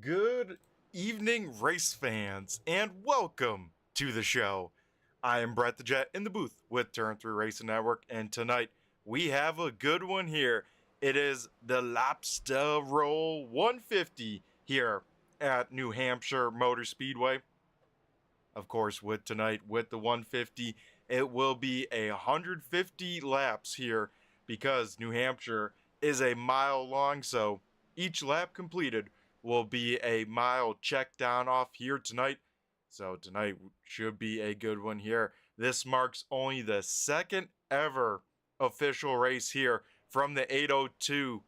Good evening, race fans, and welcome to the show. I am Brett the Jet in the booth with Turn 3 Racing Network, and tonight we have a good one here. It is the Lobstah Roll 150 here at New Hampshire Motor Speedway. Of course, with tonight, with the 150, it will be 150 laps here because New Hampshire is a mile long, so each lap completed will be a mile check down off here tonight. So tonight should be a good one here. This marks only the second ever official race here from the 802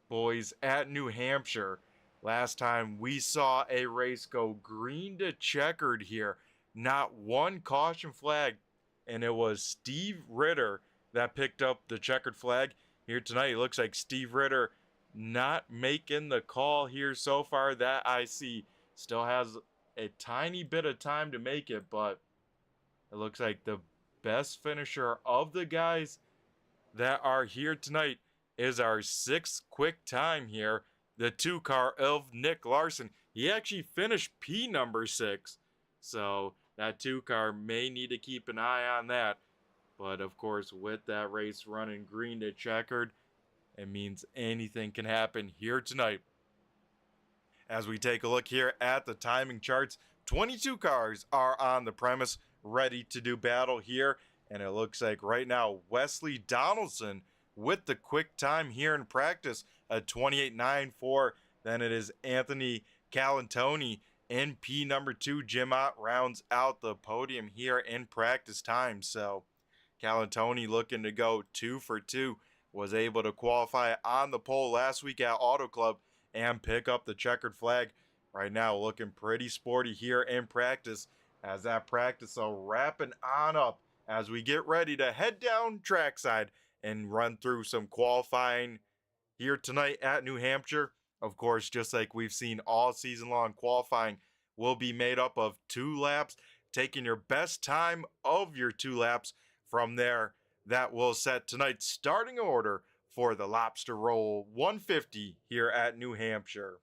boys at New Hampshire. Last time we saw a race go green to checkered here. Not one caution flag, and it was Steve Ritter that picked up the checkered flag. Here tonight, it looks like Steve Ritter not making the call here so far that I see. Still has a tiny bit of time to make it, but it looks like the best finisher of the guys that are here tonight is our sixth quick time here. The 2-car of Nick Larson. He actually finished P number 6. So that 2-car may need to keep an eye on that. But of course, with that race running green to checkered, it means anything can happen here tonight. As we take a look here at the timing charts, 22 cars are on the premise, ready to do battle here. And it looks like right now, Wesley Donaldson with the quick time here in practice, a 28.94. Then it is Anthony Calantoni in P number 2. Jim Ott rounds out the podium here in practice time. So Calantoni looking to go 2 for 2. Was able to qualify on the pole last week at Auto Club and pick up the checkered flag. Right now looking pretty sporty here in practice, as that practice will wrapping on up as we get ready to head down trackside and run through some qualifying here tonight at New Hampshire. Of course, just like we've seen all season long, qualifying will be made up of 2 laps, taking your best time of your 2 laps from there. That will set tonight's starting order for the Lobstah Roll 150 here at New Hampshire.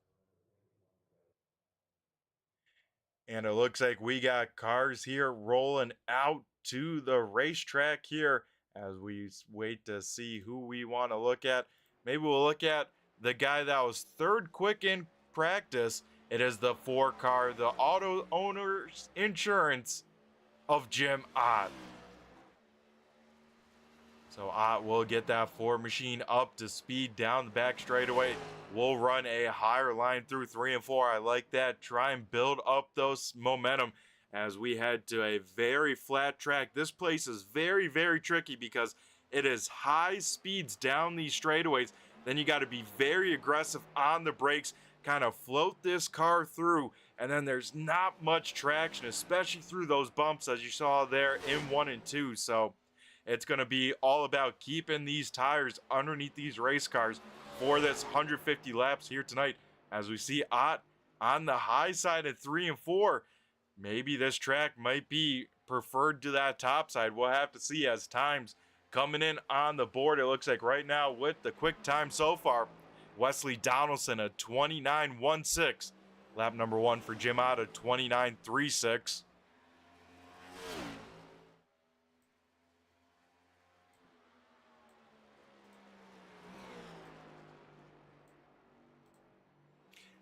And it looks like we got cars here rolling out to the racetrack here as we wait to see who we want to look at. Maybe we'll look at the guy that was 3rd quick in practice. It is the 4-car, the Auto Owners Insurance of Jim Ott. So Ott will get that 4 machine up to speed down the back straightaway. We'll run a higher line through 3 and 4. I like that. Try and build up those momentum as we head to a very flat track. This place is very, very tricky because it is high speeds down these straightaways. Then you got to be very aggressive on the brakes, kind of float this car through, and then there's not much traction, especially through those bumps as you saw there in 1 and 2. So it's going to be all about keeping these tires underneath these race cars for this 150 laps here tonight. As we see Ott on the high side at 3 and 4. Maybe this track might be preferred to that top side. We'll have to see as times coming in on the board. It looks like right now with the quick time so far, Wesley Donaldson a 29.16. Lap number 1 for Jim Ott a 29.36.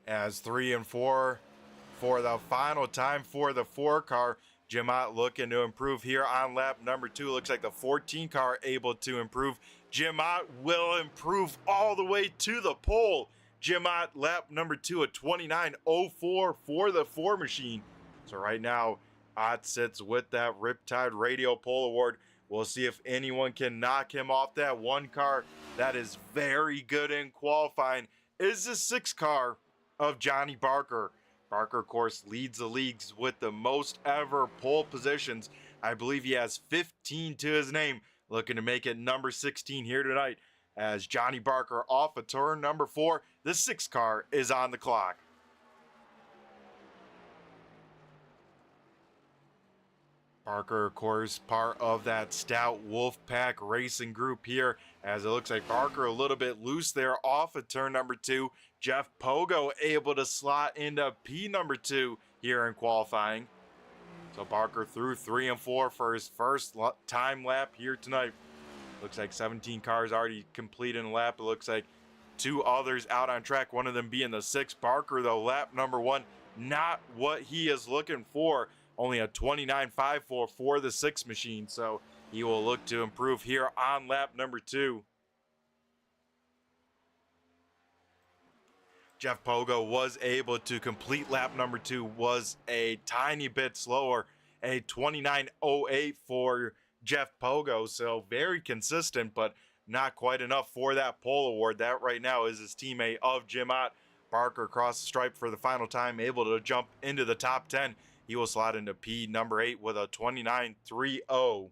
As 3 and 4 for the final time for the 4-car. Jim Ott looking to improve here on lap number 2. Looks like the 14-car able to improve. Jim Ott will improve all the way to the pole. Jim Ott lap number 2 at 29.04 for the 4 machine. So right now, Ott sits with that Riptide Radio pole award. We'll see if anyone can knock him off that 1 car that is very good in qualifying. Is the 6-car of Johnny Barker. Barker, of course, leads the leagues with the most ever pole positions. I believe he has 15 to his name. Looking to make it number 16 here tonight. As Johnny Barker off of turn number 4, the 6-car is on the clock. Parker, of course, part of that stout Wolfpack racing group here, as it looks like Parker a little bit loose there off of turn number 2. Jeff Pogo able to slot into P number 2 here in qualifying. So Parker through 3 and 4 for his first time lap here tonight. Looks like 17 cars already completed in a lap. It looks like 2 others out on track, one of them being the 6. Parker, though, lap number 1, not what he is looking for. Only a 29.54 for the 6 machine, so he will look to improve here on lap number 2. Jeff Pogo was able to complete lap number 2, was a tiny bit slower, a 29.08 for Jeff Pogo, so very consistent, but not quite enough for that pole award. That right now is his teammate of Jim Ott. Parker across the stripe for the final time, able to jump into the top 10. He will slot into P number 8 with a 29.30.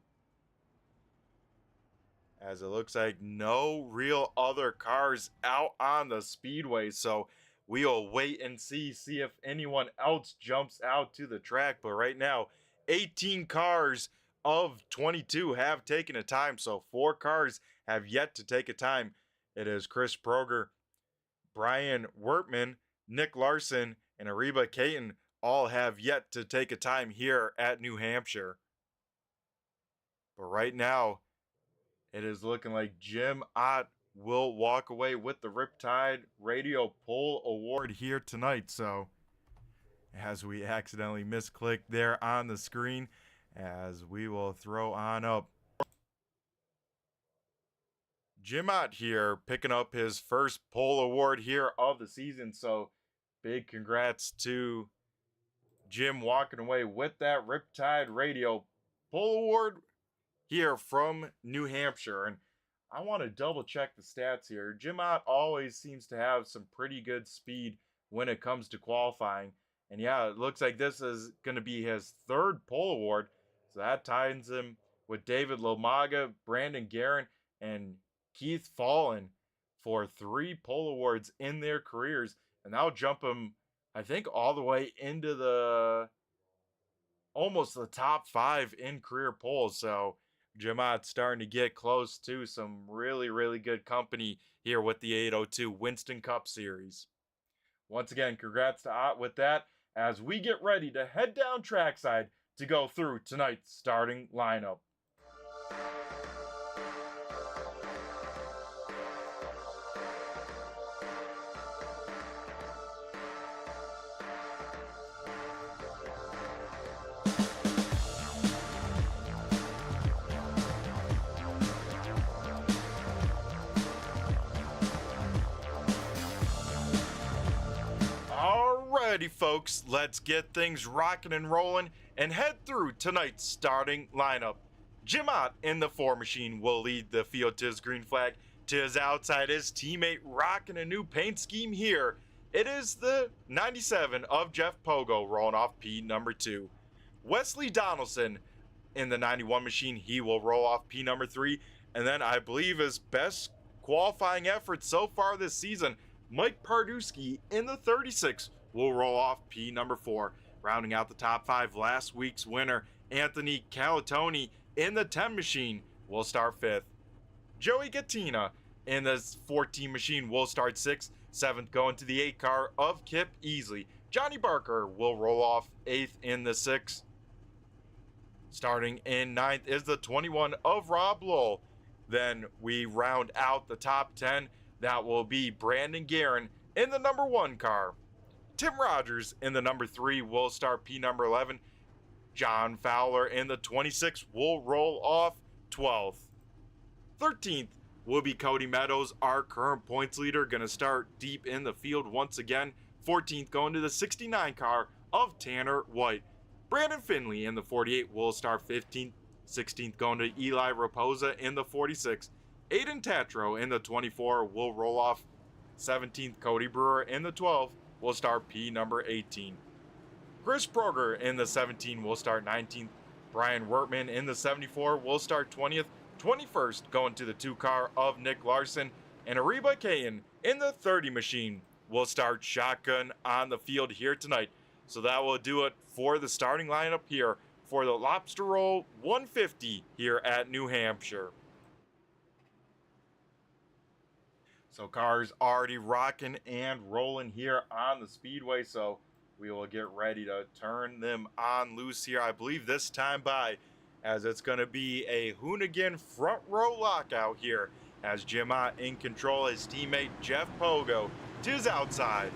As it looks like no real other cars out on the speedway, so we'll wait and see if anyone else jumps out to the track. But right now, 18 cars of 22 have taken a time, so 4 cars have yet to take a time. It is Chris Proger, Brian Wertman, Nick Larson, and Ariba Caton all have yet to take a time here at New Hampshire. But right now, it is looking like Jim Ott will walk away with the Riptide Radio Pole Award here tonight. So, as we accidentally misclicked there on the screen, as we will throw on up Jim Ott here, picking up his first pole award here of the season. So, big congrats to Jim walking away with that Riptide Radio Pole Award here from New Hampshire. And I want to double check the stats here. Jim Ott always seems to have some pretty good speed when it comes to qualifying. And yeah, it looks like this is going to be his 3rd pole award. So that ties him with David Lomaga, Brandon Guerin, and Keith Fallon for 3 pole awards in their careers. And that'll jump him, I think, all the way into the almost the top 5 in career polls. So Jim Ott's starting to get close to some really, really good company here with the 802 Winston Cup Series. Once again, congrats to Ott with that, as we get ready to head down trackside to go through tonight's starting lineup. Alrighty, folks, let's get things rocking and rolling and head through tonight's starting lineup. Jim Ott in the 4 machine will lead the field to his green flag. To his outside, his teammate rocking a new paint scheme here. It is the 97 of Jeff Pogo rolling off P number 2. Wesley Donaldson in the 91 machine, he will roll off P number 3. And then I believe his best qualifying effort so far this season, Mike Pardusky in the 36 will roll off P number 4. Rounding out the top 5, last week's winner, Anthony Calatoni in the 10 machine will start 5th. Joey Gattina in the 14 machine will start 6th. 7th going to the 8 car of Kip Easley. Johnny Barker will roll off 8th in the 6. Starting in 9th is the 21 of Rob Lowell. Then we round out the top 10. That will be Brandon Guerin in the number 1 car. Tim Rogers in the number 3 will start P number 11. John Fowler in the 26 will roll off 12th. 13th will be Cody Meadows, our current points leader, going to start deep in the field once again. 14th going to the 69 car of Tanner White. Brandon Finley in the 48 will start 15th. 16th going to Eli Raposa in the 46. Aiden Tatro in the 24 will roll off 17th. Cody Brewer in the 12 will start P number 18. Chris Proger in the 17 will start 19th. Brian Wertman in the 74 will start 20th. 21st going to the 2 car of Nick Larson. And Ariba Caton in the 30 machine will start shotgun on the field here tonight. So that will do it for the starting lineup here for the Lobster Roll 150 here at New Hampshire. So cars already rocking and rolling here on the Speedway, so we will get ready to turn them on loose here. I believe this time by, as it's going to be a Hoonigan front row lockout here, as Jim Ott in control, his teammate Jeff Pogo to his outside.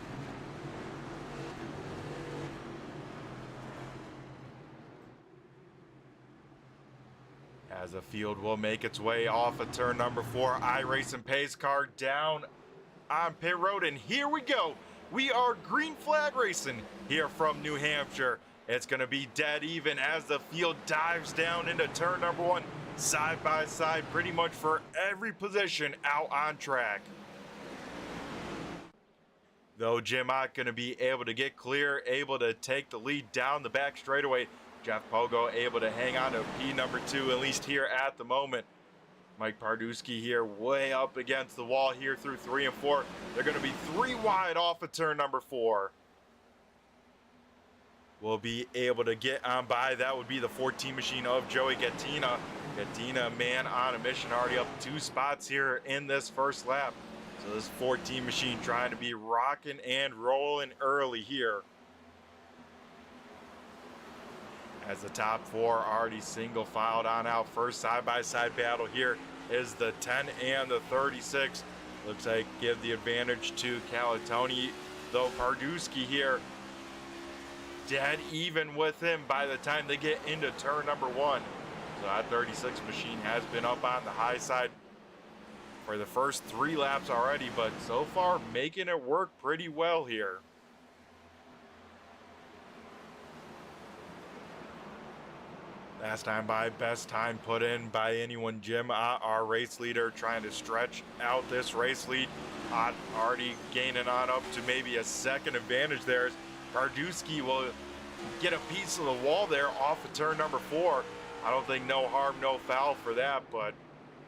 As the field will make its way off of turn number 4, iRacing pace car down on pit road, and here we go. We are green flag racing here from New Hampshire. It's going to be dead even as the field dives down into turn number 1, side by side, pretty much for every position out on track. Though Jim Ott going to be able to get clear, able to take the lead down the back straightaway. Jeff Pogo able to hang on to P number 2, at least here at the moment. Mike Pardusky here way up against the wall here through 3 and 4. They're going to be 3 wide off of turn number 4. Will be able to get on by. That would be the 14 machine of Joey Gattina. Gattina, man on a mission, already up 2 spots here in this first lap. So this 14 machine trying to be rocking and rolling early here. As the top 4 already single filed on out. First side-by-side battle here is the 10 and the 36. Looks like give the advantage to Calatoni, though Pardusky here dead even with him by the time they get into turn number 1. So that 36 machine has been up on the high side for the first 3 laps already, but so far making it work pretty well here. Last time by, best time put in by anyone. Jim Ott, our race leader, trying to stretch out this race lead. Ott already gaining on up to maybe a second advantage there. Pardusky will get a piece of the wall there off of turn number 4. I don't think no harm, no foul for that, but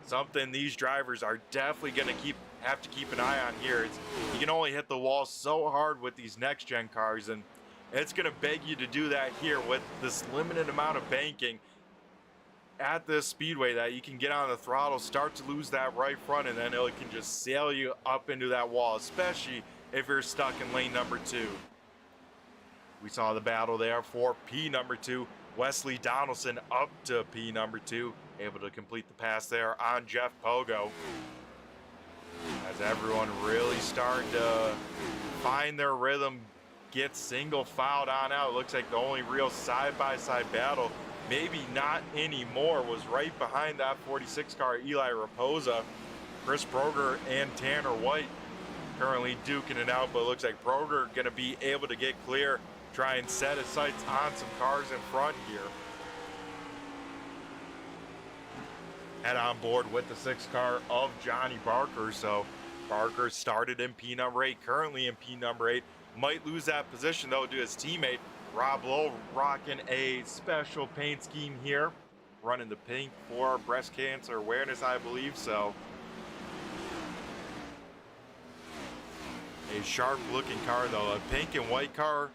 something these drivers are definitely going to have to keep an eye on here. You can only hit the wall so hard with these next-gen cars, and it's going to beg you to do that here with this limited amount of banking at this speedway, that you can get on the throttle, start to lose that right front, and then it can just sail you up into that wall, especially if you're stuck in lane number 2. We saw the battle there for P number 2. Wesley Donaldson up to P number 2, able to complete the pass there on Jeff Pogo. As everyone really starting to find their rhythm, get single filed on out. Looks like the only real side-by-side battle, maybe not anymore, was right behind that 46 car, Eli Raposa. Chris Proger and Tanner White currently duking it out, but it looks like Proger going to be able to get clear, try and set his sights on some cars in front here. Head on board with the 6 car of Johnny Barker. So Barker started in P number 8, currently in P number 8. Might lose that position though to his teammate Rob Lowe, rocking a special paint scheme here, running the pink for breast cancer awareness, I believe. So a sharp looking car though. A pink and white car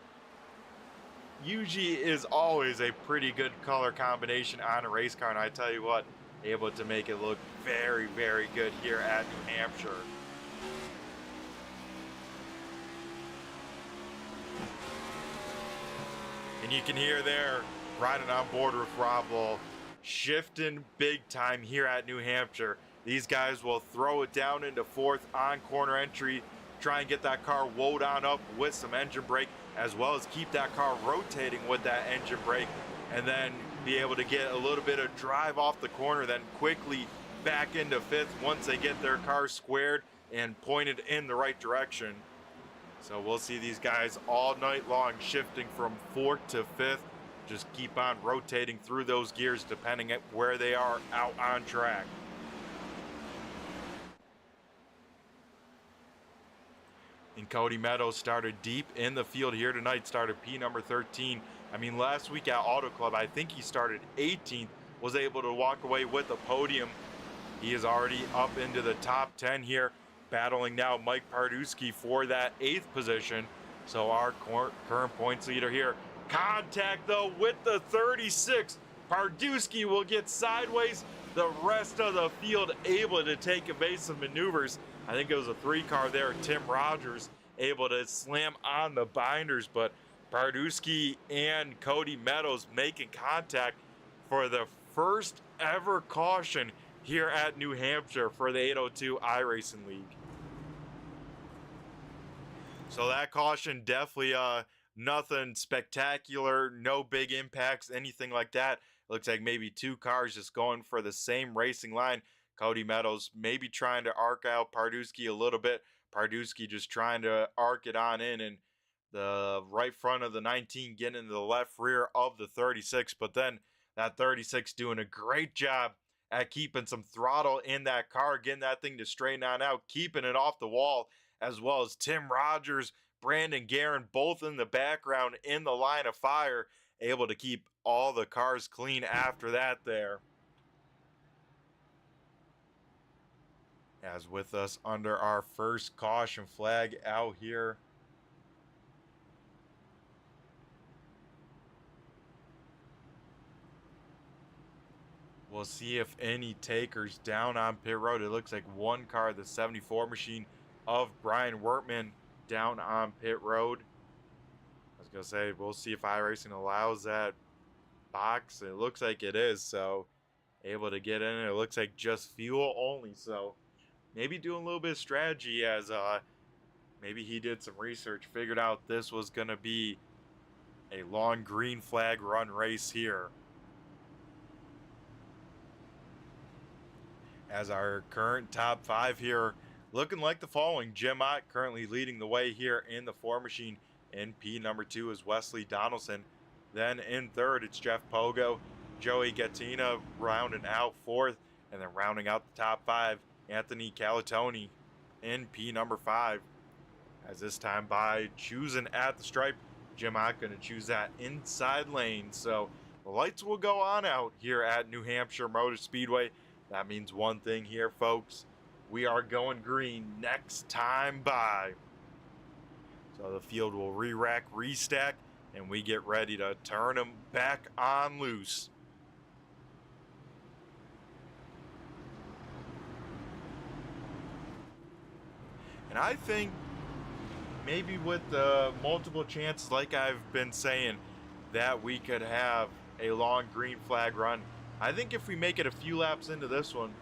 usually is always a pretty good color combination on a race car, and I tell you what, able to make it look very, very good here at New Hampshire. And you can hear there, riding on board with Rob Lowe, shifting big time here at New Hampshire. These guys will throw it down into 4th on corner entry, try and get that car woed on up with some engine brake, as well as keep that car rotating with that engine brake, and then be able to get a little bit of drive off the corner, then quickly back into 5th once they get their car squared and pointed in the right direction. So we'll see these guys all night long shifting from 4th to 5th. Just keep on rotating through those gears depending on where they are out on track. And Cody Meadows started deep in the field here tonight, started P number 13. I mean, last week at Auto Club, I think he started 18th, was able to walk away with a podium. He is already up into the top 10 here, battling now Mike Pardusky for that 8th position. So our current points leader here, Contact though with the 36. Pardusky will get sideways. The rest of the field able to take evasive maneuvers. I think it was a 3-car there. Tim Rogers able to slam on the binders, but Pardusky and Cody Meadows making contact for the first ever caution here at New Hampshire for the 802 iRacing League. So that caution definitely nothing spectacular, no big impacts, anything like that. It looks like maybe 2 cars just going for the same racing line. Cody Meadows maybe trying to arc out Pardusky a little bit. Pardusky just trying to arc it on in, and the right front of the 19 getting into the left rear of the 36. But then that 36 doing a great job at keeping some throttle in that car, getting that thing to straighten on out, keeping it off the wall, as well as Tim Rogers, Brandon Guerin, both in the background in the line of fire, able to keep all the cars clean after that there. As with us under our first caution flag out here. We'll see if any takers down on pit road. It looks like 1 car, the 74 machine of Brian Wertman, down on pit road. I was going to say, we'll see if iRacing allows that box. It looks like it is, so able to get in. It looks like just fuel only, so maybe doing a little bit of strategy, as maybe he did some research, figured out this was going to be a long green flag run race here. As our current top 5 here looking like the following: Jim Ott currently leading the way here in the 4 machine. In P number 2 is Wesley Donaldson. Then in 3rd, it's Jeff Pogo. Joey Gattina rounding out 4th. And then rounding out the top 5, Anthony Calatoni in P number 5. As this time by choosing at the stripe, Jim Ott going to choose that inside lane. So the lights will go on out here at New Hampshire Motor Speedway. That means one thing here, folks. We are going green next time by. So the field will re-rack, restack, and we get ready to turn them back on loose. And I think maybe with the multiple chances, like I've been saying, that we could have a long green flag run. I think if we make it a few laps into this one,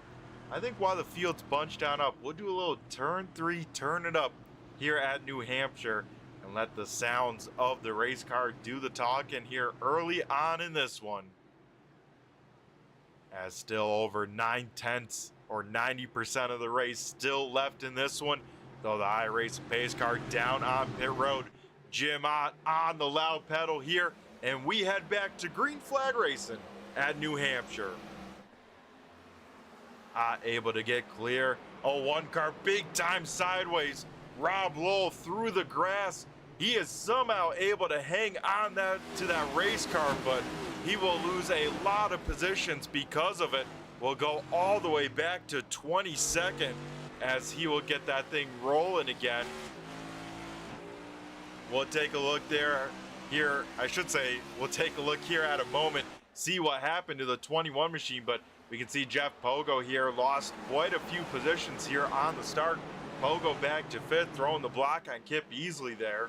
I think while the field's bunched down up, we'll do a little turn 3, turn it up here at New Hampshire, and let the sounds of the race car do the talking here early on in this one. As still over 9/10 or 90% of the race still left in this one, though the iRacing pace car down on pit road. Jim Ott on the loud pedal here, and we head back to green flag racing at New Hampshire. Able to get clear. Oh, 1 car big time sideways. Rob Lowell through the grass. He is somehow able to hang on to that race car, but he will lose a lot of positions because of it. Will go all the way back to 22nd as he will get that thing rolling again. We'll take a look there. Here, I should say, we'll take a look here at a moment, see what happened to the 21 machine, but we can see Jeff Pogo here lost quite a few positions here on the start. Pogo back to 5th, throwing the block on Kip Easley there.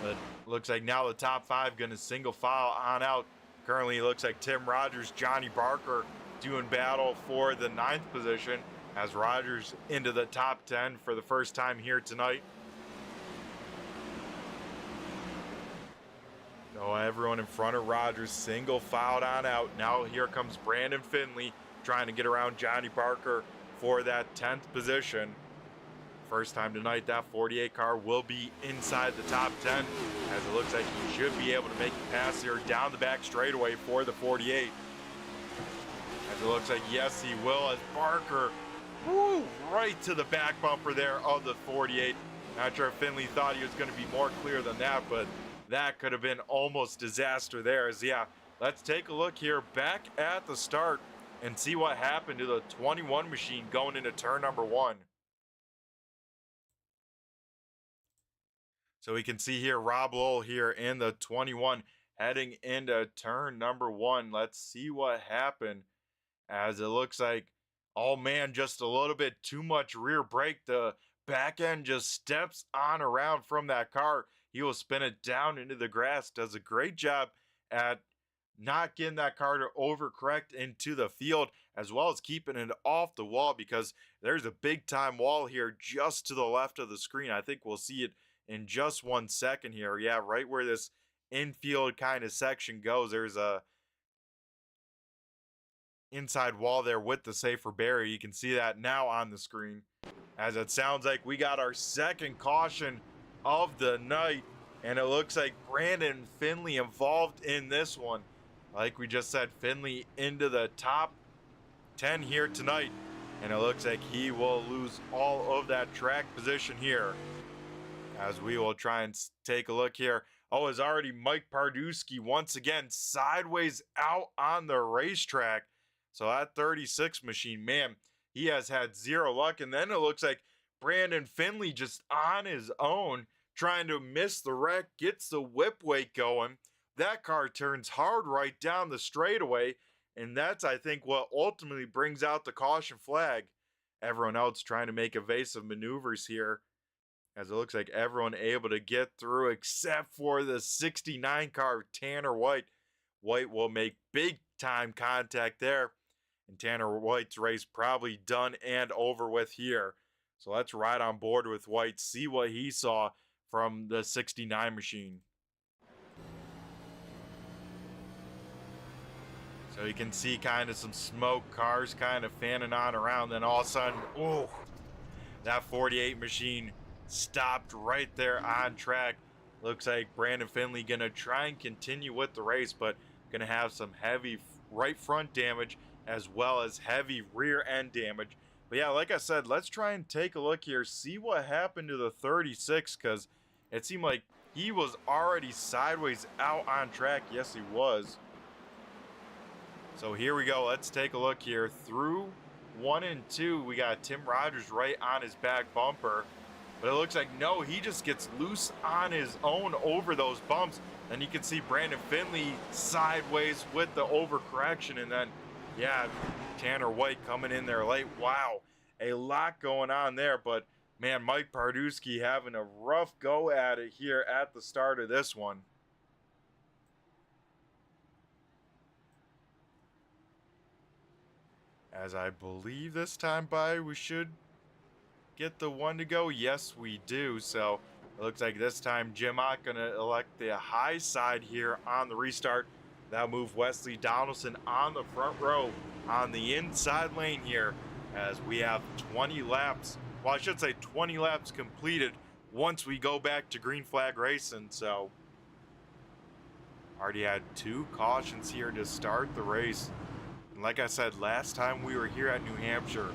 But looks like now the top 5 going to single file on out. Currently, it looks like Tim Rogers, Johnny Barker doing battle for the 9th position, as Rogers into the top 10 for the first time here tonight. So everyone in front of Rogers single filed on out. Now here comes Brandon Finley trying to get around Johnny Barker for that 10th position. First time tonight that 48 car will be inside the top 10, as it looks like he should be able to make a pass here down the back straightaway for the 48. As it looks like, yes, he will, as Barker, right to the back bumper there of the 48. Not sure if Finley thought he was going to be more clear than that, but that could have been almost disaster there. As yeah, let's take a look here back at the start and see what happened to the 21 machine going into turn number 1. So we can see here Rob Lowell here in the 21 heading into turn number 1. Let's see what happened, as it looks like, oh man, just a little bit too much rear brake. The back end just steps on around from that car. He will spin it down into the grass. Does a great job at not getting that car to overcorrect into the field, as well as keeping it off the wall, because there's a big time wall here just to the left of the screen. I think we'll see it in just 1 second here. Yeah, right where this infield kind of section goes, there's a inside wall there with the safer barrier. You can see that now on the screen, as it sounds like we got our second caution of the night, and it looks like Brandon Finley involved in this one. Like we just said, Finley into the top 10 here tonight, and it looks like he will lose all of that track position here, as we will try and take a look here. Oh, is already Mike Pardusky once again sideways out on the racetrack. So that 36 machine, man, he has had zero luck. And then it looks like Brandon Finley just on his own, trying to miss the wreck, gets the whip weight going. That car turns hard right down the straightaway, and that's, I think, what ultimately brings out the caution flag. Everyone else trying to make evasive maneuvers here, as it looks like everyone able to get through except for the 69 car, Tanner White. White will make big time contact there, and Tanner White's race probably done and over with here. So let's ride on board with White, see what he saw from the 69 machine. So you can see kind of some smoke, cars kind of fanning on around. Then all of a sudden, oh, that 48 machine stopped right there on track. Looks like Brandon Finley gonna try and continue with the race, but gonna have some heavy right front damage as well as heavy rear end damage. But yeah, like I said, let's try and take a look here, see what happened to the 36, because it seemed like he was already sideways out on track. Yes, he was. So here we go. Let's take a look here. Through 1 and 2, we got Tim Rogers right on his back bumper. But it looks like, no, he just gets loose on his own over those bumps. Then you can see Brandon Finley sideways with the overcorrection. And then, yeah, Tanner White coming in there late. Wow, a lot going on there. But, man, Mike Pardusky having a rough go at it here at the start of this one. As I believe this time by, we should get the one to go. Yes, we do. So it looks like this time Jim Ott gonna elect the high side here on the restart. That'll move Wesley Donaldson on the front row on the inside lane here, as we have 20 laps. Well, I should say 20 laps completed once we go back to green flag racing. So already had 2 cautions here to start the race. And like I said, last time we were here at New Hampshire,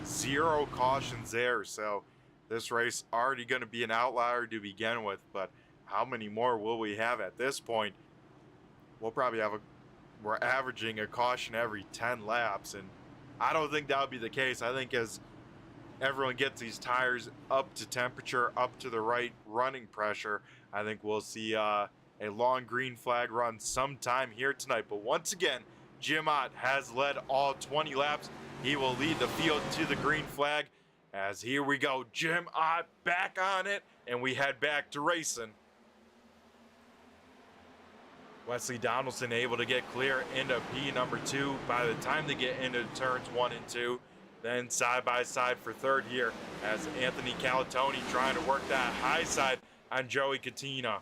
0 cautions there. So this race already going to be an outlier to begin with. But how many more will we have at this point? We'll probably have we're averaging a caution every 10 laps. And I don't think that'll be the case. I think as everyone gets these tires up to temperature, up to the right running pressure, I think we'll see a long green flag run sometime here tonight. But once again, Jim Ott has led all 20 laps. He will lead the field to the green flag, as here we go. Jim Ott back on it, and we head back to racing. Wesley Donaldson able to get clear into P number 2 by the time they get into turns 1 and 2. Then side by side for third here, as Anthony Calatoni trying to work that high side on Joey Katina.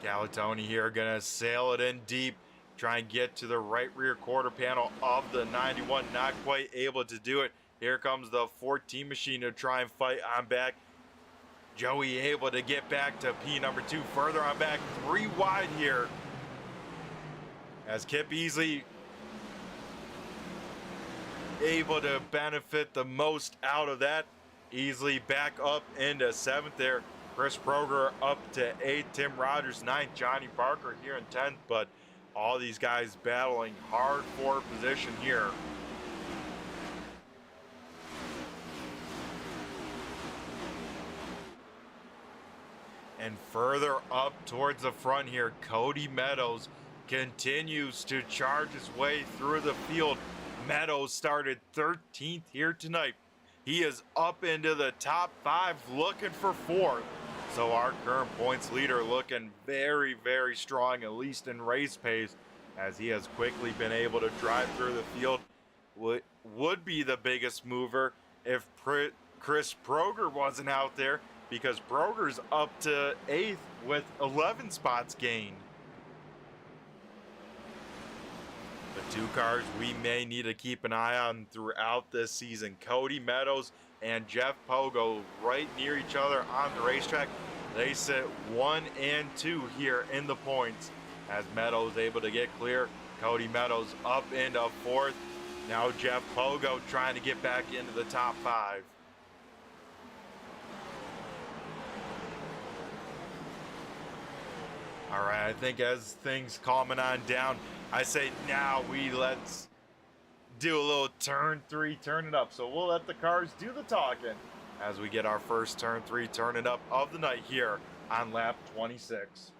Calatoni here gonna sail it in deep, try and get to the right rear quarter panel of the 91. Not quite able to do it. Here comes the 14 machine to try and fight on back. Joey able to get back to P number 2, further on back, 3 wide here, as Kip Easley able to benefit the most out of that. Easley back up into 7th there. Chris Proger up to 8th, Tim Rogers 9th, Johnny Barker here in 10th, but all these guys battling hard for position here. And further up towards the front here, Cody Meadows continues to charge his way through the field. Meadows started 13th here tonight. He is up into the top 5 looking for 4th. So our current points leader looking very, very strong, at least in race pace, as he has quickly been able to drive through the field. Would be the biggest mover if Chris Proger wasn't out there, because Proger's up to 8th with 11 spots gained. The 2 cars we may need to keep an eye on throughout this season, Cody Meadows and Jeff Pogo, right near each other on the racetrack. They sit 1 and 2 here in the points, as Meadows able to get clear. Cody Meadows up into 4th. Now Jeff Pogo trying to get back into the top 5. All right, I think as things calming on down, I say now let's do a little turn 3, turn it up. So we'll let the cars do the talking as we get our first turn 3, turn it up of the night here on lap 26.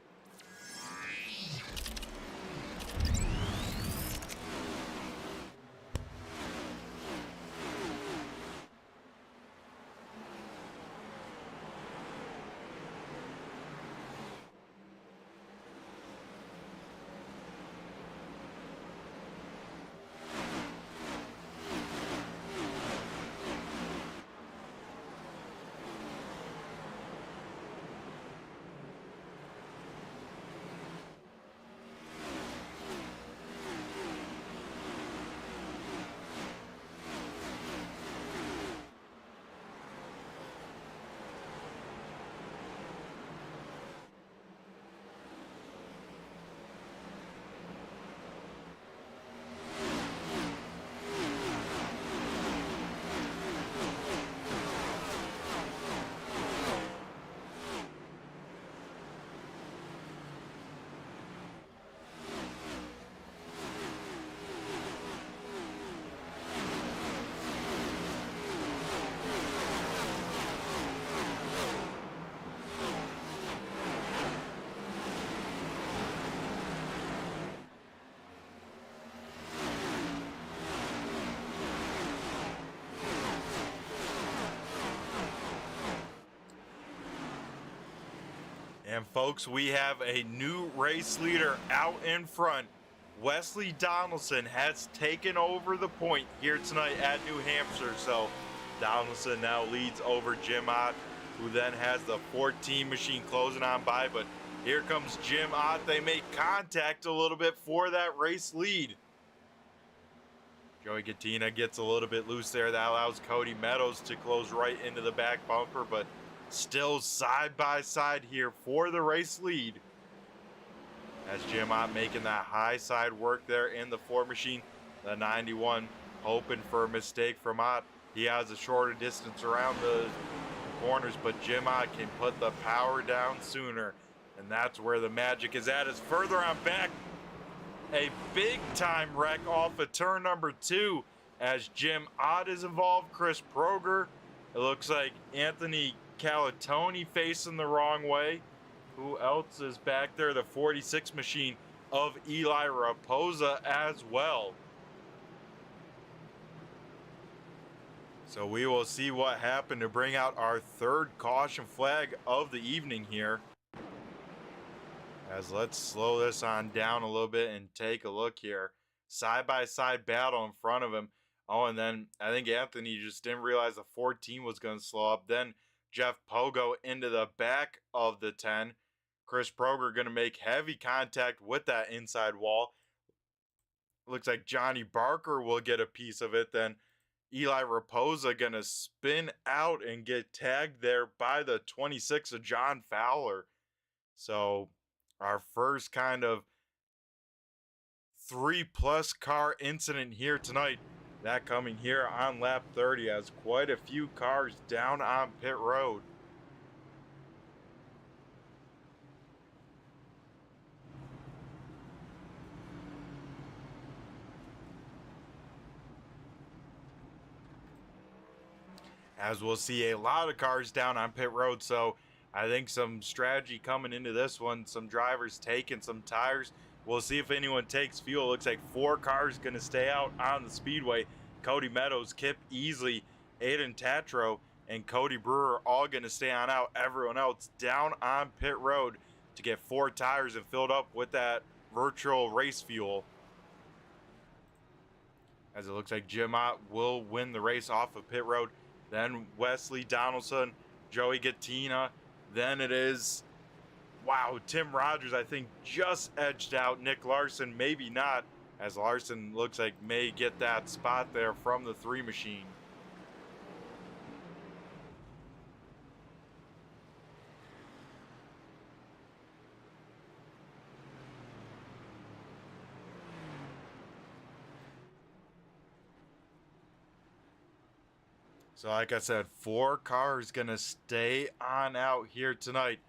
And folks, we have a new race leader out in front. Wesley Donaldson has taken over the point here tonight at New Hampshire. So Donaldson now leads over Jim Ott, who then has the 14 machine closing on by. But here comes Jim Ott. They make contact a little bit for that race lead. Joey Gattina gets a little bit loose there. That allows Cody Meadows to close right into the back bumper, but still side by side here for the race lead, as Jim Ott making that high side work there in the 4 machine. The 91 hoping for a mistake from Ott. He has a shorter distance around the corners, but Jim Ott can put the power down sooner, and that's where the magic is at. Is further on back, a big time wreck off of turn number 2 as Jim Ott is involved. Chris Proger, it looks like Anthony Calatoni facing the wrong way. Who else is back there? The 46 machine of Eli Raposa as well. So we will see what happened to bring out our 3rd caution flag of the evening here. As let's slow this on down a little bit and take a look here. Side by side battle in front of him. Oh, and then I think Anthony just didn't realize the 14 was going to slow up. Then Jeff Pogo into the back of the 10. Chris Proger going to make heavy contact with that inside wall. Looks like Johnny Barker will get a piece of it. Then Eli Raposa going to spin out and get tagged there by the 26 of John Fowler. So our first kind of 3+ car incident here tonight. That coming here on lap 30 as quite a few cars down on pit road. As we'll see a lot of cars down on pit road, so I think some strategy coming into this one, some drivers taking some tires. We'll see if anyone takes fuel. Looks like 4 cars going to stay out on the speedway. Cody Meadows, Kip Easley, Aiden Tatro, and Cody Brewer all going to stay on out. Everyone else down on pit road to get 4 tires and filled up with that virtual race fuel. As it looks like Jim Ott will win the race off of pit road. Then Wesley Donaldson, Joey Gattina. Then it is, wow, Tim Rogers, I think, just edged out Nick Larson. Maybe not, as Larson looks like may get that spot there from the 3 machine. So like I said, 4 cars going to stay on out here tonight.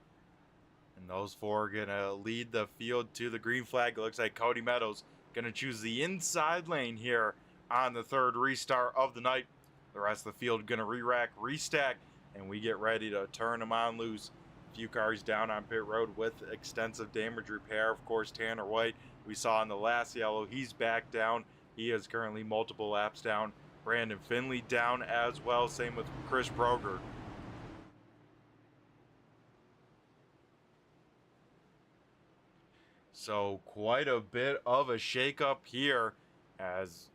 And those 4 are going to lead the field to the green flag. It looks like Cody Meadows going to choose the inside lane here on the 3rd restart of the night. The rest of the field going to re-rack, restack, and we get ready to turn them on loose. A few cars down on pit road with extensive damage repair. Of course, Tanner White, we saw in the last yellow, he's back down. He is currently multiple laps down. Brandon Finley down as well. Same with Chris Broger. So quite a bit of a shakeup here, as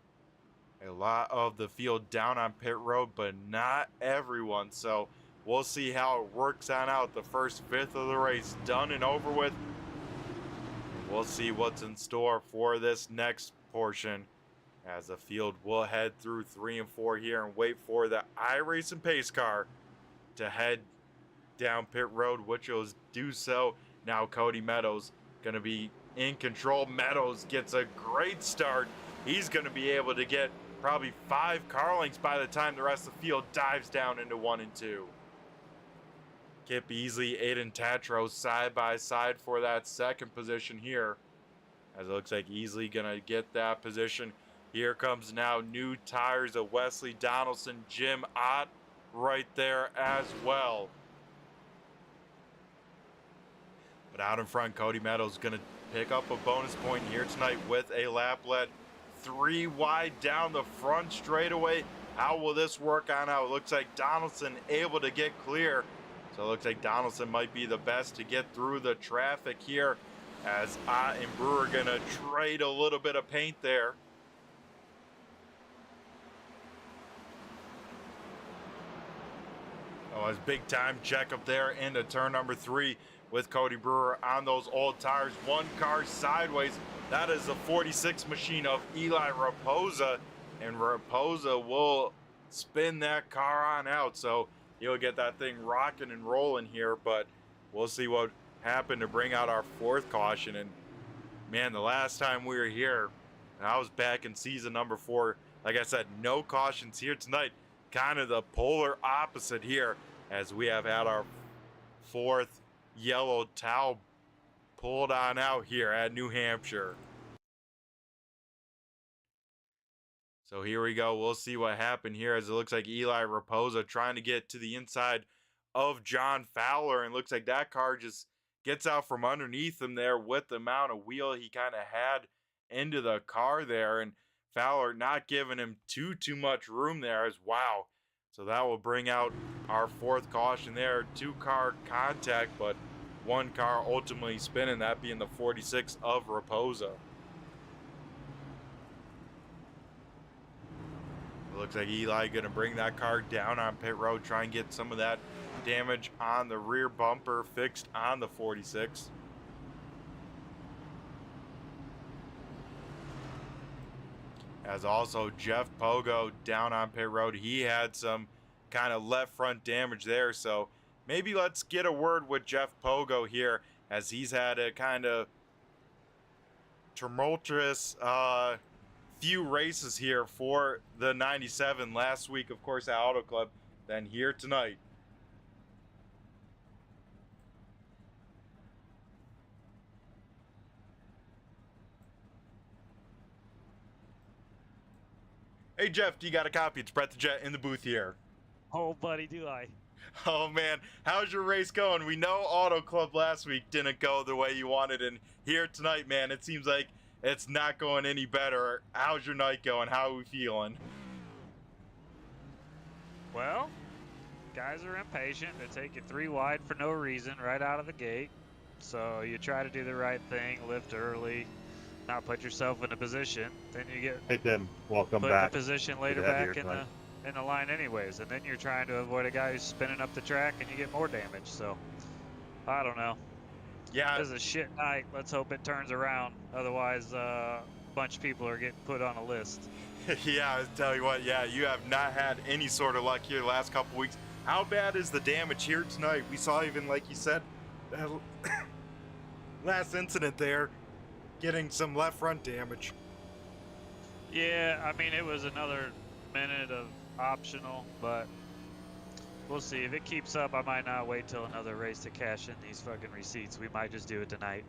a lot of the field down on pit road, but not everyone. So we'll see how it works on out. The first 5th of the race done and over with. We'll see what's in store for this next portion, as the field will head through 3 and 4 here and wait for the iRacing pace car to head down pit road, which will do so. Now Cody Meadows going to be in control. Meadows gets a great start. He's going to be able to get probably 5 car lengths by the time the rest of the field dives down into 1 and 2. Kip Easley, Aiden Tatro side by side for that 2nd position here, as it looks like Easley going to get that position. Here comes now new tires of Wesley Donaldson, Jim Ott right there as well. But out in front, Cody Meadows going to pick up a bonus point here tonight with a lap lead. 3 wide down the front straightaway. How will this work on out? It looks like Donaldson able to get clear. So it looks like Donaldson might be the best to get through the traffic here, as Ott and Brewer going to trade a little bit of paint there. Oh, his big time check up there into turn number 3 with Cody Brewer on those old tires. 1 car sideways. That is the 46 machine of Eli Raposa, and Raposa will spin that car on out. So he'll get that thing rocking and rolling here, but we'll see what happened to bring out our 4th caution. And man, the last time we were here, and I was back in season number 4, like I said, no cautions here tonight. Kind of the polar opposite here, as we have had our 4th yellow towel pulled on out here at New Hampshire. So here we go. We'll see what happened here, as it looks like Eli Raposa trying to get to the inside of John Fowler, and looks like that car just gets out from underneath him there with the amount of wheel he kind of had into the car there, and Fowler not giving him too much room there. As wow. So that will bring out our 4th caution there. 2 car contact, but 1 car ultimately spinning, that being the 46 of Raposa. It looks like Eli going to bring that car down on pit road, try and get some of that damage on the rear bumper fixed on the 46. As also Jeff Pogo down on pit road, he had some kind of left front damage there. So maybe let's get a word with Jeff Pogo here, as he's had a kind of tumultuous few races here for the 97. Last week, of course, at Auto Club, then here tonight. Hey, Jeff, do you got a copy? It's Brett the Jet in the booth here. Oh, buddy, do I. Oh man, how's your race going? We know Auto Club last week didn't go the way you wanted, and here tonight, man, it seems like it's not going any better. How's your night going? How are we feeling? Well, guys are impatient. They take you 3 wide for no reason right out of the gate. So you try to do the right thing, lift early, not put yourself in a position. Then you get Hey Tim, welcome put back. in a position later back in the line anyways. And then you're trying to avoid a guy who's spinning up the track and you get more damage. So I don't know. Yeah. This is a shit night. Let's hope it turns around. Otherwise, a bunch of people are getting put on a list. Yeah, I tell you what, yeah, you have not had any sort of luck here the last couple weeks. How bad is the damage here tonight? We saw even, like you said, that last incident there, getting some left front damage. Yeah, I mean, it was another minute of optional, but we'll see. If it keeps up, I might not wait till another race to cash in these fucking receipts. We might just do it tonight.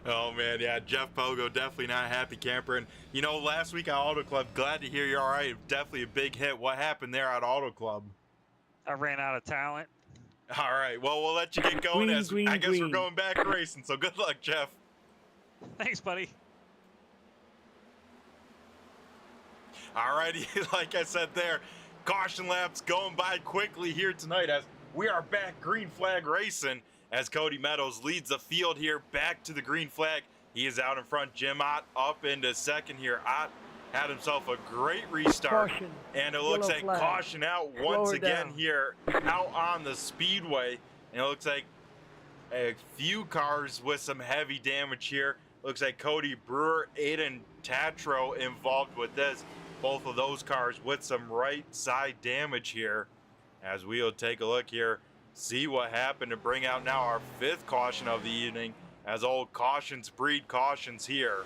Oh man, yeah, Jeff Pogo, definitely not a happy camper. And you know, last week at Auto Club, glad to hear you're all right. Definitely a big hit. What happened there at Auto Club? I ran out of talent. All right, well, we'll let you get going I guess we're going back racing, so good luck, Jeff. Thanks, buddy. All righty, like I said there, caution laps going by quickly here tonight as we are back green flag racing as Cody Meadows leads the field here back to the green flag. He is out in front. Jim Ott up into second here. Ott had himself a great restart. Caution. And it looks like flag. caution out once again down. here out on the Speedway. And it looks like a few cars with some heavy damage here. Looks like Cody Brewer, Aiden Tatro involved with this. Both of those cars with some right side damage here. As we'll take a look here, see what happened to bring out now our 5th caution of the evening, as old cautions breed cautions here.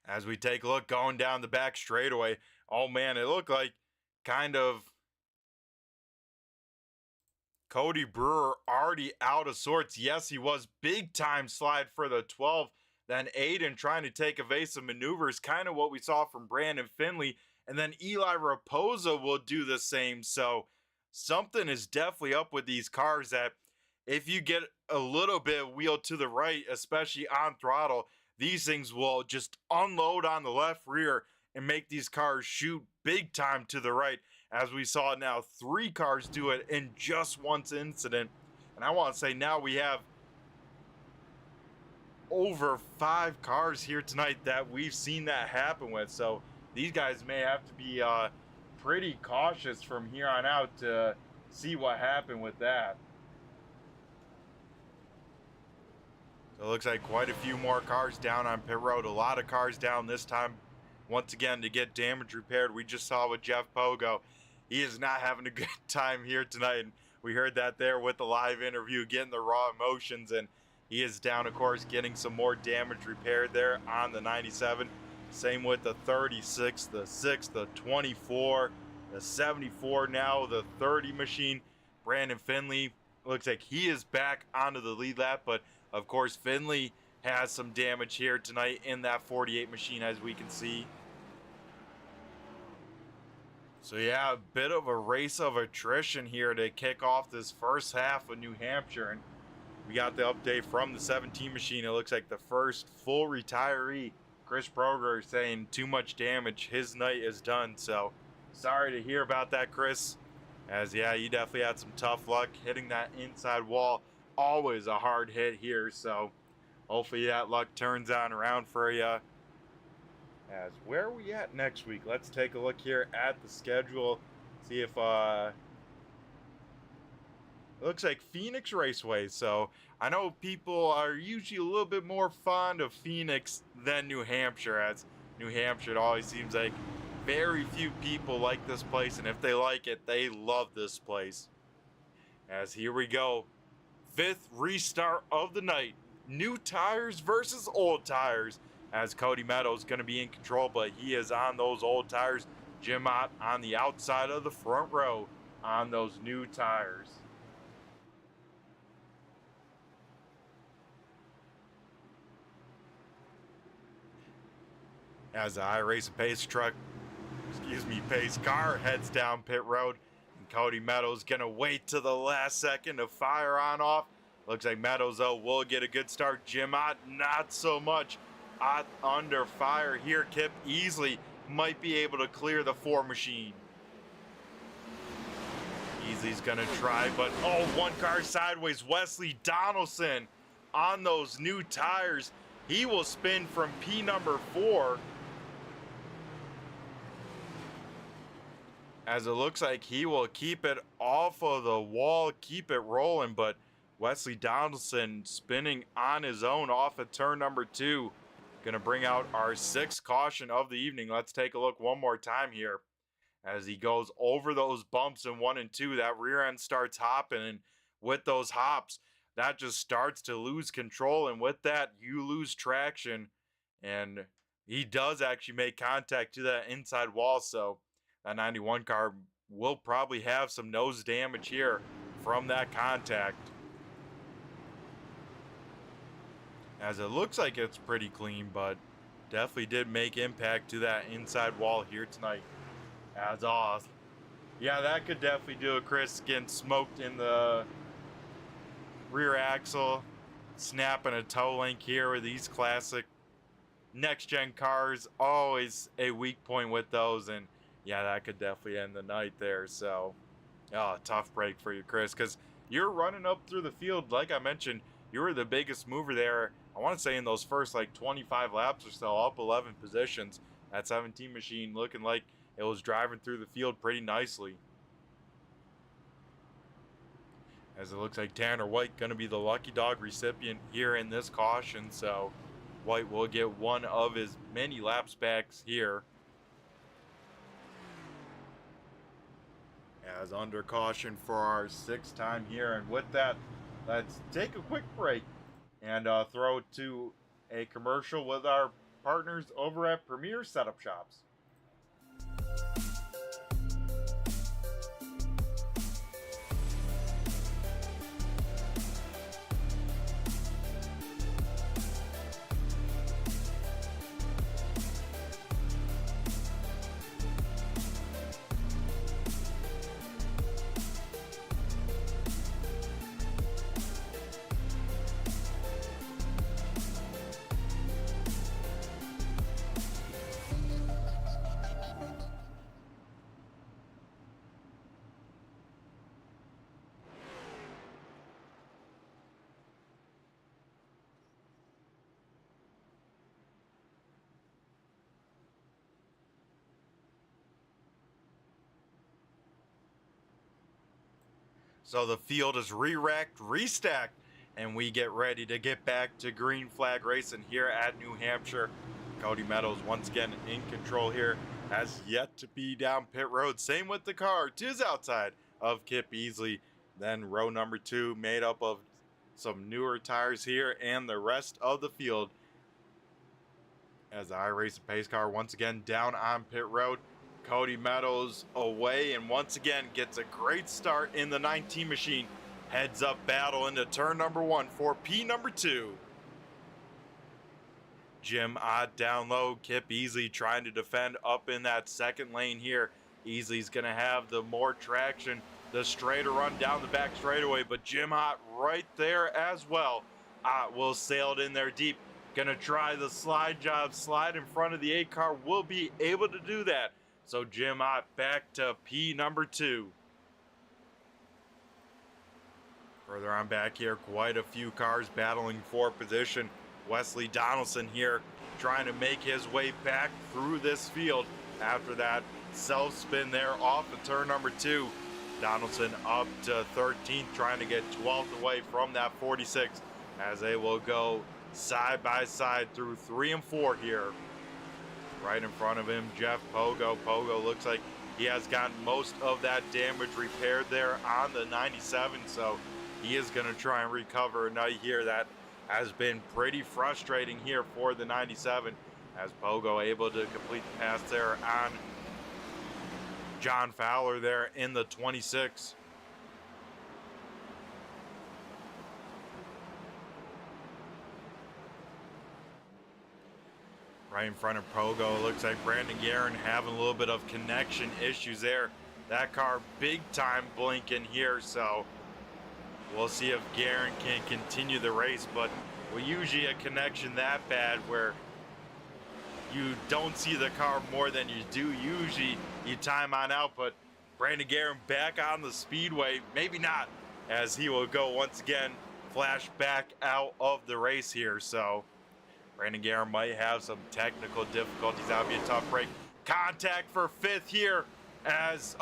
As we take a look going down the back straightaway, oh man, it looked like kind of Cody Brewer already out of sorts. Yes, he was big time slide for the 12. Then Aiden trying to take evasive maneuvers, kind of what we saw from Brandon Finley. And then Eli Raposa will do the same. So something is definitely up with these cars that if you get a little bit wheel to the right, especially on throttle, these things will just unload on the left rear and make these cars shoot big time to the right. As we saw now, 3 cars do it in just one incident. And I want to say now we have over 5 cars here tonight that we've seen that happen with. So these guys may have to be pretty cautious from here on out to see what happened with that. So it looks like quite a few more cars down on pit road. A lot of cars down this time once again to get damage repaired. We just saw with Jeff Pogo. He is not having a good time here tonight. And we heard that there with the live interview, getting the raw emotions, and he is down, of course, getting some more damage repaired there on the 97. Same with the 36, the 6, the 24, the 74 now, the 30 machine. Brandon Finley looks like he is back onto the lead lap, but of course Finley has some damage here tonight in that 48 machine, as we can see. So yeah, a bit of a race of attrition here to kick off this first half of New Hampshire. And we got the update from the 17 machine. It looks like the first full retiree, Chris Broger, saying too much damage. His night is done. So sorry to hear about that, Chris. As yeah, you definitely had some tough luck hitting that inside wall. Always a hard hit here. So hopefully that luck turns on around for you. As where are we at next week? Let's take a look here at the schedule. See if it looks like Phoenix Raceway. So I know people are usually a little bit more fond of Phoenix than New Hampshire, as New Hampshire, it always seems like very few people like this place, and if they like it, they love this place. As here we go, 5th restart of the night. New tires versus old tires, as Cody Meadows going to be in control, but he is on those old tires. Jim Ott on the outside of the front row on those new tires. As the iRacing pace truck, pace car heads down pit road. And Cody Meadows gonna wait to the last second to fire on off. Looks like Meadows, though, will get a good start. Jim Ott, not so much. Ott under fire here. Kip easily might be able to clear the 4 machine. Easley's gonna try, but oh, one car sideways. Wesley Donaldson on those new tires. He will spin from P number 4. As it looks like he will keep it off of the wall, keep it rolling, but Wesley Donaldson spinning on his own off of turn number 2. Gonna bring out our 6th caution of the evening. Let's take a look one more time here. As he goes over those bumps in 1 and 2, that rear end starts hopping, and with those hops, that just starts to lose control, and with that, you lose traction, and he does actually make contact to that inside wall, so that 91 car will probably have some nose damage here from that contact. As it looks like it's pretty clean, but definitely did make impact to that inside wall here tonight. As off. Yeah, that could definitely do it, Chris. Getting smoked in the rear axle, snapping a toe link here with these classic next-gen cars. Always a weak point with those, and yeah, that could definitely end the night there. So, tough break for you, Chris, because you're running up through the field. Like I mentioned, you were the biggest mover there. I want to say in those first like 25 laps or so, up 11 positions. That 17 machine looking like it was driving through the field pretty nicely. As it looks like Tanner White going to be the lucky dog recipient here in this caution. So White will get one of his many laps back here. As under caution for our 6th time here. And with that, let's take a quick break and throw it to a commercial with our partners over at Premier Setup Shops. So the field is re-racked, restacked, and we get ready to get back to green flag racing here at New Hampshire. Cody Meadows once again in control here, has yet to be down pit road. Same with the car, to his outside of Kip Easley. Then row number 2 made up of some newer tires here and the rest of the field. As the iRacing pace car once again down on pit road. Cody Meadows away and once again gets a great start in the 19 machine. Heads up battle into turn number 1 for P number 2. Jim Ott down low. Kip Easley trying to defend up in that 2nd lane here. Easley's going to have the more traction, the straighter run down the back straightaway, but Jim Ott right there as well. Ott will sail it in there deep. Going to try the slide job, slide in front of the 8 car, will be able to do that. So Jim Ott back to P number 2. Further on back here, quite a few cars battling for position. Wesley Donaldson here trying to make his way back through this field after that self-spin there off of turn number 2. Donaldson up to 13th, trying to get 12th away from that 46 as they will go side by side through 3 and 4 here. Right in front of him, Jeff Pogo. Pogo looks like he has gotten most of that damage repaired there on the 97, so he is going to try and recover a night here. That has been pretty frustrating here for the 97, as Pogo able to complete the pass there on John Fowler there in the 26. right in front of Pogo. Looks like Brandon Guerin having a little bit of connection issues there. That car big time blinking here, so we'll see if Guerin can continue the race. But with usually a connection that bad where you don't see the car more than you do, usually you time on out. But Brandon Guerin back on the speedway, maybe not, as he will go once again, flash back out of the race here. So Brandon Guerin might have some technical difficulties. That'll be a tough break. Contact for fifth here as,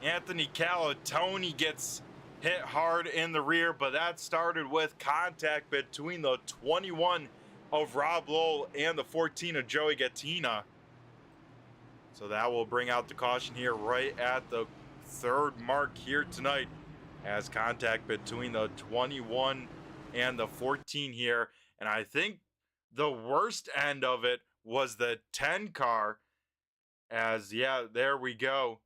Anthony Calatoni gets hit hard in the rear, but that started with contact between the 21 of Rob Lowell and the 14 of Joey Gattina. So that will bring out the caution here right at the third mark here tonight, as contact between the 21 and the 14 here. And I think the worst end of it was the 10 car, as there we go.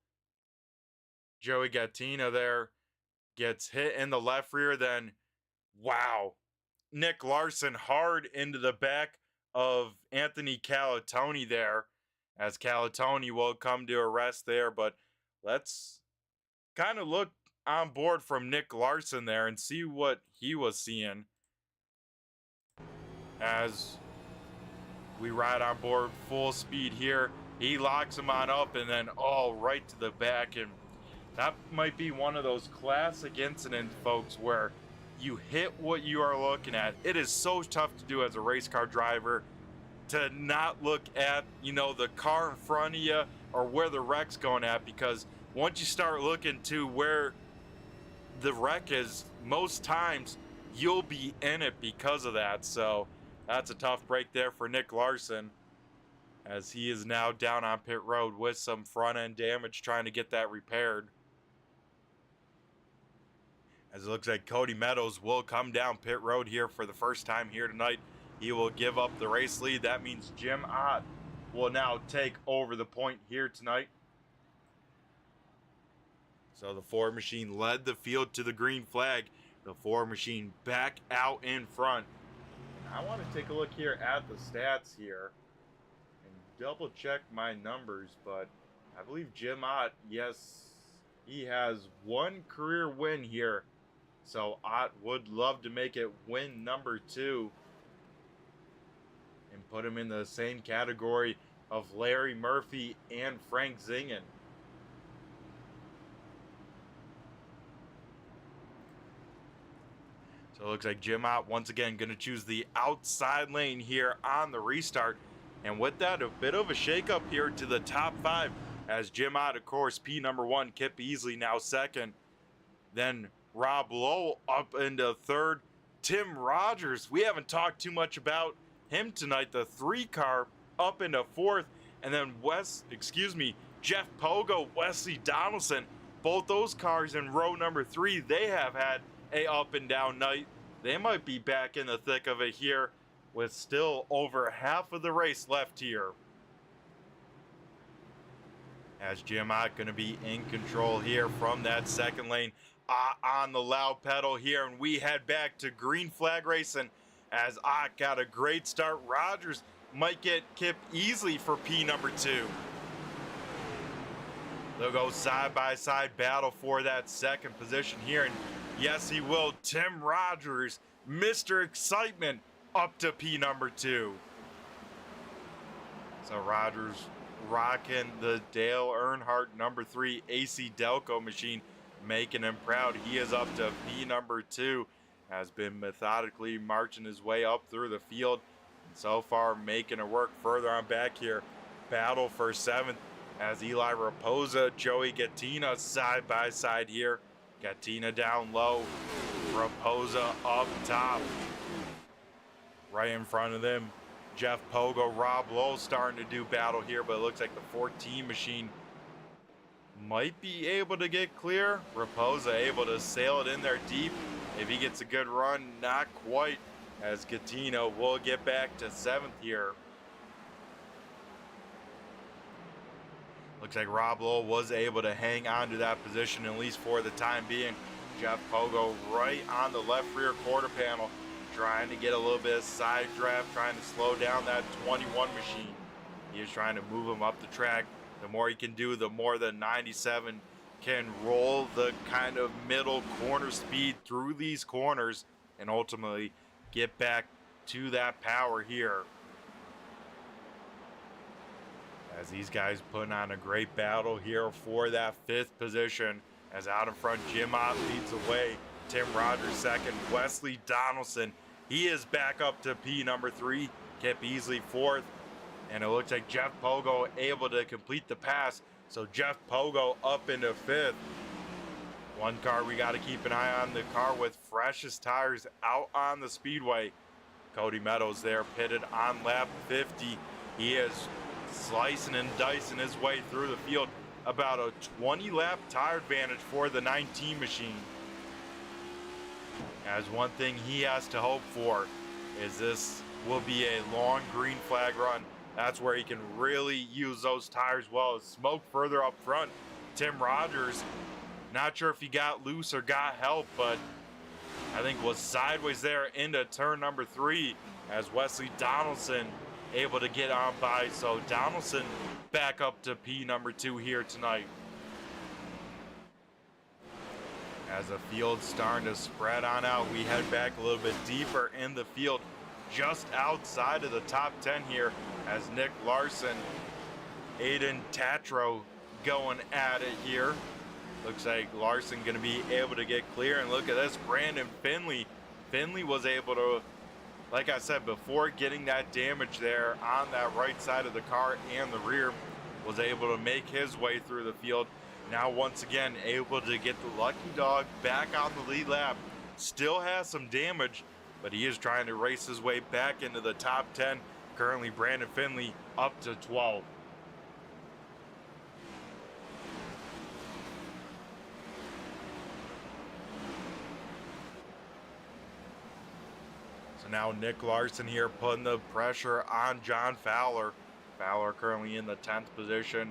Joey Gattina there gets hit in the left rear, then wow, Nick Larson hard into the back of Anthony Calatoni there, as Calatoni will come to a rest there. But let's kind of look on board from Nick Larson there and see what he was seeing as we ride on board full speed here. He locks him on up and then right to the back, and that might be one of those classic incidents, folks, where you hit what you are looking at. It is so tough to do as a race car driver to not look at, the car in front of you or where the wreck's going at, because once you start looking to where the wreck is, most times you'll be in it because of that. So that's a tough break there for Nick Larson, as he is now down on pit road with some front end damage, trying to get that repaired. As it looks like Cody Meadows will come down pit road here for the first time here tonight. He will give up the race lead. That means Jim Ott will now take over the point here tonight. So the Ford machine led the field to the green flag. The Ford machine back out in front. I want to take a look here at the stats here and double check my numbers, but I believe Jim Ott, yes, he has one career win here. So Ott would love to make it win number 2 and put him in the same category of Larry Murphy and Frank Zingen. So it looks like Jim Ott once again going to choose the outside lane here on the restart. And with that, a bit of a shakeup here to the top 5, as Jim Ott, of course, P number 1, Kip Easley now second. Then Rob Lowell up into third. Tim Rogers, we haven't talked too much about him tonight. The 3 car up into fourth. And then Jeff Pogo, Wesley Donaldson, both those cars in row number 3, they have had a up and down night. They might be back in the thick of it here with still over half of the race left here. As Jim Ott going to be in control here from that second lane. On the loud pedal here, and we head back to green flag racing, as Ott got a great start. Rogers might get Kip Easley for P number 2. They'll go side by side battle for that second position here, and yes, he will. Tim Rogers, Mr. Excitement, up to P number 2. So Rogers rocking the Dale Earnhardt number 3 AC Delco machine, making him proud. He is up to P number 2, has been methodically marching his way up through the field, and so far making it work. Further on back here, battle for 7th, as Eli Raposa, Joey Gattina side by side here. Gattina down low, Raposa up top. Right in front of them, Jeff Pogo, Rob Lowell starting to do battle here, but it looks like the 14 machine might be able to get clear. Raposa able to sail it in there deep. If he gets a good run, not quite, as Gattina will get back to 7th here. Looks like Rob Lowell was able to hang on to that position, at least for the time being. Jeff Pogo right on the left rear quarter panel, trying to get a little bit of side draft, trying to slow down that 21 machine. He is trying to move him up the track. The more he can do, the more the 97 can roll the kind of middle corner speed through these corners and ultimately get back to that power here. As these guys putting on a great battle here for that 5th position. As out in front, Jim Ott leads away. Tim Rogers second. Wesley Donaldson, he is back up to P number 3. Kip Easley 4th. And it looks like Jeff Pogo able to complete the pass. So Jeff Pogo up into 5th. One car we got to keep an eye on, the car with freshest tires out on the speedway. Cody Meadows there pitted on lap 50. He is slicing and dicing his way through the field. About a 20 lap tire advantage for the 19 machine. As one thing he has to hope for is this will be a long green flag run. That's where he can really use those tires well. Smoke further up front. Tim Rogers, not sure if he got loose or got help, but I think was sideways there into turn number 3 as Wesley Donaldson able to get on by. So Donaldson back up to P number 2 here tonight. As the field's starting to spread on out, we head back a little bit deeper in the field, just outside of the top 10 here, as Nick Larson, Aiden Tatro going at it here. Looks like Larson going to be able to get clear, and look at this, Brandon Finley. Finley was able to, like I said before, getting that damage there on that right side of the car and the rear, was able to make his way through the field. Now once again able to get the lucky dog back on the lead lap. Still has some damage, but he is trying to race his way back into the top 10. Currently Brandon Finley up to 12. So now Nick Larson here putting the pressure on John Fowler. Fowler currently in the 10th position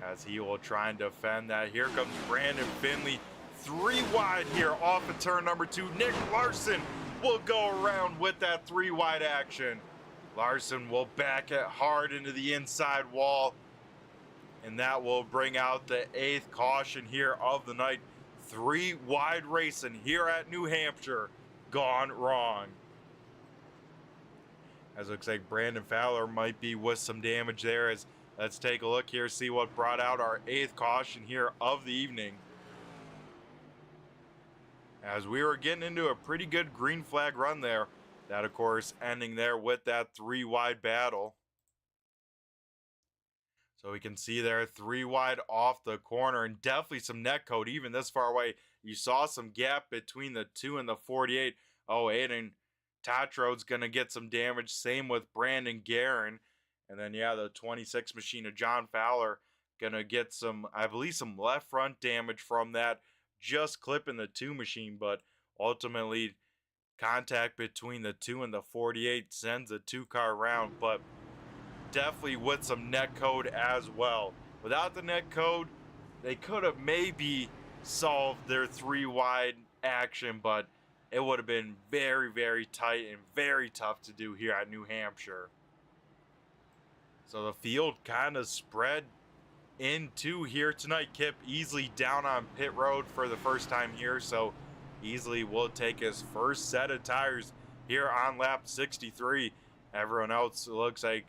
as he will try and defend that. Here comes Brandon Finley, 3 wide here off of turn number 2. Nick Larson will go around with that 3 wide action. Larson will back it hard into the inside wall, and that will bring out the 8th caution here of the night. 3 wide racing here at New Hampshire gone wrong. As it looks like Brandon Fowler might be with some damage there. As let's take a look here, see what brought out our 8th caution here of the evening. As we were getting into a pretty good green flag run there. That, of course, ending there with that 3 wide battle. So we can see there 3 wide off the corner, and definitely some net code even this far away. You saw some gap between the 2 and the 48. Oh, Aiden Tatro's going to get some damage. Same with Brandon Guerin. And then, yeah, the 26 machine of John Fowler going to get some, I believe, some left front damage from that. Just clipping the 2 machine, but ultimately contact between the 2 and the 48 sends a 2-car round, but definitely with some net code as well. Without the net code, they could have maybe solved their 3 wide action, but it would have been very, very tight and very tough to do here at New Hampshire. So the field kind of spread into here tonight. Kip Easley down on pit road for the first time here, so Easley will take his first set of tires here on lap 63. Everyone else looks like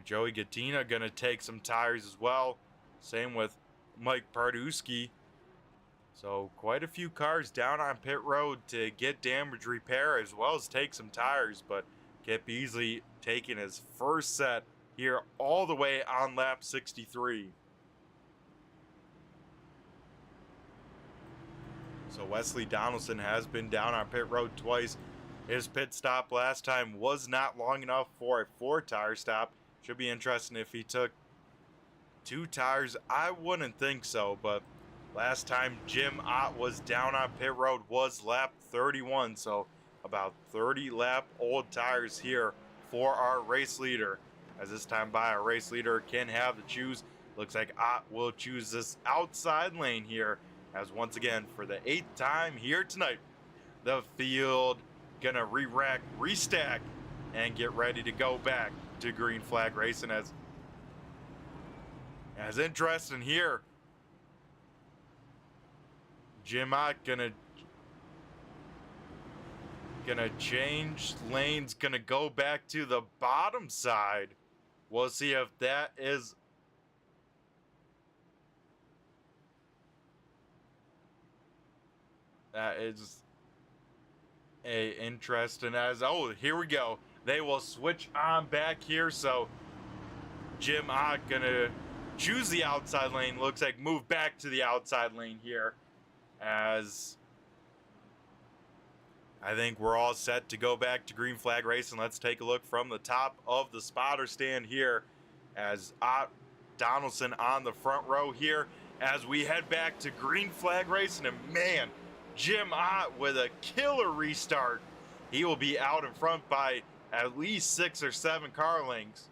Joey Gattina gonna take some tires as well. Same with Mike Pardusky. So quite a few cars down on pit road to get damage repair as well as take some tires, but Kip Easley taking his first set here all the way on lap 63. So Wesley Donaldson has been down on pit road twice. His pit stop last time was not long enough for a 4-tire stop. Should be interesting if he took 2 tires. I wouldn't think so, but last time Jim Ott was down on pit road was lap 31, so about 30 lap old tires here for our race leader. As this time by, our race leader can have the choose. Looks like Ott will choose this outside lane here, as once again for the 8th time here tonight, the field. Gonna re-rack, restack, and get ready to go back to green flag racing. As interesting here, Jim Ott gonna change lanes, gonna go back to the bottom side. We'll see if that is a interesting as, oh, here we go. They will switch on back here, so Jim Ott gonna choose the outside lane. Looks like move back to the outside lane here, as I think we're all set to go back to green flag racing. Let's take a look from the top of the spotter stand here, as Ott Donaldson on the front row here, as we head back to green flag racing. And man, Jim Ott with a killer restart. He will be out in front by at least 6 or 7 car lengths.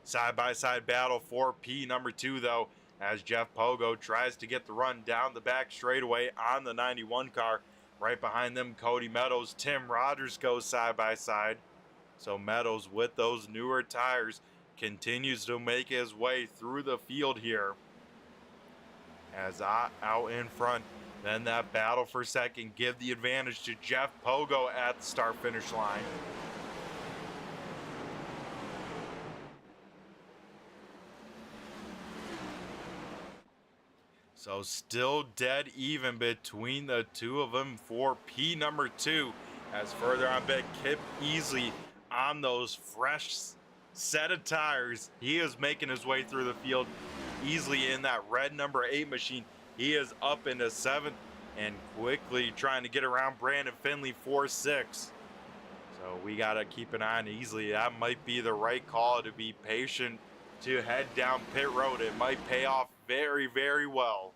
Side-by-side battle for P number 2, though, as Jeff Pogo tries to get the run down the back straightaway on the 91 car. Right behind them, Cody Meadows. Tim Rogers goes side-by-side. So Meadows, with those newer tires, continues to make his way through the field here. As out in front, then that battle for second, give the advantage to Jeff Pogo at the start-finish line. So still dead even between the two of them for P number 2. As further on back, Kip Easley on those fresh set of tires. He is making his way through the field. Easley in that red number 8 machine. He is up into 7th and quickly trying to get around Brandon Finley for 6th. So we got to keep an eye on Easley. That might be the right call, to be patient, to head down pit road. It might pay off very, very well.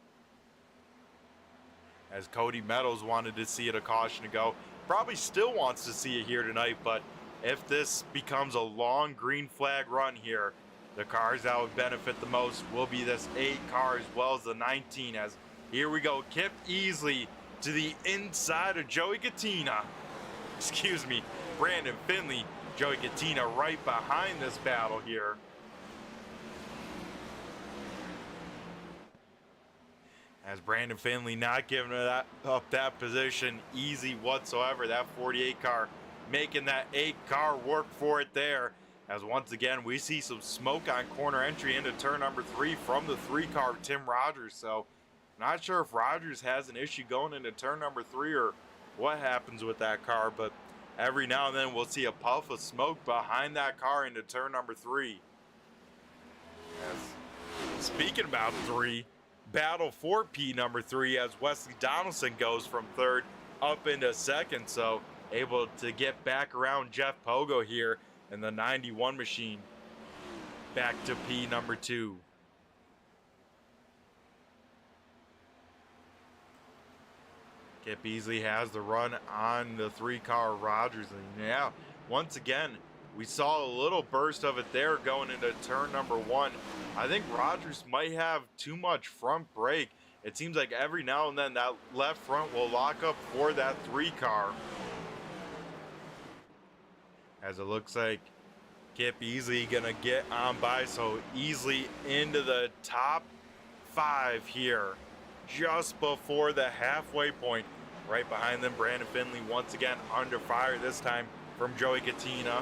As Cody Meadows wanted to see it a caution to go. Probably still wants to see it here tonight, but if this becomes a long green flag run here, the cars that would benefit the most will be this 8 car as well as the 19. As here we go, Kip Easley to the inside of Joey Gattina. Excuse me, Brandon Finley. Joey Gattina right behind this battle here. As Brandon Finley not giving up that position easy whatsoever. That 48 car making that 8 car work for it there. As once again, we see some smoke on corner entry into turn number 3 from the 3 car, Tim Rogers. So not sure if Rogers has an issue going into turn number 3 or what happens with that car, but every now and then we'll see a puff of smoke behind that car into turn number 3. As, speaking about 3, battle for P number 3 as Wesley Donaldson goes from 3rd up into 2nd. So able to get back around Jeff Pogo here in the 91 machine. Back to P number 2. Kip Easley has the run on the 3 car Rogers. And yeah, once again, we saw a little burst of it there going into turn number 1. I think Rogers might have too much front brake. It seems like every now and then that left front will lock up for that 3 car. As it looks like Kip Easley gonna get on by, so Easley into the top 5 here, just before the halfway point. Right behind them, Brandon Finley once again under fire, this time from Joey Gattina.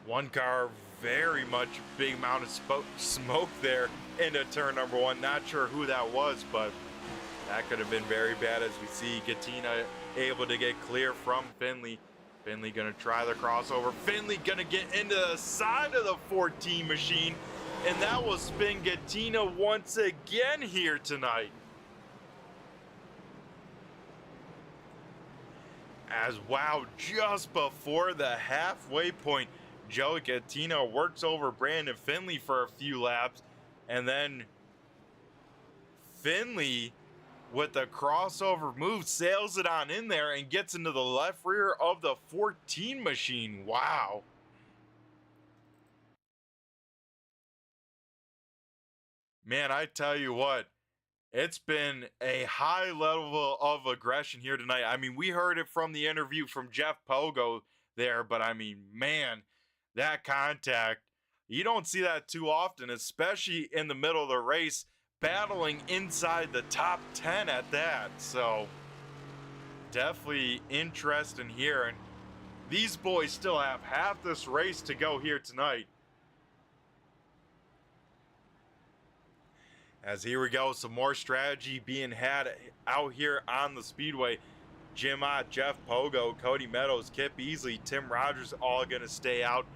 1 car, very much big amount of smoke there into turn number 1. Not sure who that was, but that could have been very bad, as we see Gattina able to get clear from Finley. Finley gonna try the crossover. Finley gonna get into the side of the 14 machine, and that will spin Gattina once again here tonight. As wow, just before the halfway point, Joey Gattina works over Brandon Finley for a few laps, and then Finley with the crossover move sails it on in there and gets into the left rear of the 14 machine. Wow. Man, I tell you what, It's been a high level of aggression here tonight. I mean, we heard it from the interview from Jeff Pogo there, but I mean, man, that contact, you don't see that too often, especially in the middle of the race, battling inside the top 10 at that. So, definitely interesting here. And these boys still have half this race to go here tonight. As here we go, some more strategy being had out here on the Speedway. Jim Ott, Jeff Pogo, Cody Meadows, Kip Easley, Tim Rogers all going to stay out.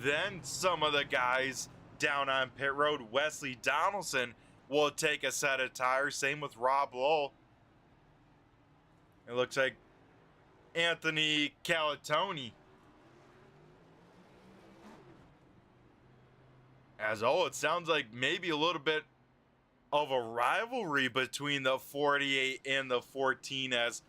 Then some of the guys down on pit road, Wesley Donaldson will take a set of tires. Same with Rob Lowell. It looks like Anthony Calatoni. It sounds like maybe a little bit of a rivalry between the 48 and the 14 as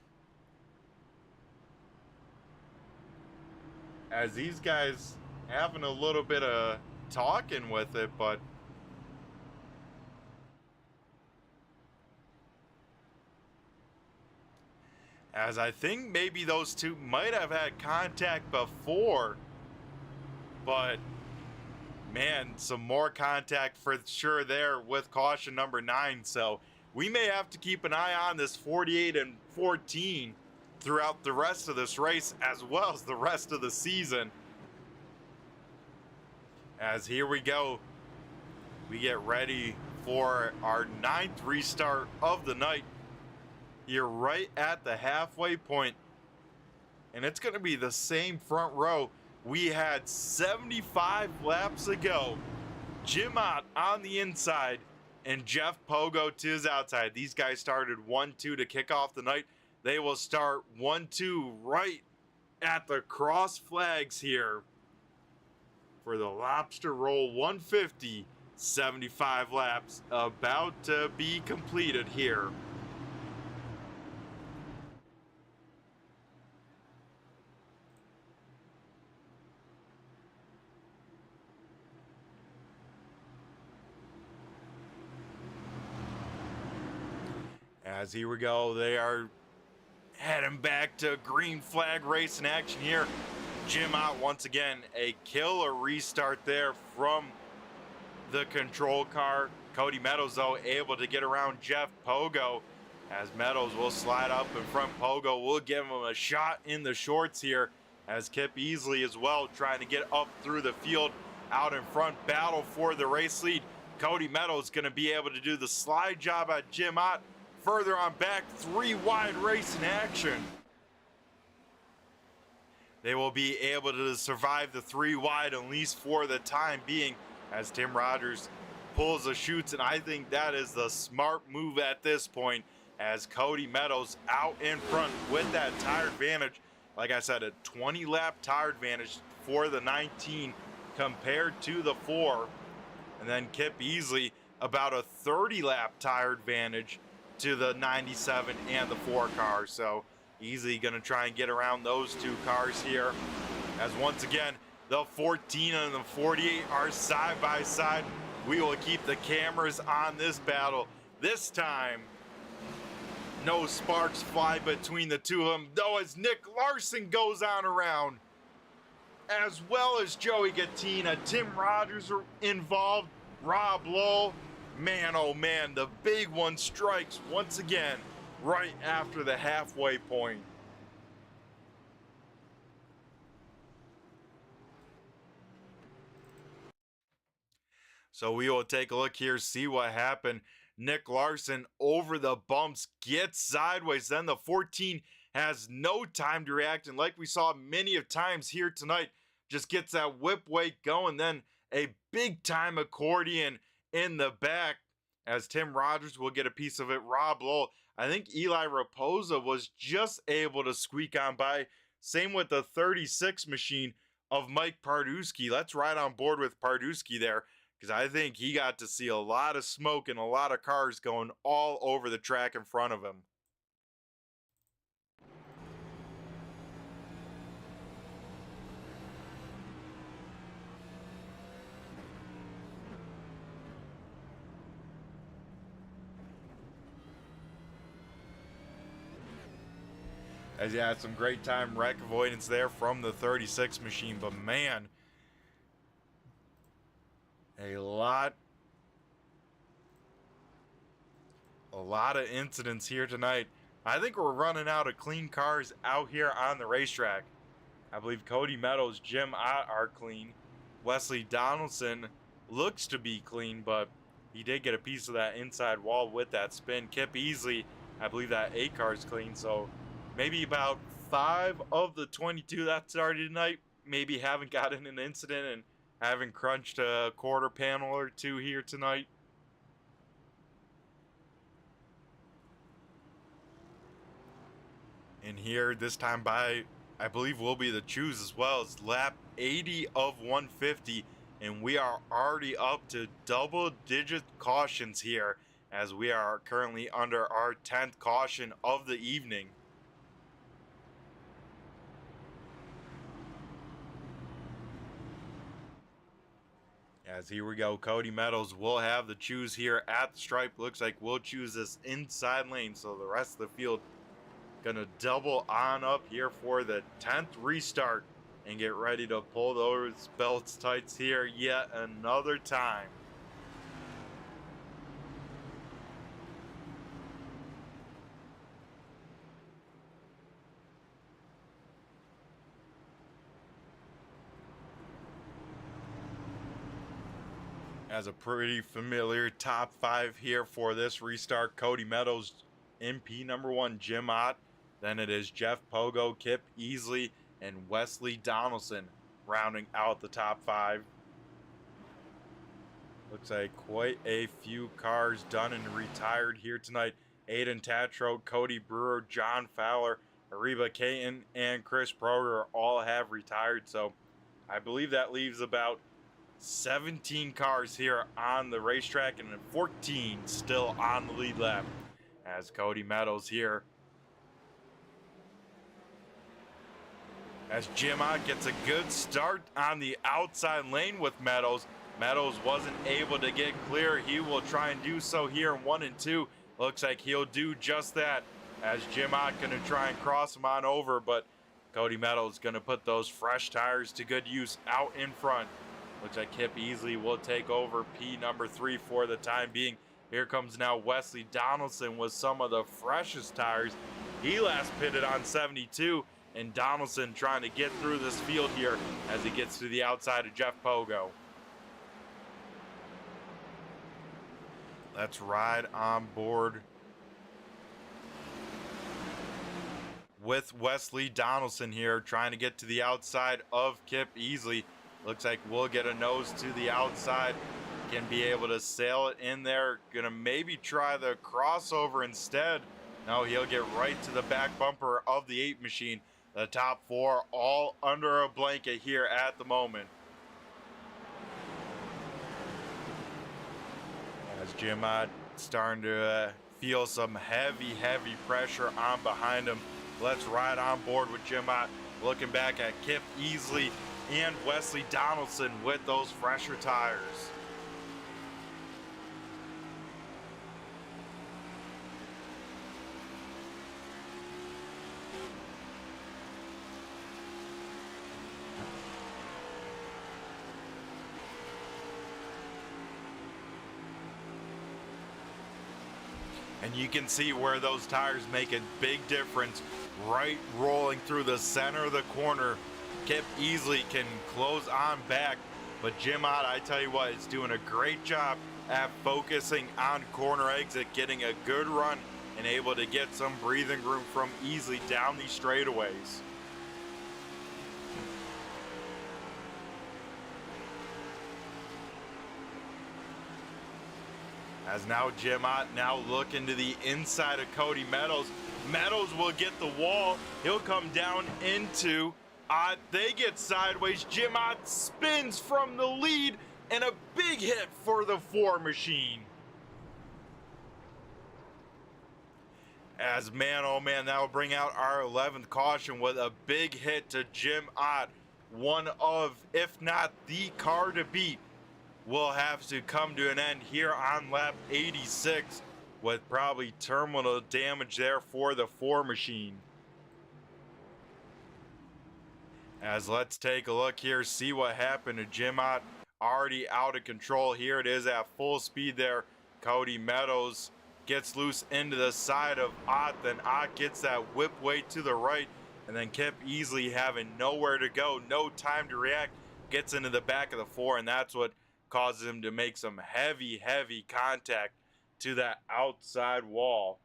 these guys having a little bit of talking with it, but as I think maybe those two might have had contact before, but man, some more contact for sure there with caution number 9. So we may have to keep an eye on this 48 and 14 throughout the rest of this race as well as the rest of the season. As here we go, we get ready for our 9th restart of the night here right at the halfway point. And it's going to be the same front row we had 75 laps ago. Jim Ott on the inside and Jeff Pogo to his outside. These guys started 1-2 to kick off the night. They will start 1-2 right at the cross flags here for the Lobstah Roll 150. 75 laps about to be completed here. As here we go, they are heading back to green flag racing action here. Jim Ott once again, a killer restart there from the control car. Cody Meadows though able to get around Jeff Pogo, as Meadows will slide up in front. Pogo will give him a shot in the shorts here, as Kip Easley as well trying to get up through the field out in front. Battle for the race lead. Cody Meadows going to be able to do the slide job at Jim Ott. Further on back, 3 wide race in action. They will be able to survive the 3 wide, at least for the time being, as Tim Rogers pulls the chutes, and I think that is the smart move at this point, as Cody Meadows out in front with that tire advantage. Like I said, a 20-lap tire advantage for the 19 compared to the 4. And then Kip Easley about a 30-lap tire advantage to the 97 and the 4 cars. So easily going to try and get around those 2 cars here, as once again the 14 and the 48 are side by side. We will keep the cameras on this battle. This time no sparks fly between the 2 of them, though, as Nick Larson goes on around, as well as Joey Gattina. Tim Rogers are involved, Rob Lowell. Man, oh man, the big one strikes once again right after the halfway point. So we will take a look here, see what happened. Nick Larson over the bumps, gets sideways. Then the 14 has no time to react. And like we saw many of times here tonight, just gets that whip weight going. Then a big time accordion in the back, as Tim Rogers will get a piece of it. Rob Lowell, I think Eli Raposa was just able to squeak on by. Same with the 36 machine of Mike Pardusky. Let's ride on board with Pardusky there, because I think he got to see a lot of smoke and a lot of cars going all over the track in front of him. as he had some great time wreck avoidance there from the 36 machine. But man, a lot of incidents here tonight. I think we're running out of clean cars out here on the racetrack. I believe Cody Meadows, Jim Ott are clean. Wesley Donaldson looks to be clean, but he did get a piece of that inside wall with that spin. Kip Easley, I believe that 8 car's clean, so maybe about 5 of the 22 that started tonight maybe haven't gotten an incident and haven't crunched a quarter panel or 2 here tonight. And here this time by, I believe, will be the choose as well. It's lap 80 of 150, and we are already up to double-digit cautions here as we are currently under our 10th caution of the evening. As here we go, Cody Meadows will have the choose here at the stripe. Looks like we'll choose this inside lane, so the rest of the field gonna double on up here for the 10th restart and get ready to pull those belts tights here yet another time. As a pretty familiar top 5 here for this restart, Cody Meadows, MP number 1, Jim Ott. Then it is Jeff Pogo, Kip Easley, and Wesley Donaldson rounding out the top 5. Looks like quite a few cars done and retired here tonight. Aiden Tatro, Cody Brewer, John Fowler, Ariba Caton, and Chris Proger all have retired. So I believe that leaves about 17 cars here on the racetrack and 14 still on the lead lap. As Cody Meadows here, as Jim Ott gets a good start on the outside lane with Meadows. Meadows wasn't able to get clear. He will try and do so here in 1 and 2. Looks like he'll do just that as Jim Ott going to try and cross him on over, but Cody Meadows going to put those fresh tires to good use out in front. Looks like Kip Easley will take over P number 3 for the time being. Here comes now Wesley Donaldson with some of the freshest tires. He last pitted on 72, and Donaldson trying to get through this field here as he gets to the outside of Jeff Pogo. Let's ride on board with Wesley Donaldson here, trying to get to the outside of Kip Easley. Looks like we'll get a nose to the outside. Can be able to sail it in there. Gonna maybe try the crossover instead. No, he'll get right to the back bumper of the 8 machine. The top 4 all under a blanket here at the moment. As Jim Ott starting to feel some heavy pressure on behind him. Let's ride on board with Jim Ott. Looking back at Kip Easley and Wesley Donaldson with those fresher tires. And you can see where those tires make a big difference, right rolling through the center of the corner. Kip Easley can close on back, but Jim Ott, I tell you what, is doing a great job at focusing on corner exit, getting a good run and able to get some breathing room from Easley down these straightaways. As now Jim Ott now looking to the inside of Cody Meadows. Meadows will get the wall. He'll come down into Ott. They get sideways. Jim Ott spins from the lead and a big hit for the 4 machine. As man, oh man, that will bring out our 11th caution with a big hit to Jim Ott. One of, if not the car to beat, will have to come to an end here on lap 86 with probably terminal damage there for the 4 machine. As let's take a look here, see what happened to Jim Ott. Already out of control. Here it is at full speed there. Cody Meadows gets loose into the side of Ott. Then Ott gets that whip weight to the right. And then Kip Easley having nowhere to go, no time to react, gets into the back of the four. And that's what causes him to make some heavy contact to that outside wall.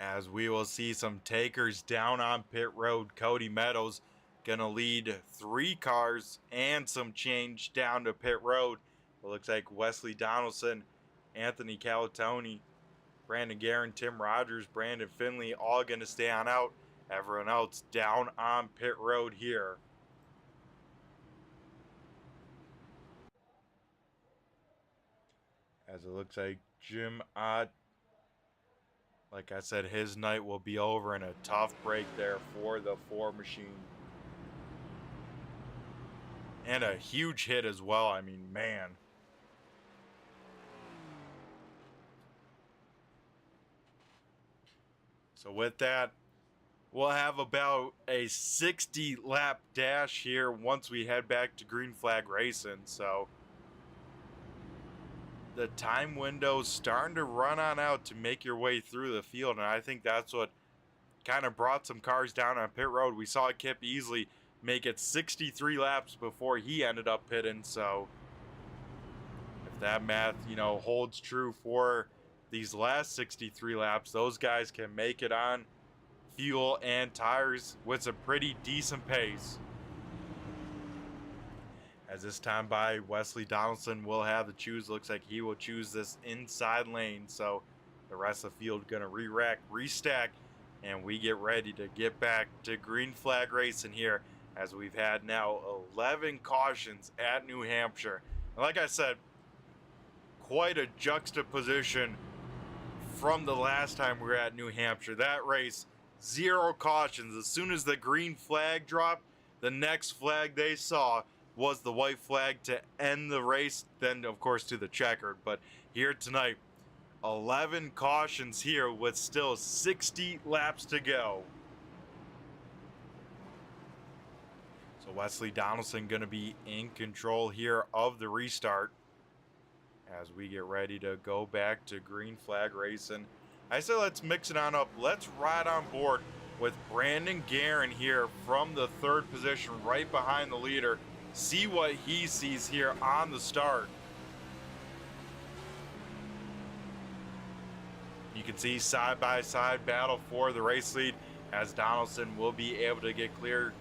As we will see some takers down on pit road. Cody Meadows gonna lead 3 cars and some change down to pit road. It looks like Wesley Donaldson, Anthony Calatoni, Brandon Guerin, Tim Rogers, Brandon Finley all gonna stay on out. Everyone else down on pit road here. As it looks like Jim Ott, like I said, his night will be over in a tough break there for the 4 machine. And a huge hit as well. I mean, man. So with that, we'll have about a 60 lap dash here once we head back to Green Flag Racing. So the time window's starting to run on out to make your way through the field, and I think that's what kind of brought some cars down on pit road. We saw Kip Easley make it 63 laps before he ended up pitting, so if that math, holds true for these last 63 laps, those guys can make it on fuel and tires with a pretty decent pace. As this time by, Wesley Donaldson will have to choose. Looks like he will choose this inside lane. So the rest of the field going to re-rack, restack, and we get ready to get back to Green Flag Racing here, as we've had now 11 cautions at New Hampshire. And like I said, quite a juxtaposition from the last time we were at New Hampshire. That race, 0 cautions. As soon as the green flag dropped, the next flag they saw was the white flag to end the race, then of course to the checkered. But here tonight, 11 cautions here with still 60 laps to go. So Wesley Donaldson going to be in control here of the restart as we get ready to go back to Green Flag Racing. I say let's mix it on up. Let's ride on board with Brandon Guerin here from the 3rd position right behind the leader. See what he sees here on the start. You can see side-by-side battle for the race lead as Donaldson will be able to get clear.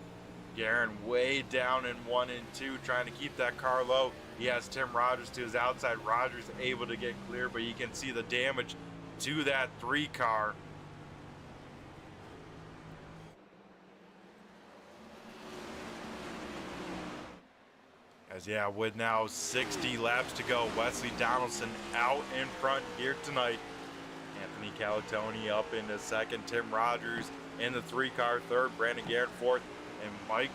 Guerin way down in 1 and 2, trying to keep that car low. He has Tim Rogers to his outside. Rogers able to get clear, but you can see the damage to that 3 car. As with now 60 laps to go, Wesley Donaldson out in front here tonight. Anthony Calatoni up into 2nd, Tim Rogers in the 3 car 3rd, Brandon Guerin 4th, and Mike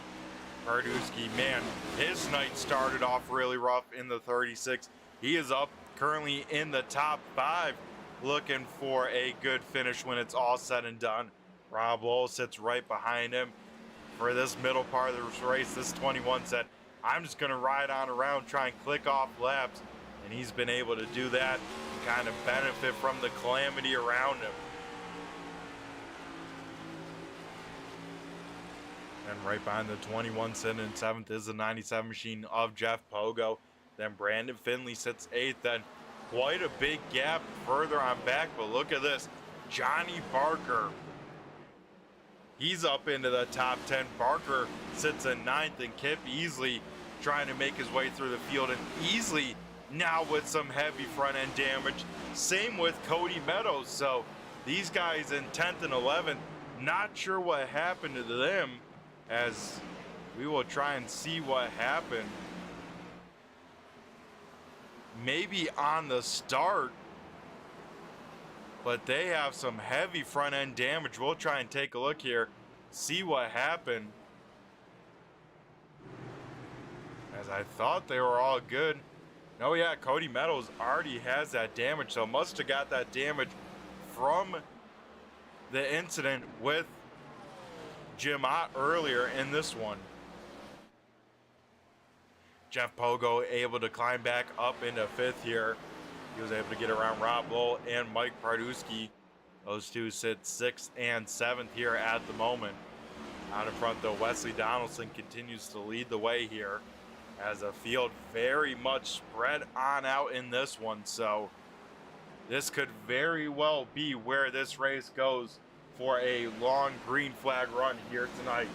Pardusky, man, his night started off really rough in the 36. He is up currently in the top 5, looking for a good finish when it's all said and done. Rob Lowell sits right behind him for this middle part of the race. This 21 said, I'm just going to ride on around, try and click off laps, and he's been able to do that and kind of benefit from the calamity around him. And right behind the 21 sitting in 7th is the 97 machine of Jeff Pogo. Then Brandon Finley sits 8th. Then quite a big gap further on back, but look at this. Johnny Barker, he's up into the top 10. Barker sits in 9th, and Kip Easley trying to make his way through the field. And Easley now with some heavy front end damage. Same with Cody Meadows. So these guys in 10th and 11th, not sure what happened to them, as we will try and see what happened. Maybe on the start, but they have some heavy front end damage. We'll try and take a look here, see what happened. As I thought they were all good. Oh yeah, Cody Meadows already has that damage, so must have got that damage from the incident with Jim Ott earlier in this one. Jeff Pogo able to climb back up into 5th here. He was able to get around Rob Lowell and Mike Pardusky. Those two sit 6th and 7th here at the moment. Out in front though, Wesley Donaldson continues to lead the way here as a field very much spread on out in this one. So this could very well be where this race goes for a long green flag run here tonight.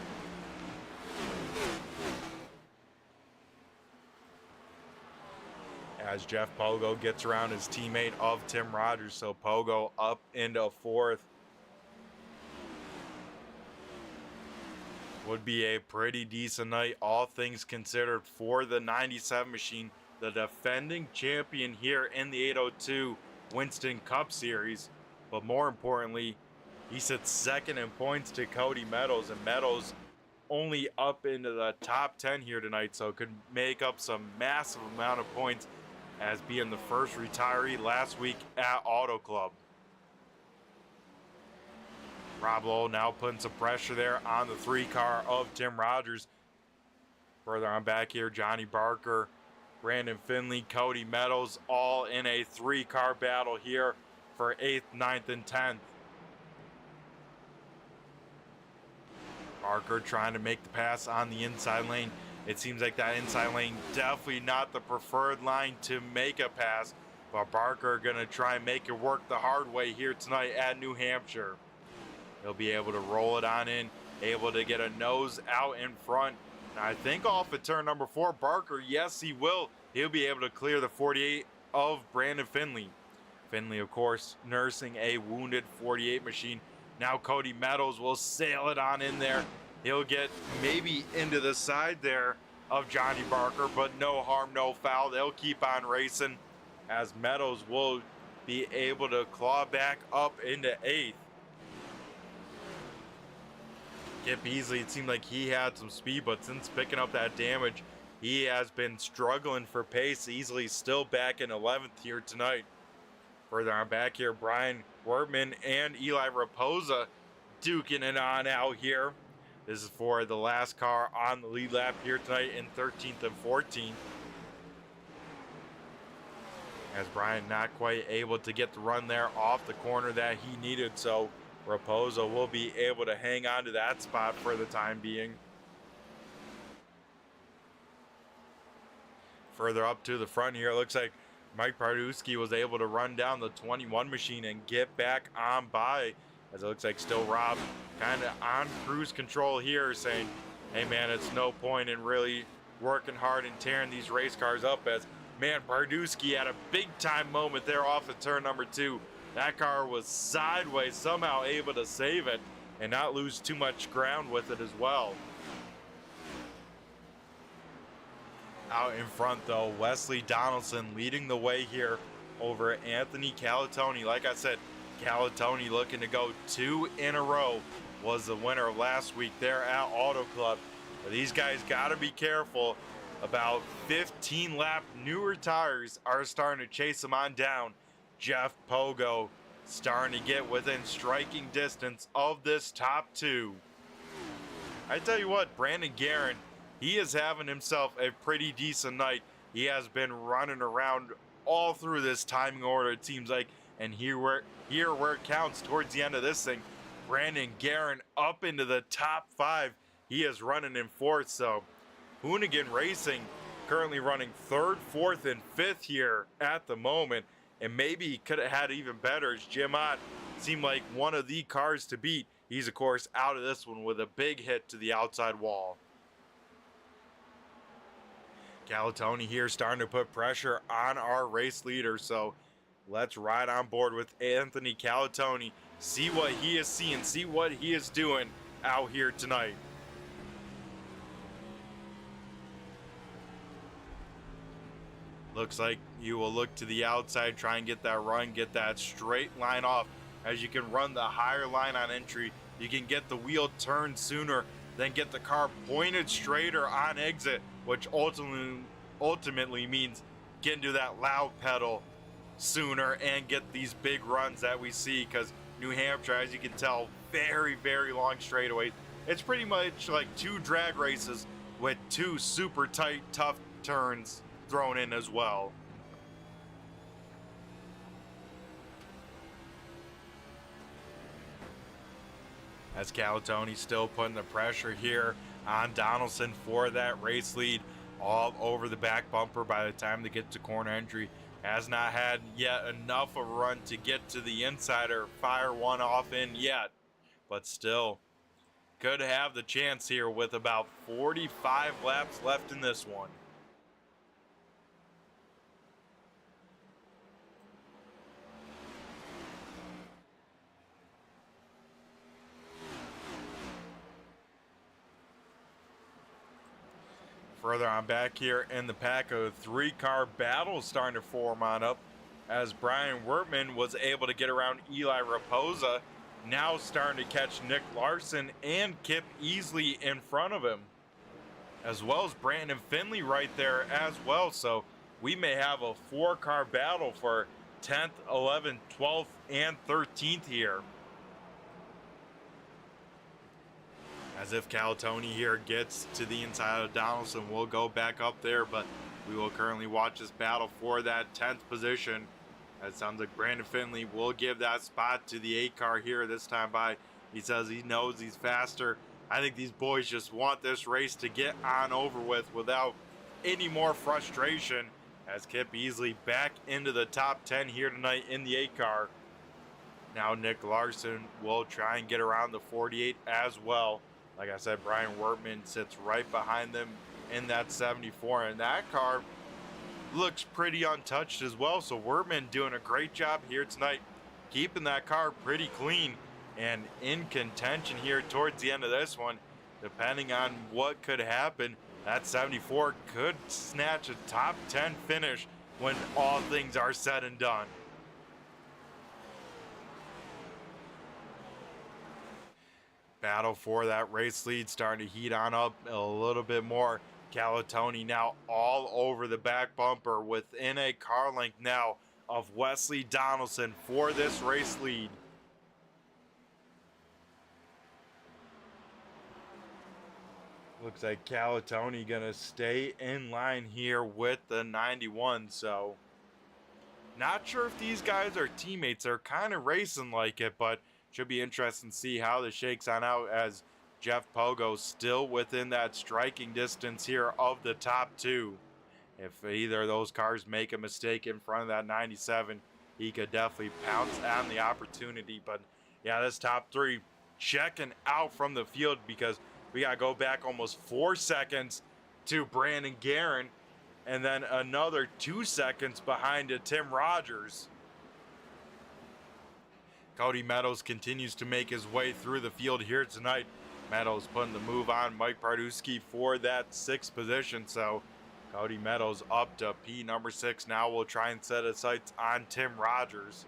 As Jeff Pogo gets around his teammate of Tim Rogers, so Pogo up into 4th. Would be a pretty decent night, all things considered, for the 97 machine, the defending champion here in the 802 Winston Cup Series. But more importantly, he sits 2nd in points to Cody Meadows, and Meadows only up into the top 10 here tonight, so could make up some massive amount of points as being the first retiree last week at Auto Club. Rob Lowell now putting some pressure there on the 3 car of Tim Rogers. Further on back here, Johnny Barker, Brandon Finley, Cody Meadows, all in a 3 car battle here for 8th, 9th, and 10th. Barker trying to make the pass on the inside lane. It seems like that inside lane definitely not the preferred line to make a pass, but Barker gonna try and make it work the hard way here tonight at New Hampshire. He'll be able to roll it on in, able to get a nose out in front. And I think off of turn number 4, Barker, yes, he will. He'll be able to clear the 48 of Brandon Finley. Finley, of course, nursing a wounded 48 machine. Now Cody Meadows will sail it on in there. He'll get maybe into the side there of Johnny Barker, but no harm, no foul. They'll keep on racing as Meadows will be able to claw back up into 8th. Kip Beasley, it seemed like he had some speed, but since picking up that damage, he has been struggling for pace. Easily still back in 11th here tonight. Further on back here, Brian Wortman and Eli Raposa duking it on out here. This is for the last car on the lead lap here tonight in 13th and 14th. As Brian not quite able to get the run there off the corner that he needed, so Raposa will be able to hang on to that spot for the time being. Further up to the front here, it looks like Mike Pardusky was able to run down the 21 machine and get back on by, as it looks like still Rob kind of on cruise control here, saying, hey man, it's no point in really working hard and tearing these race cars up, as man, Pardusky had a big time moment there off of turn number 2. That car was sideways, somehow able to save it and not lose too much ground with it as well. Out in front though, Wesley Donaldson leading the way here over Anthony Calatoni. Like I said, Calatoni looking to go 2 in a row, was the winner last week there at Auto Club. But these guys got to be careful. About 15 lap newer tires are starting to chase them on down. Jeff Pogo starting to get within striking distance of this top 2. I tell you what, Brandon Guerin, he is having himself a pretty decent night. He has been running around all through this timing order, it seems like, and here where it counts towards the end of this thing, Brandon Guerin up into the top 5. He is running in 4th, so Hoonigan Racing currently running 3rd, 4th, and 5th here at the moment, and maybe he could have had even better, as Jim Ott seemed like one of the cars to beat. He's, of course, out of this one with a big hit to the outside wall. Calatoni here starting to put pressure on our race leader, so let's ride on board with Anthony Calatoni, see what he is seeing, see what he is doing out here tonight. Looks like you will look to the outside, try and get that run, get that straight line off. As you can run the higher line on entry, you can get the wheel turned sooner, then get the car pointed straighter on exit, which ultimately means get into that loud pedal sooner and get these big runs that we see, because New Hampshire, as you can tell, very, very long straightaways. It's pretty much like 2 drag races with 2 super tight, tough turns thrown in as well. As Calatoni still putting the pressure here on Donaldson for that race lead, all over the back bumper by the time they get to corner entry. Has not had yet enough of a run to get to the inside or fire one off in yet, but still could have the chance here with about 45 laps left in this one. Further on back here in the pack, a 3-car battle starting to form on up, as Brian Wertman was able to get around Eli Raposa, now starting to catch Nick Larson and Kip Easley in front of him, as well as Brandon Finley right there as well. So we may have a 4-car battle for 10th, 11th, 12th, and 13th here. As if Calatoni here gets to the inside of Donaldson, we'll go back up there, but we will currently watch this battle for that 10th position. It sounds like Brandon Finley will give that spot to the 8-car here this time by. He says he knows he's faster. I think these boys just want this race to get on over with without any more frustration, as Kip Easley back into the top 10 here tonight in the 8-car. Now Nick Larson will try and get around the 48 as well. Like I said, Brian Wertman sits right behind them in that 74, and that car looks pretty untouched as well. So Wertman doing a great job here tonight, keeping that car pretty clean and in contention here towards the end of this one. Depending on what could happen, that 74 could snatch a top 10 finish when all things are said and done. Battle for that race lead starting to heat on up a little bit more. Calatoni now all over the back bumper, within a car length now of Wesley Donaldson for this race lead. Looks like Calatoni gonna stay in line here with the 91, so not sure if these guys are teammates. They're kind of racing like it, but should be interesting to see how this shakes on out, as Jeff Pogo still within that striking distance here of the top 2. If either of those cars make a mistake in front of that 97, he could definitely pounce on the opportunity. But yeah, this top 3 checking out from the field, because we got to go back almost 4 seconds to Brandon Guerin, and then another 2 seconds behind to Tim Rogers. Cody Meadows continues to make his way through the field here tonight. Meadows putting the move on Mike Parduski for that 6th position. So Cody Meadows up to P number 6. Now we'll try and set his sights on Tim Rogers.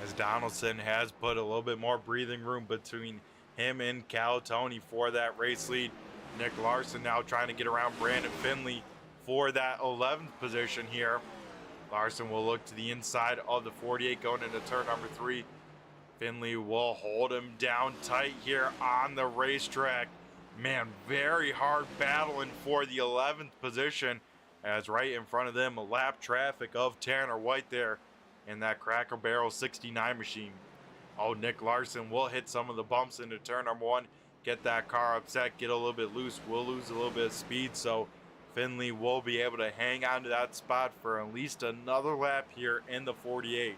As Donaldson has put a little bit more breathing room between him and Calatoni for that race lead. Nick Larson now trying to get around Brandon Finley for that 11th position here. Larson will look to the inside of the 48 going into turn number 3. Finley will hold him down tight here on the racetrack. Man, very hard battling for the 11th position, as right in front of them a lap traffic of Tanner White there in that Cracker Barrel 69 machine. Oh, Nick Larson will hit some of the bumps into turn number 1, get that car upset, get a little bit loose, will lose a little bit of speed, so Finley will be able to hang on to that spot for at least another lap here in the 48.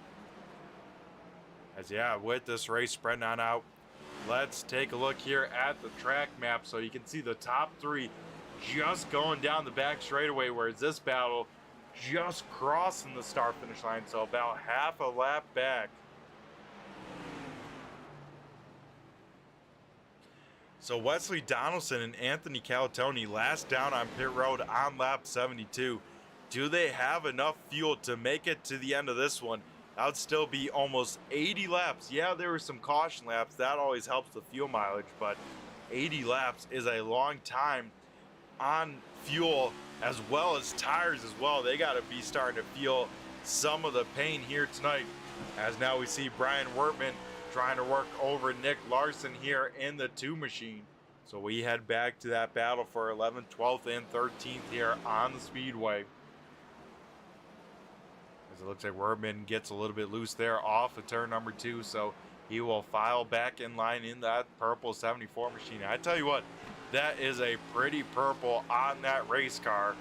As yeah, with this race spreading on out, let's take a look here at the track map so you can see the top 3 just going down the back straightaway, whereas this battle just crossing the start finish line, so about half a lap back. So Wesley Donaldson and Anthony Calatoni last down on pit road on lap 72. Do they have enough fuel to make it to the end of this one? That would still be almost 80 laps. Yeah, there were some caution laps. That always helps the fuel mileage, but 80 laps is a long time on fuel as well as tires as well. They got to be starting to feel some of the pain here tonight, as now we see Brian Wertman trying to work over Nick Larson here in the 2 machine. So we head back to that battle for 11th, 12th, and 13th here on the Speedway. As it looks like Wertman gets a little bit loose there off of turn number 2, so he will file back in line in that purple 74 machine. I tell you what, that is a pretty purple on that race car.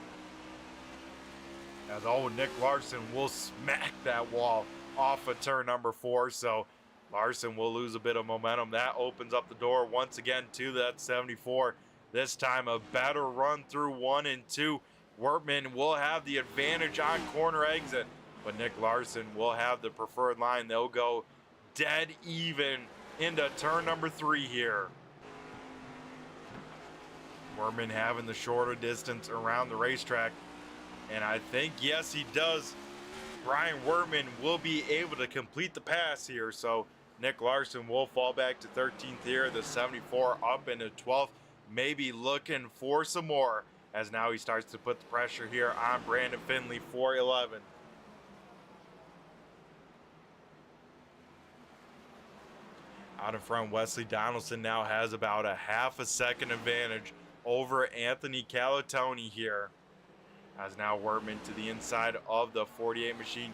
As Nick Larson will smack that wall off of turn number 4, so Larson will lose a bit of momentum. That opens up the door once again to that 74. This time a better run through 1 and 2. Wertman will have the advantage on corner exit, but Nick Larson will have the preferred line. They'll go dead even into turn number 3 here. Wertman having the shorter distance around the racetrack, and I think, yes, he does. Brian Wertman will be able to complete the pass here, so Nick Larson will fall back to 13th here. The 74 up into 12th, maybe looking for some more, as now he starts to put the pressure here on Brandon Finley for 11. Out in front, Wesley Donaldson now has about a half a second advantage over Anthony Calatoni here. As now Wertman to the inside of the 48 machine.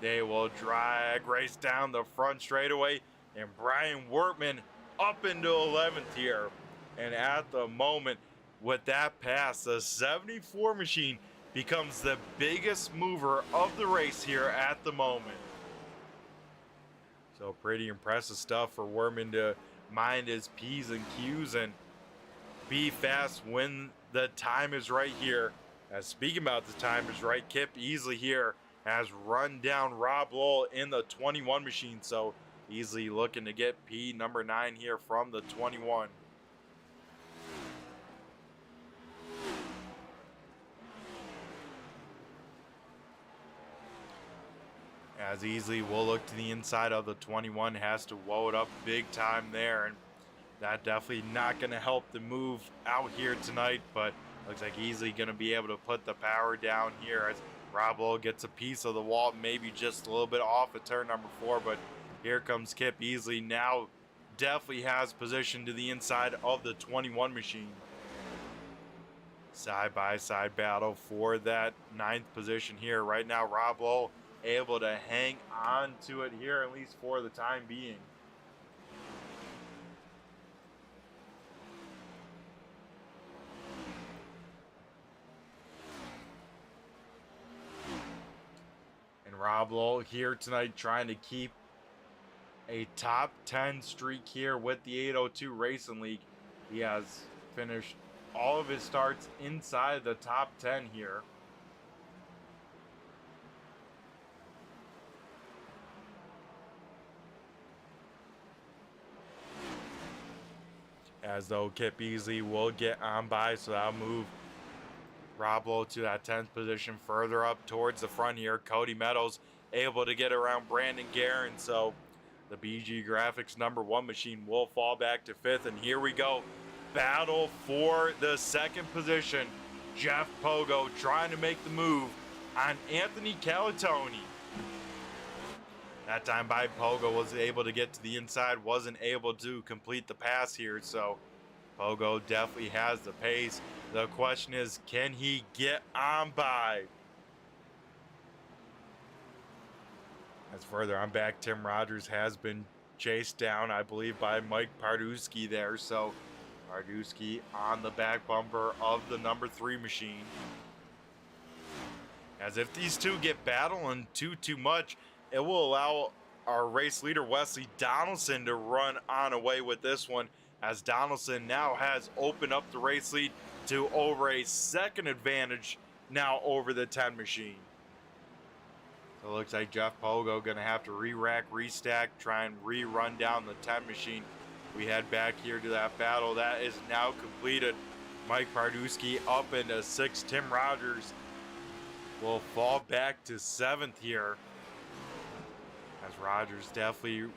They will drag race down the front straightaway, and Brian Wertman up into 11th here. And at the moment, with that pass, the 74 machine becomes the biggest mover of the race here at the moment. So pretty impressive stuff for Wertman to mind his P's and Q's and be fast when the time is right here. As speaking about the time is right, Kip Easley here has run down Rob Lowell in the 21 machine. So Easley looking to get P number 9 here from the 21. As Easley will look to the inside of the 21, has to woe it up big time there, and that definitely not going to help the move out here tonight, but looks like Easley going to be able to put the power down here as Rob Lowell gets a piece of the wall, maybe just a little bit off of turn number 4, but here comes Kip Easley now, definitely has position to the inside of the 21 machine. Side-by-side battle for that 9th position here. Right now, Rob Lowell able to hang on to it here, at least for the time being. And Rob Lowell here tonight trying to keep a top 10 streak here with the 802 Racing League. He has finished all of his starts inside the top 10 here. As though Kip Easley will get on by, so that'll move Rob Lowell to that 10th position. Further up towards the front here, Cody Meadows able to get around Brandon Guerin, so the BG Graphix number 1 machine will fall back to 5th, and here we go. Battle for the 2nd position. Jeff Pogo trying to make the move on Anthony Calatoni. That time by Pogo was able to get to the inside, wasn't able to complete the pass here, so Pogo definitely has the pace. The question is, can he get on by? As further on back, Tim Rogers has been chased down, I believe, by Mike Pardusky there, so Pardusky on the back bumper of the number 3 machine. As if these two get battling too much, it will allow our race leader Wesley Donaldson to run on away with this one, as Donaldson now has opened up the race lead to over a 2nd advantage now over the 10 machine. So it looks like Jeff Pogo going to have to re-rack, restack, try and rerun down the 10 machine. We head back here to that battle. That is now completed. Mike Pardusky up into 6th. Tim Rogers will fall back to 7th here, as Rogers definitely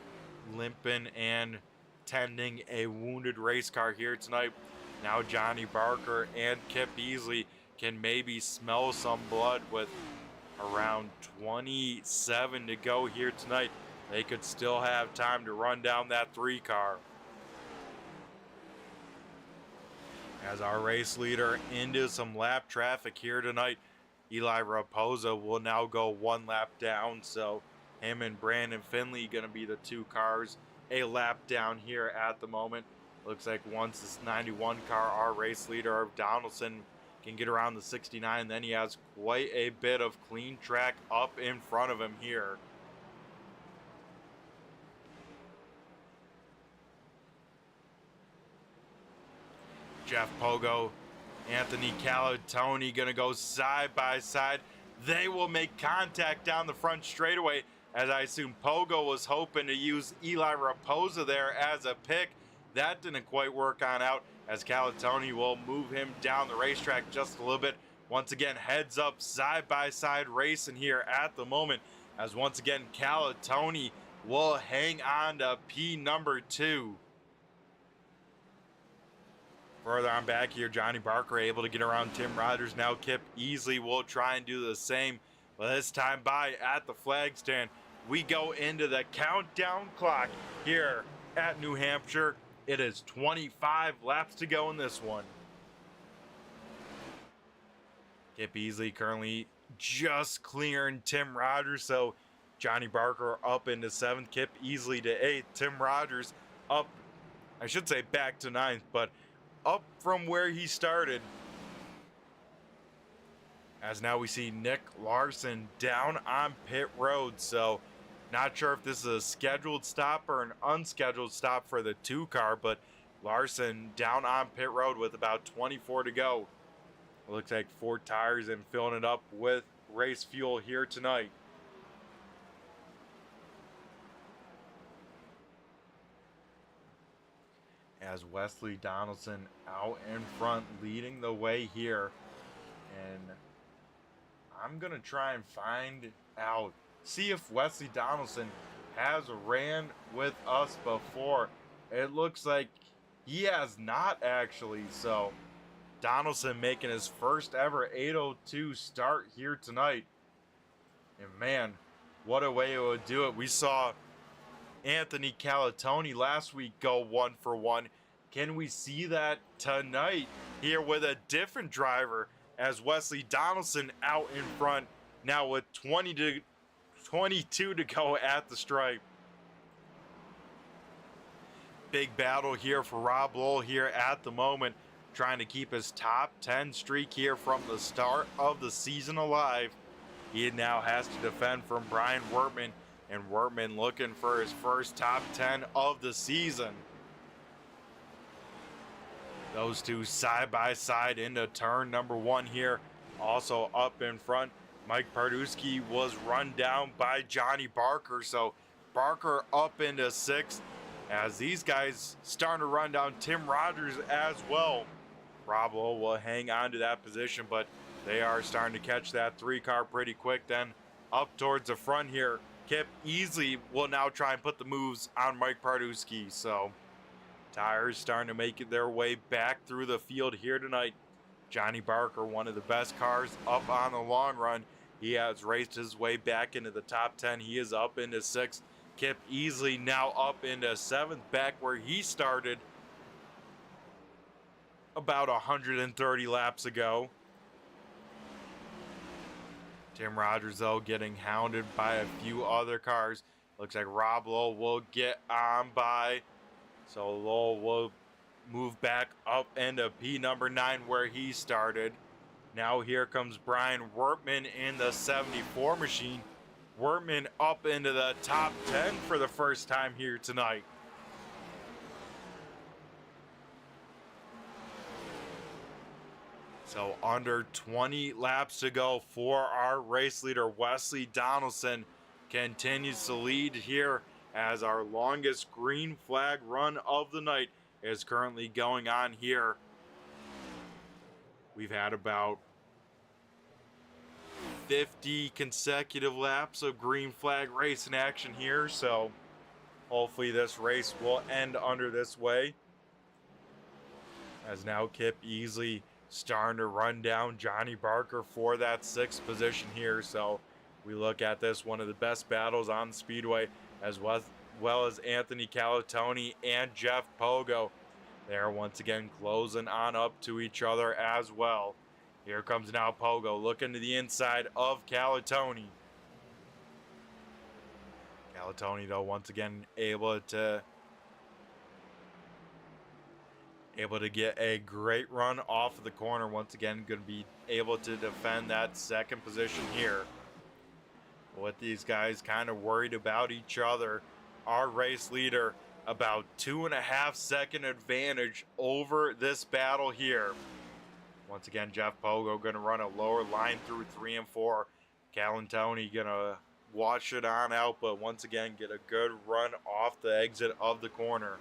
limping and tending a wounded race car here tonight. Now Johnny Barker and Kip Beasley can maybe smell some blood with around 27 to go here tonight. They could still have time to run down that 3 car. As our race leader into some lap traffic here tonight, Eli Raposa will now go 1 lap down, so him and Brandon Finley going to be the 2 cars a lap down here at the moment. Looks like once this 91 car, our race leader Donaldson, can get around the 69, then he has quite a bit of clean track up in front of him here. Jeff Pogo, Anthony Calatoni going to go side by side. They will make contact down the front straightaway, as I assume Pogo was hoping to use Eli Raposa there as a pick. That didn't quite work on out, as Calatoni will move him down the racetrack just a little bit. Once again, heads up, side by side racing here at the moment, as once again Calatoni will hang on to P number 2. Further on back here, Johnny Barker able to get around Tim Rogers. Now Kip Easley will try and do the same. But this time by at the flag stand, we go into the countdown clock here at New Hampshire. It is 25 laps to go in this one. Kip Easley currently just clearing Tim Rogers, so Johnny Barker up into 7th, Kip Easley to 8th, Tim Rogers up, I should say back to 9th, but up from where he started. As now we see Nick Larson down on pit road, so not sure if this is a scheduled stop or an unscheduled stop for the 2 car, but Larson down on pit road with about 24 to go. It looks like 4 tires and filling it up with race fuel here tonight. As Wesley Donaldson out in front leading the way here. And I'm going to try and find out, see if Wesley Donaldson has ran with us before. It looks like he has not actually, so Donaldson making his first ever 802 start here tonight. And man, what a way it would do it. We saw Anthony Calatoni last week go 1 for 1. Can we see that tonight here with a different driver, as Wesley Donaldson out in front now with 22 to go at the stripe? Big battle here for Rob Lowell here at the moment, trying to keep his top 10 streak here from the start of the season alive. He now has to defend from Brian Wertman, and Wertman looking for his first top 10 of the season. Those two side by side into turn number 1 here. Also up in front, Mike Pardusky was run down by Johnny Barker, so Barker up into 6th, as these guys starting to run down Tim Rogers as well. Rob Lowell will hang on to that position, but they are starting to catch that 3 car pretty quick. Then up towards the front here, Kip Easley will now try and put the moves on Mike Pardusky. So tires starting to make their way back through the field here tonight. Johnny Barker, one of the best cars up on the long run. He has raced his way back into the top 10. He is up into 6th. Kip Easley now up into 7th, back where he started about 130 laps ago. Tim Rogers, though, getting hounded by a few other cars. Looks like Rob Lowell will get on by. So Lowell will move back up into P number 9 where he started. Now here comes Brian Wertman in the 74 machine. Wertman up into the top 10 for the first time here tonight. So under 20 laps to go for our race leader. Wesley Donaldson continues to lead here, as our longest green flag run of the night is currently going on here. We've had about 50 consecutive laps of green flag racing action here, so Hopefully this race will end under this way. As now Kip Easley starting to run down Johnny Barker for that 6th position here. So we look at this, one of the best battles on the Speedway, as well as Anthony Calatoni and Jeff Pogo. They're once again closing on up to each other as well. Here comes now Pogo looking to the inside of Calatoni. Calatoni, though, once again able to get a great run off of the corner. Once again, going to be able to defend that 2nd position here. With these guys kind of worried about each other, our race leader about 2.5-second advantage over this battle here. Once again, Jeff Pogo going to run a lower line through 3 and 4. Calatoni going to wash it on out, but once again get a good run off the exit of the corner.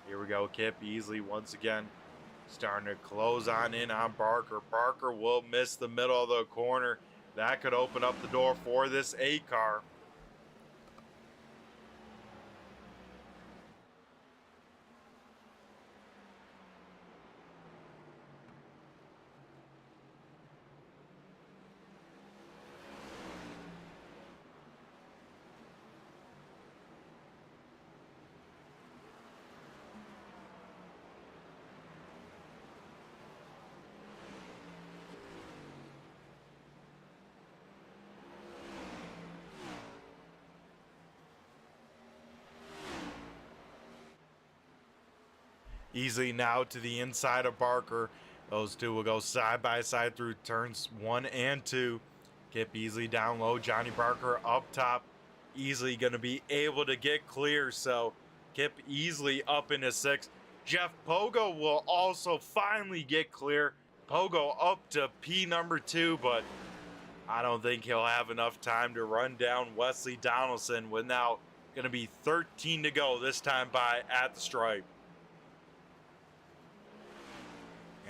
Here we go, Kip Easley once again starting to close on in on Barker. Barker will miss the middle of the corner. That could open up the door for this 8 car. Easily now to the inside of Barker. Those two will go side by side through turns 1 and 2. Kip Easley down low. Johnny Barker up top. Easily going to be able to get clear. So Kip Easley up into 6th. Jeff Pogo will also finally get clear. Pogo up to P number 2, but I don't think he'll have enough time to run down Wesley Donaldson with now going to be 13 to go this time by at the stripe.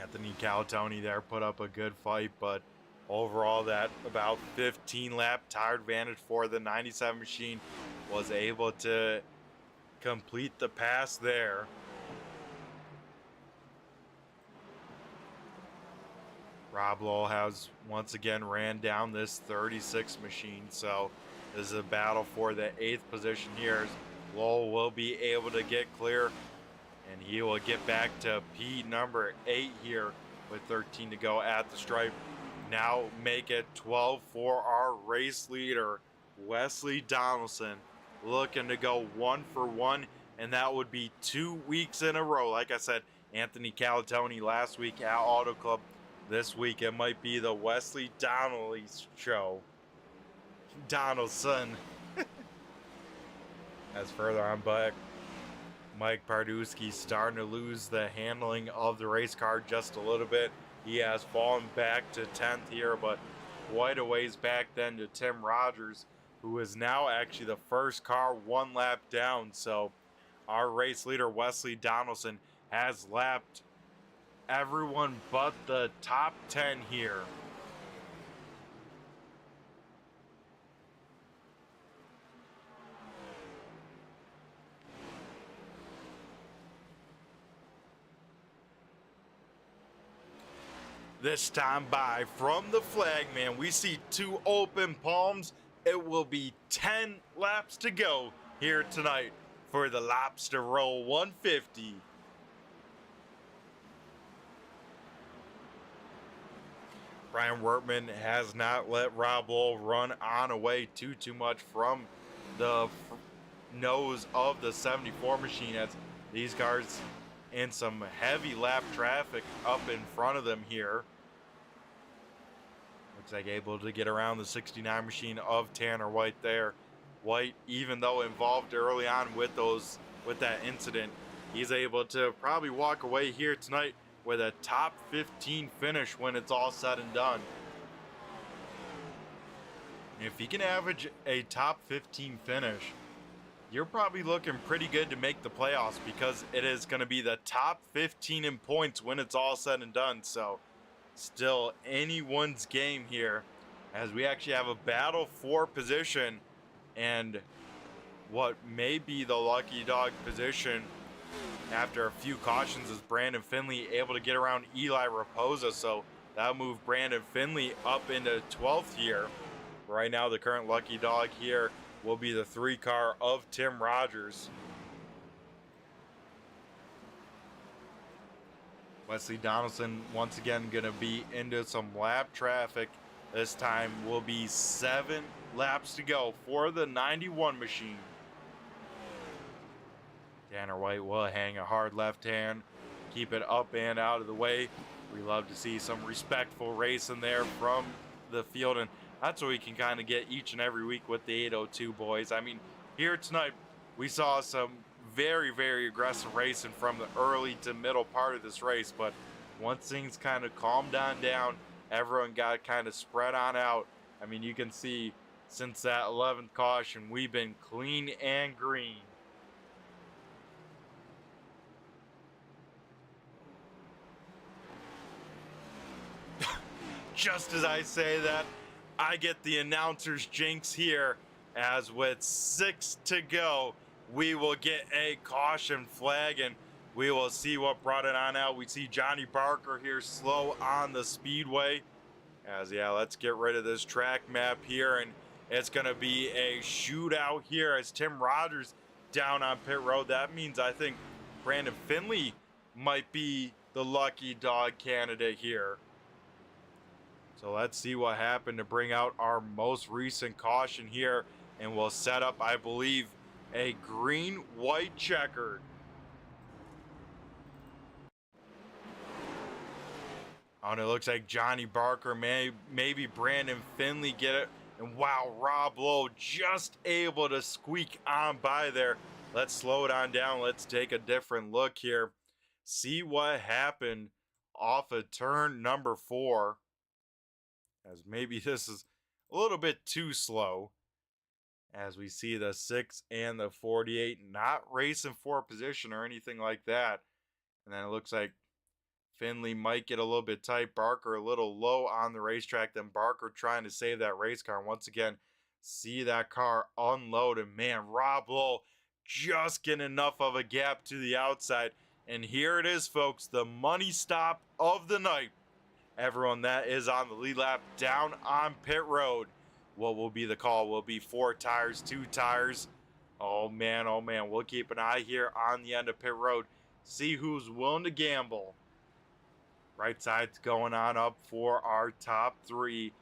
Anthony Calatoni there put up a good fight, but overall that about 15 lap tire advantage for the 97 machine was able to complete the pass there. Rob Lowell has once again ran down this 36 machine, so this is a battle for the 8th position here. Lowell will be able to get clear, and he will get back to P number 8 here with 13 to go at the stripe. Now make it 12 for our race leader, Wesley Donaldson, looking to go 1 for 1, and that would be 2 weeks in a row. Like I said, Anthony Calatoni last week at Auto Club. This week it might be the Wesley Donnelly show. Donaldson. As further on back, Mike Pardusky starting to lose the handling of the race car just a little bit. He has fallen back to 10th here, but quite a ways back then to Tim Rogers, who is now actually the first car 1 lap down. So our race leader, Wesley Donaldson, has lapped everyone but the top 10 here. This time by from the flagman, we see 2 open palms. It will be 10 laps to go here tonight for the Lobstah Roll 150. Brian Wertman has not let Rob Lowell run on away too much from the nose of the 74 machine, as these cars in some heavy lap traffic up in front of them here. Looks like able to get around the 69 machine of Tanner White there. White, even though involved early on with that incident, he's able to probably walk away here tonight with a top 15 finish when it's all said and done. If he can average a top 15 finish, you're probably looking pretty good to make the playoffs, because it is going to be the top 15 in points when it's all said and done. So still anyone's game here, as we actually have a battle for position, and what may be the lucky dog position after a few cautions is Brandon Finley able to get around Eli Raposa. So that'll move Brandon Finley up into 12th here. Right now, the current lucky dog here will be the 3 car of Tim Rogers. Wesley Donaldson once again going to be into some lap traffic. This time will be 7 laps to go for the 91 machine. Tanner White will hang a hard left hand, keep it up and out of the way. We love to see some respectful racing there from the field, and that's what we can kind of get each and every week with the 802 boys. I mean, here tonight we saw some very, very aggressive racing from the early to middle part of this race, but once things kind of calmed down, everyone got kind of spread on out. I mean, you can see since that 11th caution, we've been clean and green. Just as I say that, I get the announcer's jinx here, as with 6 to go, we will get a caution flag, and we will see what brought it on out. We see Johnny Barker here slow on the speedway. As, yeah, let's get rid of this track map here, and it's going to be a shootout here as Tim Rogers down on pit road. That means I think Brandon Finley might be the lucky dog candidate here. So let's see what happened to bring out our most recent caution here, and we'll set up, I believe, a green-white checkered. Oh, and it looks like Johnny Barker, maybe Brandon Finley get it. And wow, Rob Lowe just able to squeak on by there. Let's slow it on down. Let's take a different look here. See what happened off of turn number 4. As maybe this is a little bit too slow. As we see the 6 and the 48 not racing for a position or anything like that. And then it looks like Finley might get a little bit tight. Barker a little low on the racetrack. Then Barker trying to save that race car. And once again, see that car unload. And man, Rob Lowe just getting enough of a gap to the outside. And here it is, folks. The money stop of the night. Everyone that is on the lead lap down on pit road. What will be the call? Will be 4 tires, 2 tires. Oh man, we'll keep an eye here on the end of pit road. See who's willing to gamble. Right side's going on up for our top 3.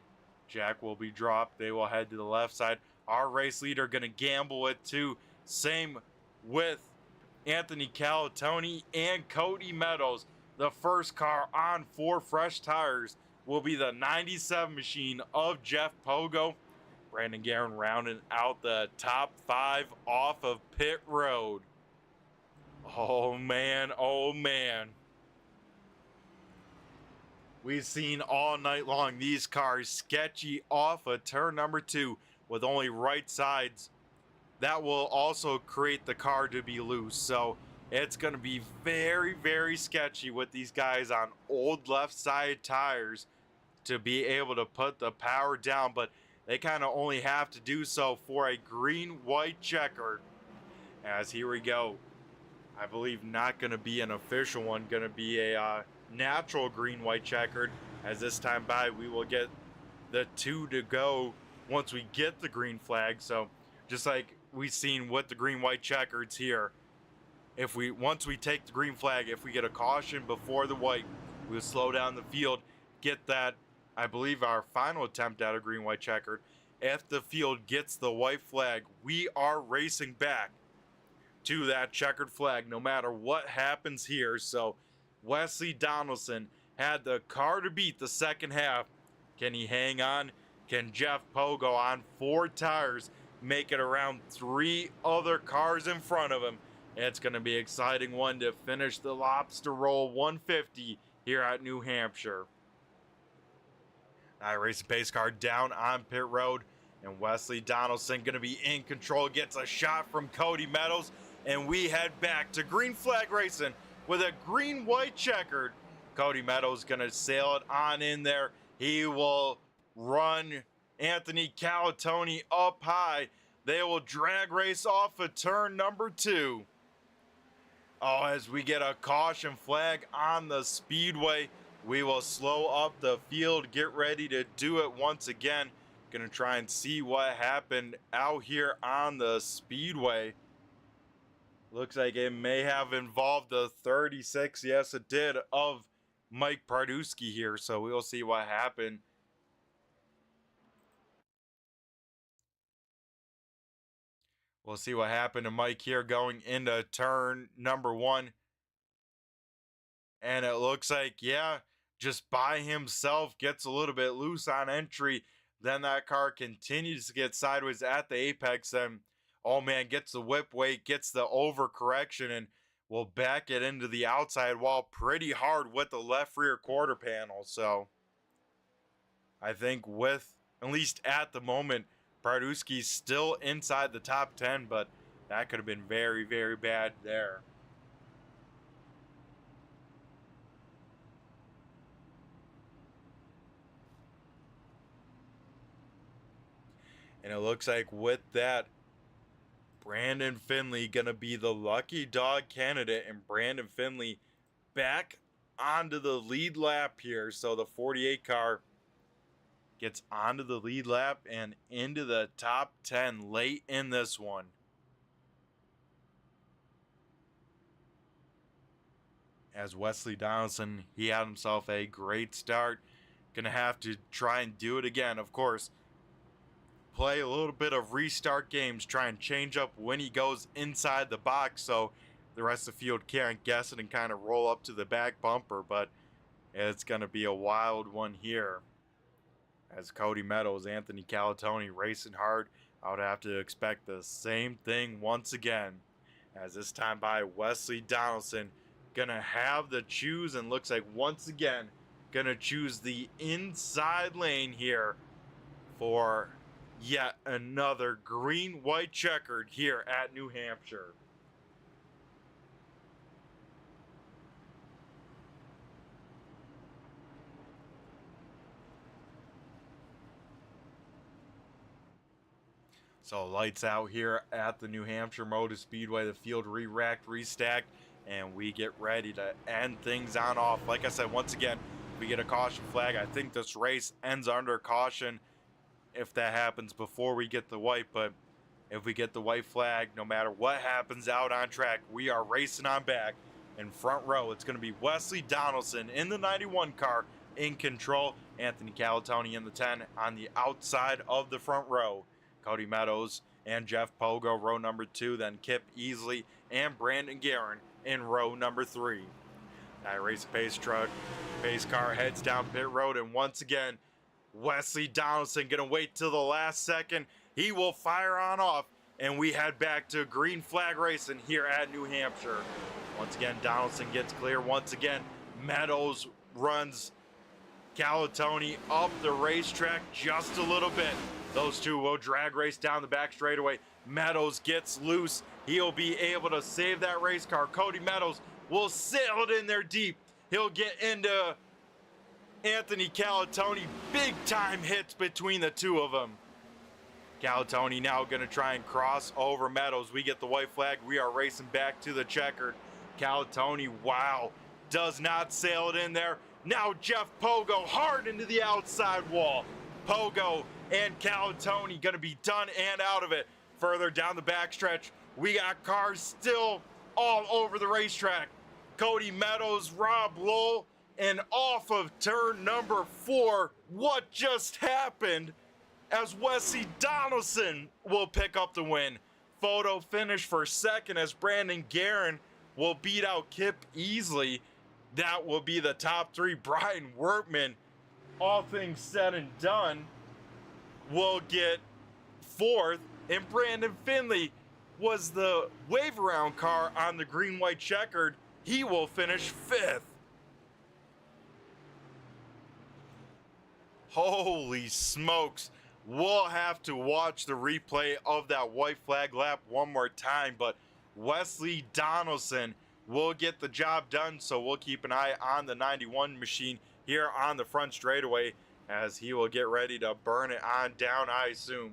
Jack will be dropped. They will head to the left side. Our race leader going to gamble it too. Same with Anthony Calatoni and Cody Meadows. The first car on 4 fresh tires will be the 97 machine of Jeff Pogo. Brandon Guerin rounding out the top 5 off of pit road. Oh man. We've seen all night long these cars sketchy off of turn number 2 with only right sides. That will also create the car to be loose. So it's going to be very, very sketchy with these guys on old left side tires to be able to put the power down. But they kind of only have to do so for a green-white checkered. As here we go. I believe not going to be an official one. Going to be a natural green-white checkered. As this time by, we will get the 2 to go once we get the green flag. So just like we've seen with the green-white checkers here, once we take the green flag, if we get a caution before the white, we'll slow down the field, get that, I believe, our final attempt at a green-white checkered. If the field gets the white flag, we are racing back to that checkered flag no matter what happens here. So Wesley Donaldson had the car to beat the second half. Can he hang on? Can Jeff Pogo on 4 tires make it around 3 other cars in front of him? It's going to be an exciting one to finish the Lobstah Roll 150 here at New Hampshire. iRacing pace car down on pit road, and Wesley Donaldson going to be in control. Gets a shot from Cody Meadows, and we head back to green flag racing with a green-white checkered. Cody Meadows going to sail it on in there. He will run Anthony Calatoni up high. They will drag race off of turn number 2. Oh, as we get a caution flag on the speedway, we will slow up the field, get ready to do it once again. Gonna try and see what happened out here on the speedway. Looks like it may have involved the 36, yes it did, of Mike Pardusky here, so we'll see what happened. We'll see what happened to Mike here going into turn number 1. And it looks like, yeah, just by himself gets a little bit loose on entry. Then that car continues to get sideways at the apex. And, oh man, gets the whip weight, gets the overcorrection, and will back it into the outside wall pretty hard with the left rear quarter panel. So I think with, at least at the moment, Pardusky's still inside the top 10, but that could have been very, very bad there. And it looks like with that, Brandon Finley gonna be the lucky dog candidate, and Brandon Finley back onto the lead lap here. So the 48 car gets onto the lead lap and into the top 10 late in this one. As Wesley Donaldson, he had himself a great start. Gonna have to try and do it again, of course. Play a little bit of restart games, try and change up when he goes inside the box so the rest of the field can't guess it and kind of roll up to the back bumper, but it's going to be a wild one here. As Cody Meadows, Anthony Calatoni racing hard, I would have to expect the same thing once again. As this time by Wesley Donaldson, going to have the choose, and looks like once again going to choose the inside lane here for yet another green-white checkered here at New Hampshire. So lights out here at the New Hampshire Motor Speedway. The field re-racked, restacked, and we get ready to end things on off. Like I said, once again, we get a caution flag. I think this race ends under caution if that happens before we get the white, but if we get the white flag, no matter what happens out on track, we are racing on back. In front row, it's going to be Wesley Donaldson in the 91 car in control, Anthony Calatoni in the 10 on the outside of the front row. Cody Meadows and Jeff Pogo, row number 2, then Kip Easley and Brandon Guerin in row number 3. iRacing pace car heads down pit road, and once again, Wesley Donaldson gonna wait till the last second. He will fire on off, and we head back to green flag racing here at New Hampshire. Once again, Donaldson gets clear. Once again, Meadows runs Calatoni up the racetrack just a little bit. Those two will drag race down the back straightaway. Meadows gets loose. He'll be able to save that race car. Cody Meadows will sail it in there deep. He'll get into Anthony Calatoni. Big time hits between the two of them. Calatoni now going to try and cross over Meadows. We get the white flag. We are racing back to the checkered. Calatoni, wow, does not sail it in there. Now Jeff Pogo hard into the outside wall. Pogo and Calatoni going to be done and out of it. Further down the backstretch, we got cars still all over the racetrack. Cody Meadows, Rob Lowell, and off of turn number 4, what just happened? As Wesley Donaldson will pick up the win. Photo finish for second as Brandon Guerin will beat out Kip Easley. That will be the top 3. Brian Wertman, all things said and done, will get 4th. And Brandon Finley was the wave around car on the green-white checkered. He will finish 5th. Holy smokes. We'll have to watch the replay of that white flag lap one more time, but Wesley Donaldson will get the job done, so we'll keep an eye on the 91 machine here on the front straightaway as he will get ready to burn it on down, I assume.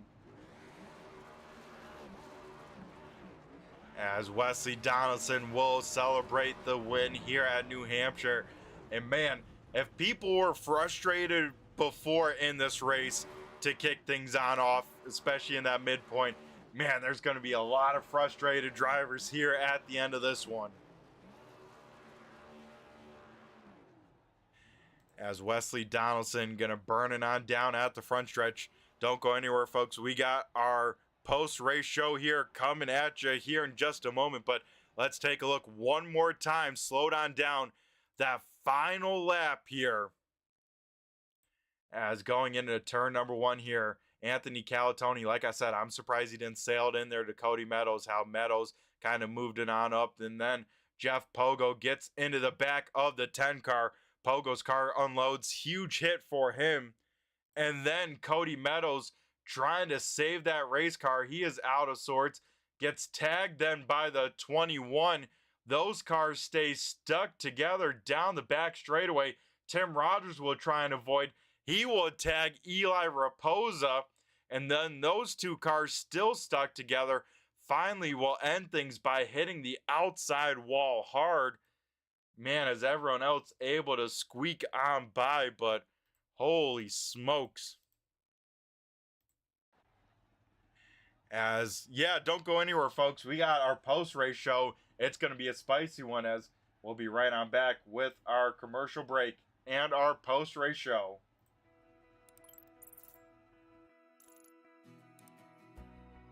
as Wesley Donaldson will celebrate the win here at New Hampshire. And man, if people were frustrated before in this race to kick things on off, especially in that midpoint, man, there's going to be a lot of frustrated drivers here at the end of this one. As Wesley Donaldson going to burn it on down at the front stretch. Don't go anywhere, folks. We got our post-race show here coming at you here in just a moment, but let's take a look one more time. Slow on down that final lap here. As going into turn number 1 here, Anthony Calatoni, like I said, I'm surprised he didn't sail it in there to Cody Meadows, how Meadows kind of moved it on up. And then Jeff Pogo gets into the back of the 10 car. Pogo's car unloads, huge hit for him. And then Cody Meadows trying to save that race car. He is out of sorts, gets tagged then by the 21. Those cars stay stuck together down the back straightaway. Tim Rogers will try and avoid. He will tag Eli Raposa, and then those two cars still stuck together. Finally will end things by hitting the outside wall hard. Man, is everyone else able to squeak on by, but holy smokes. Don't go anywhere, folks. We got our post-race show. It's going to be a spicy one, as we'll be right on back with our commercial break and our post-race show.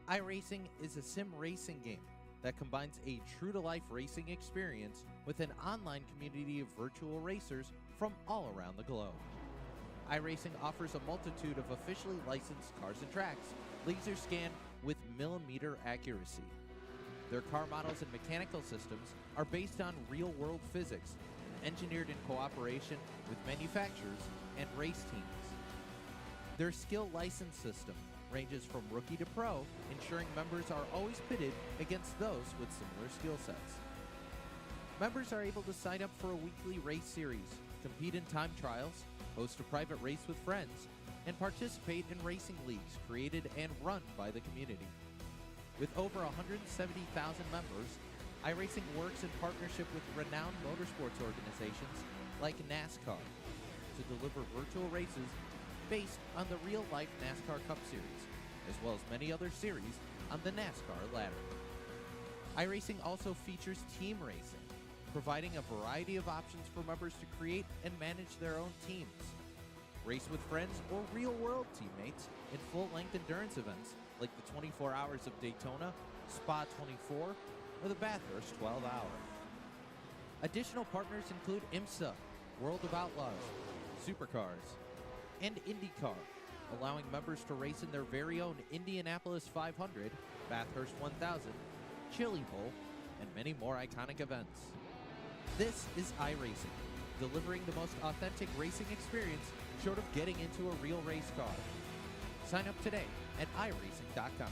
iRacing is a sim racing game that combines a true-to-life racing experience with an online community of virtual racers from all around the globe. iRacing offers a multitude of officially licensed cars and tracks, laser scanned with millimeter accuracy. Their car models and mechanical systems are based on real-world physics and engineered in cooperation with manufacturers and race teams. Their skill license system ranges from rookie to pro, ensuring members are always pitted against those with similar skill sets. Members are able to sign up for a weekly race series, compete in time trials, host a private race with friends, and participate in racing leagues created and run by the community. With over 170,000 members, iRacing works in partnership with renowned motorsports organizations like NASCAR to deliver virtual races based on the real-life NASCAR Cup Series, as well as many other series on the NASCAR ladder. iRacing also features team racing, providing a variety of options for members to create and manage their own teams. Race with friends or real-world teammates in full-length endurance events like the 24 Hours of Daytona, Spa 24, or the Bathurst 12 Hour. Additional partners include IMSA, World of Outlaws, Supercars, and IndyCar, allowing members to race in their very own Indianapolis 500, Bathurst 1000, Chili Bowl, and many more iconic events. This is iRacing, delivering the most authentic racing experience short of getting into a real race car. Sign up today at iRacing.com.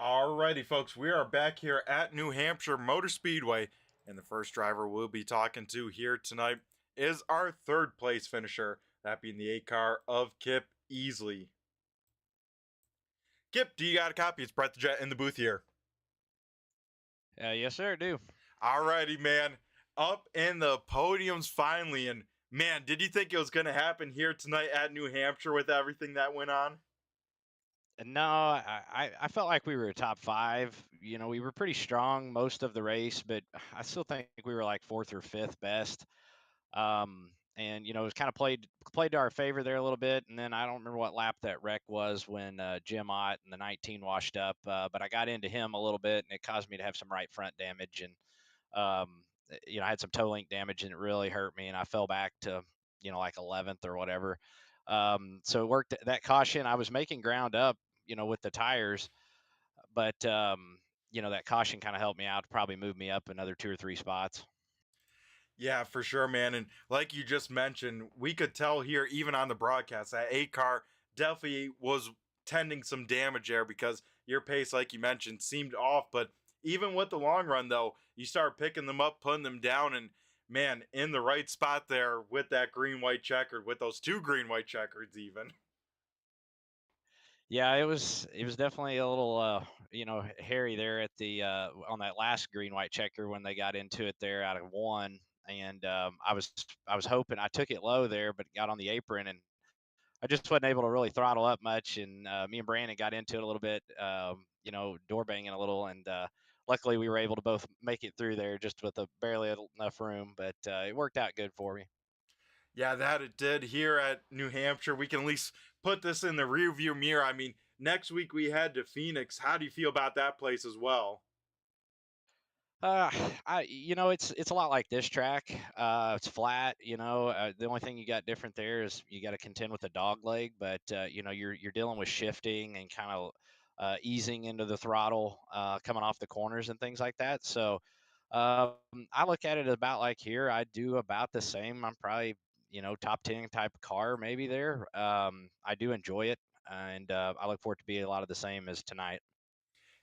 Alrighty, folks, we are back here at New Hampshire Motor Speedway, and the first driver we'll be talking to here tonight is our third place finisher, that being the 8 car of Kip Easley. Kip, do you got a copy? It's Brett the Jet in the booth here. Yes, sir, I do. Alrighty, man. Up in the podiums finally, and man, did you think it was going to happen here tonight at New Hampshire with everything that went on? No, I felt like we were top 5. You know, we were pretty strong most of the race, but I still think we were like 4th or 5th best. And you know, it was kind of played to our favor there a little bit. And then I don't remember what lap that wreck was when Jim Ott and the 19 washed up, but I got into him a little bit, and it caused me to have some right front damage, and you know, I had some toe link damage, and it really hurt me, and I fell back to, you know, like 11th or whatever. So it worked that caution. I was making ground up, you know, with the tires, but you know, that caution kind of helped me out to probably move me up another 2 or 3 spots. Yeah, for sure, man. And like you just mentioned, we could tell here, even on the broadcast, that 8 car definitely was tending some damage there because your pace, like you mentioned, seemed off. But even with the long run, though, you start picking them up, putting them down, and man, in the right spot there with that green white checkered, with those two green white checkers, even. Yeah, it was definitely a little hairy there at the on that last green white checker when they got into it there out of one, and I was hoping I took it low there, but got on the apron and I just wasn't able to really throttle up much, and me and Brandon got into it a little bit, door banging a little, and luckily we were able to both make it through there just with a barely enough room, but it worked out good for me. Yeah, that it did here at New Hampshire. We can at least put this in the rearview mirror. I mean, next week we head to Phoenix. How do you feel about that place as well? Uh, it's a lot like this track. It's flat. The only thing you got different there is you got to contend with the dog leg, but you're dealing with shifting and kind of easing into the throttle, coming off the corners and things like that. So um, I look at it about like here. I do about the same. I'm probably top 10 type of car maybe there. I do enjoy it, and I look forward to be a lot of the same as tonight.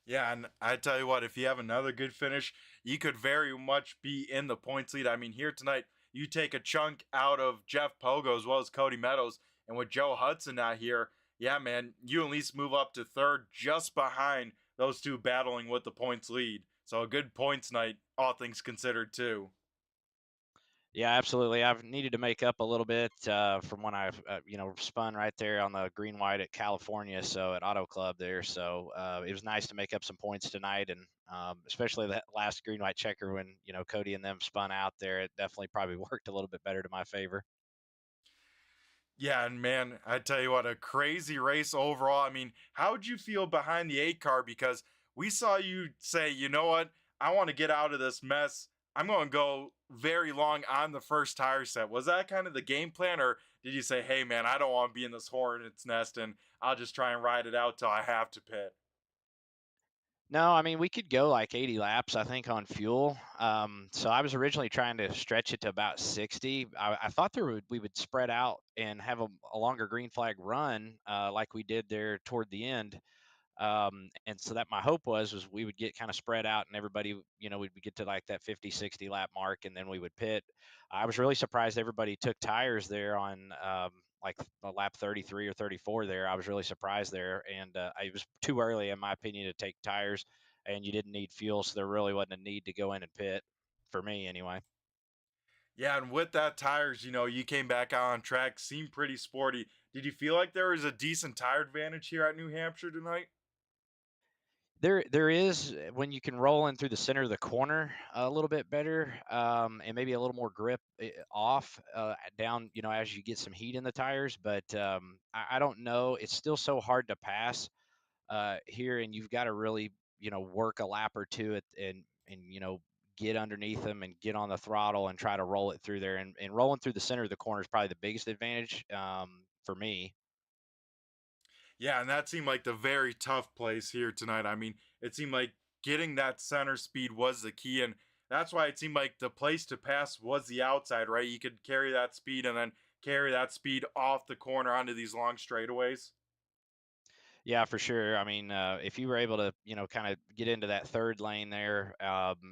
Yeah, and I tell you what, if you have another good finish, you could very much be in the points lead. I mean, here tonight, you take a chunk out of Jeff Pogo as well as Cody Meadows, and with Joe Hudson not here, yeah, man, you at least move up to third just behind those two battling with the points lead. So a good points night, all things considered, too. Yeah, absolutely. I've needed to make up a little bit from when I've spun right there on the green white at California, so at Auto Club there. So it was nice to make up some points tonight, and especially that last green white checker when Cody and them spun out there. It definitely probably worked a little bit better to my favor. Yeah, and man, I tell you what, a crazy race overall. I mean, how would you feel behind the 8 car? Because we saw you say, you know what, I want to get out of this mess. I'm going to go very long on the first tire set. Was that kind of the game plan, or did you say, hey, man, I don't want to be in this hornet's nest and I'll just try and ride it out till I have to pit? No, I mean we could go like 80 laps, I think, on fuel. So I was originally trying to stretch it to about 60. I thought we would spread out and have a longer green flag run, like we did there toward the end. And so that my hope was we would get kind of spread out and everybody, we'd get to like that 50, 60 lap mark and then we would pit. I was really surprised everybody took tires there on like a lap 33 or 34 there. I was really surprised there. And it was too early, in my opinion, to take tires and you didn't need fuel. So there really wasn't a need to go in and pit for me anyway. Yeah, and with that tires, you came back out on track, seemed pretty sporty. Did you feel like there was a decent tire advantage here at New Hampshire tonight? There is when you can roll in through the center of the corner a little bit better, and maybe a little more grip off down, as you get some heat in the tires. But I don't know. It's still so hard to pass here, and you've got to really, work a lap or two and get underneath them and get on the throttle and try to roll it through there. And rolling through the center of the corner is probably the biggest advantage for me. Yeah, and that seemed like the very tough place here tonight. I mean, it seemed like getting that center speed was the key, and that's why it seemed like the place to pass was the outside, right? You could carry that speed and then carry that speed off the corner onto these long straightaways. Yeah, for sure. I mean, if you were able to, kind of get into that third lane there, and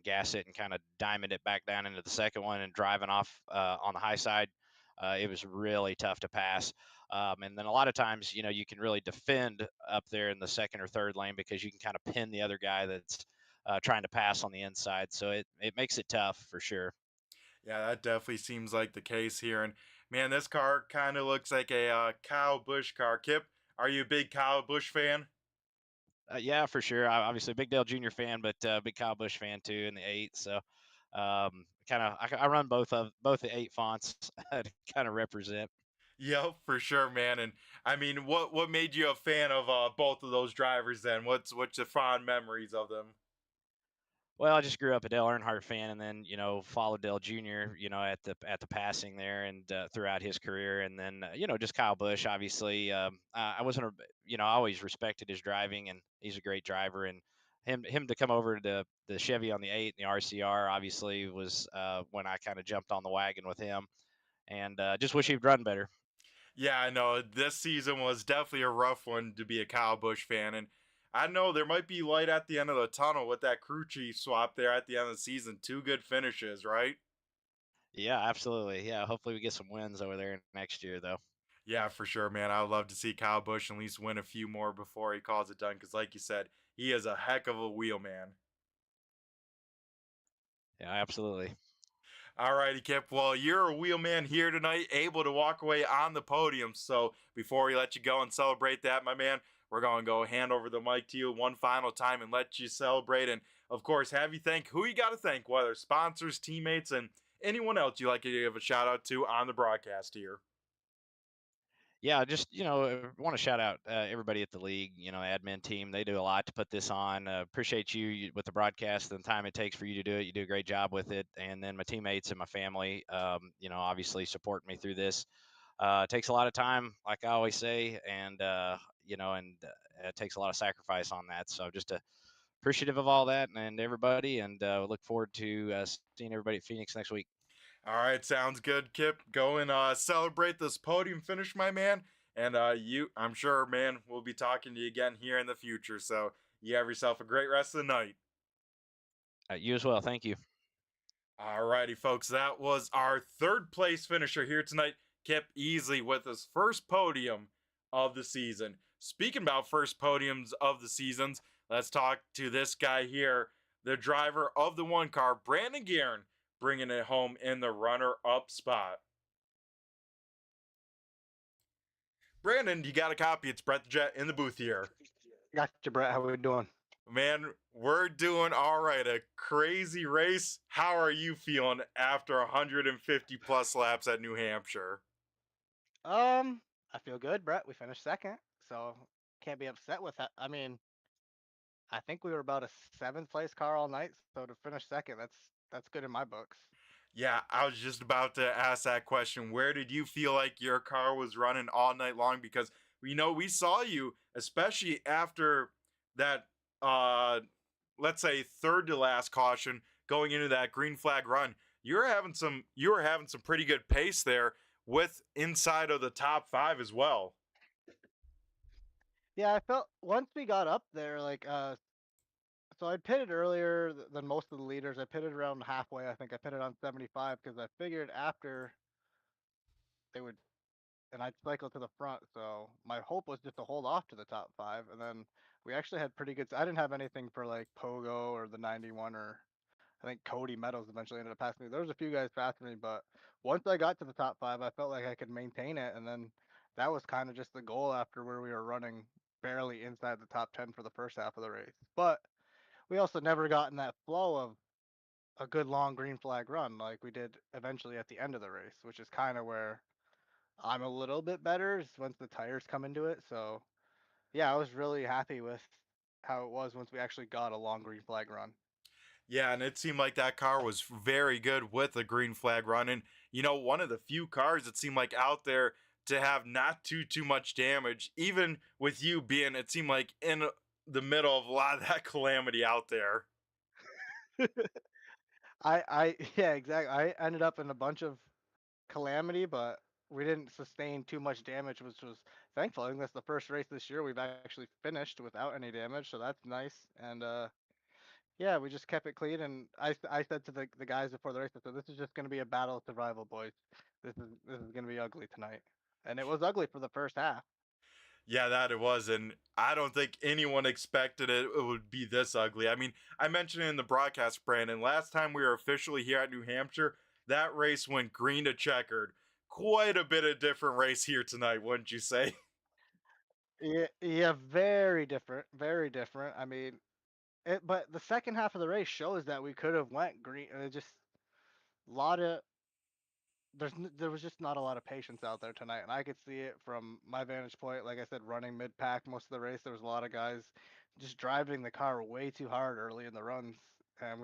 gas it and kind of diamond it back down into the second one and driving off on the high side, it was really tough to pass. And then a lot of times, you can really defend up there in the second or third lane because you can kind of pin the other guy that's trying to pass on the inside. So it makes it tough for sure. Yeah, that definitely seems like the case here. And man, this car kind of looks like a Kyle Busch car. Kip, are you a big Kyle Busch fan? Yeah, for sure. Obviously, a big Dale Jr. fan, but big Kyle Busch fan too in the eight. So, kind of, I run both the eight fonts to kind of represent. Yep, for sure, man. And I mean, what made you a fan of both of those drivers then? What's your fond memories of them? Well, I just grew up a Dale Earnhardt fan, and then followed Dale Jr. At the passing there, and throughout his career, and then just Kyle Busch. Obviously, I wasn't I always respected his driving, and he's a great driver, and him to come over to the Chevy on the eight and the RCR obviously was when I kind of jumped on the wagon with him, and just wish he'd run better. Yeah, I know this season was definitely a rough one to be a Kyle Busch fan, and I know there might be light at the end of the tunnel with that crew chief swap there at the end of the season. Two good finishes, right? Yeah, absolutely. Yeah, hopefully we get some wins over there next year, though. Yeah, for sure, man. I would love to see Kyle Busch at least win a few more before he calls it done. Because, like you said, he is a heck of a wheelman. Yeah, absolutely. All righty, Kip. Well, you're a wheelman here tonight, able to walk away on the podium. So before we let you go and celebrate that, my man, we're going to go hand over the mic to you one final time and let you celebrate. And of course, have you thank who you got to thank, whether sponsors, teammates, and anyone else you like to give a shout out to on the broadcast here. Yeah, just want to shout out everybody at the league. Admin team. They do a lot to put this on. Appreciate you with the broadcast and the time it takes for you to do it. You do a great job with it. And then my teammates and my family. Obviously support me through this. It takes a lot of time, like I always say, and it takes a lot of sacrifice on that. So just appreciative of all that and everybody, and look forward to seeing everybody at Phoenix next week. All right, sounds good, Kip. Go and celebrate this podium finish, my man. And I'm sure, man, we'll be talking to you again here in the future. So you have yourself a great rest of the night. You as well. Thank you. All righty, folks. That was our third place finisher here tonight, Kip Easley, with his first podium of the season. Speaking about first podiums of the seasons, let's talk to this guy here, the driver of the one car, Brandon Guerin, bringing it home in the runner-up spot. Brandon, you got a copy? It's Brett the Jet in the booth here. Gotcha, Brett. How are we doing? Man, we're doing all right. A crazy race. How are you feeling after 150 plus laps at New Hampshire? I feel good, Brett. We finished second, so can't be upset with that. I mean, I think we were about a 7th place car all night, so to finish second, that's good in my books. Yeah, I was just about to ask that question. Where did you feel like your car was running all night long? Because we saw you, especially after that let's say third to last caution going into that green flag run. You were having some pretty good pace there with inside of the top 5 as well. Yeah, I felt once we got up there, like so I pitted earlier than most of the leaders. I pitted around halfway. I think I pitted on 75 because I figured after they would, and I'd cycle to the front. So my hope was just to hold off to the top 5, and then we actually had pretty good. I didn't have anything for like Pogo or the 91, or I think Cody Meadows eventually ended up passing me. There was a few guys faster than me, but once I got to the top 5, I felt like I could maintain it, and then that was kind of just the goal after where we were running barely inside the top 10 for the first half of the race. But we also never got in that flow of a good long green flag run like we did eventually at the end of the race, which is kind of where I'm a little bit better is once the tires come into it. So yeah, I was really happy with how it was once we actually got a long green flag run. Yeah, and it seemed like that car was very good with a green flag run. And, one of the few cars that seemed like out there to have not too much damage, even with you being, it seemed like in the middle of a lot of that calamity out there. Yeah, exactly. I ended up in a bunch of calamity, but we didn't sustain too much damage, which was thankful. I think that's the first race this year we've actually finished without any damage, so that's nice. And yeah, we just kept it clean. And I said to the guys before the race, I said, this is just going to be a battle of survival, boys. This is going to be ugly tonight, and it was ugly for the first half. Yeah, that it was. And I don't think anyone expected it would be this ugly. I mean, I mentioned it in the broadcast, Brandon. Last time we were officially here at New Hampshire, that race went green to checkered. Quite a bit of different race here tonight, wouldn't you say? Yeah, very different, very different. I mean, but the second half of the race shows that we could have went green. Just a lot of there was just not a lot of patience out there tonight, and I could see it from my vantage point. Like I said, running mid pack most of the race, there was a lot of guys just driving the car way too hard early in the runs, and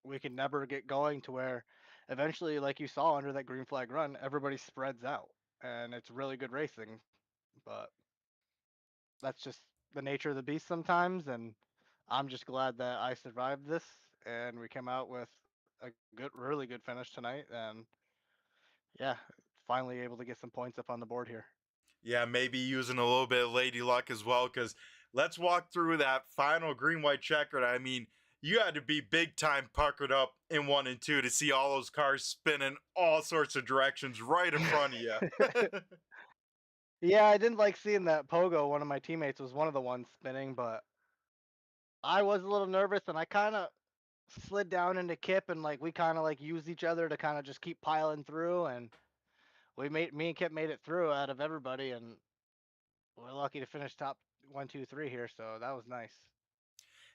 we could never get going to where eventually, like you saw under that green flag run, everybody spreads out, and it's really good racing, but that's just the nature of the beast sometimes, and I'm just glad that I survived this, and we came out with a really good finish tonight, and yeah, finally able to get some points up on the board here. Yeah, maybe using a little bit of lady luck as well, because let's walk through that final green-white checkered. I mean, you had to be big time puckered up in 1 and 2 to see all those cars spinning all sorts of directions right in front of you. Yeah, I didn't like seeing that Pogo. One of my teammates was one of the ones spinning, but I was a little nervous, and I kind of slid down into Kip, and like we kind of like used each other to kind of just keep piling through, and me and Kip made it through out of everybody, and we're lucky to finish top 1, 2, 3 here, so that was nice.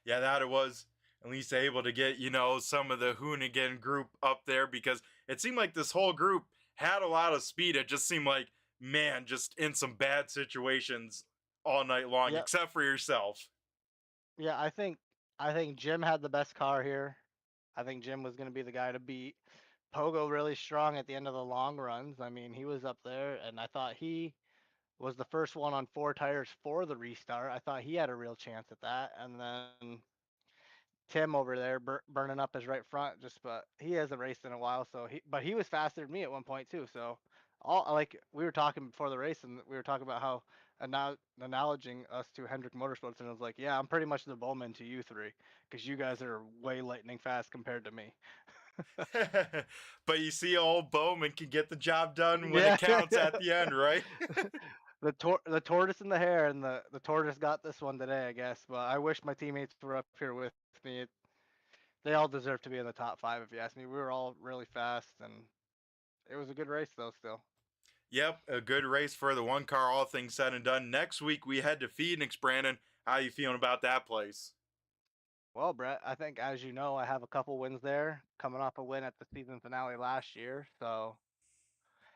Yeah, that it was at least able to get, some of the Hoonigan group up there, because it seemed like this whole group had a lot of speed. It just seemed like, man, just in some bad situations all night long, Yep. except for yourself. Yeah, I think Jim had the best car here. I think Jim was going to be the guy to beat. Pogo really strong at the end of the long runs. I mean, he was up there, and I thought he was the first one on 4 tires for the restart. I thought he had a real chance at that. And then Tim over there burning up his right front, but he hasn't raced in a while, but he was faster than me at one point too. So all like we were talking before the race, and we were talking about how analogizing us to Hendrick Motorsports, and I was like, yeah, I'm pretty much the Bowman to you three, because you guys are way lightning fast compared to me. But you see, old Bowman can get the job done when Yeah. it counts at the end, right? The tortoise and the hare, and the tortoise got this one today, I guess. But I wish my teammates were up here with me. They all deserve to be in the top 5, if you ask me. We were all really fast, and it was a good race though. Still. Yep, a good race for the one car, all things said and done. Next week we head to Phoenix. Brandon, how you feeling about that place? Well, Brett, I think, as you know, I have a couple wins there, coming off a win at the season finale last year. So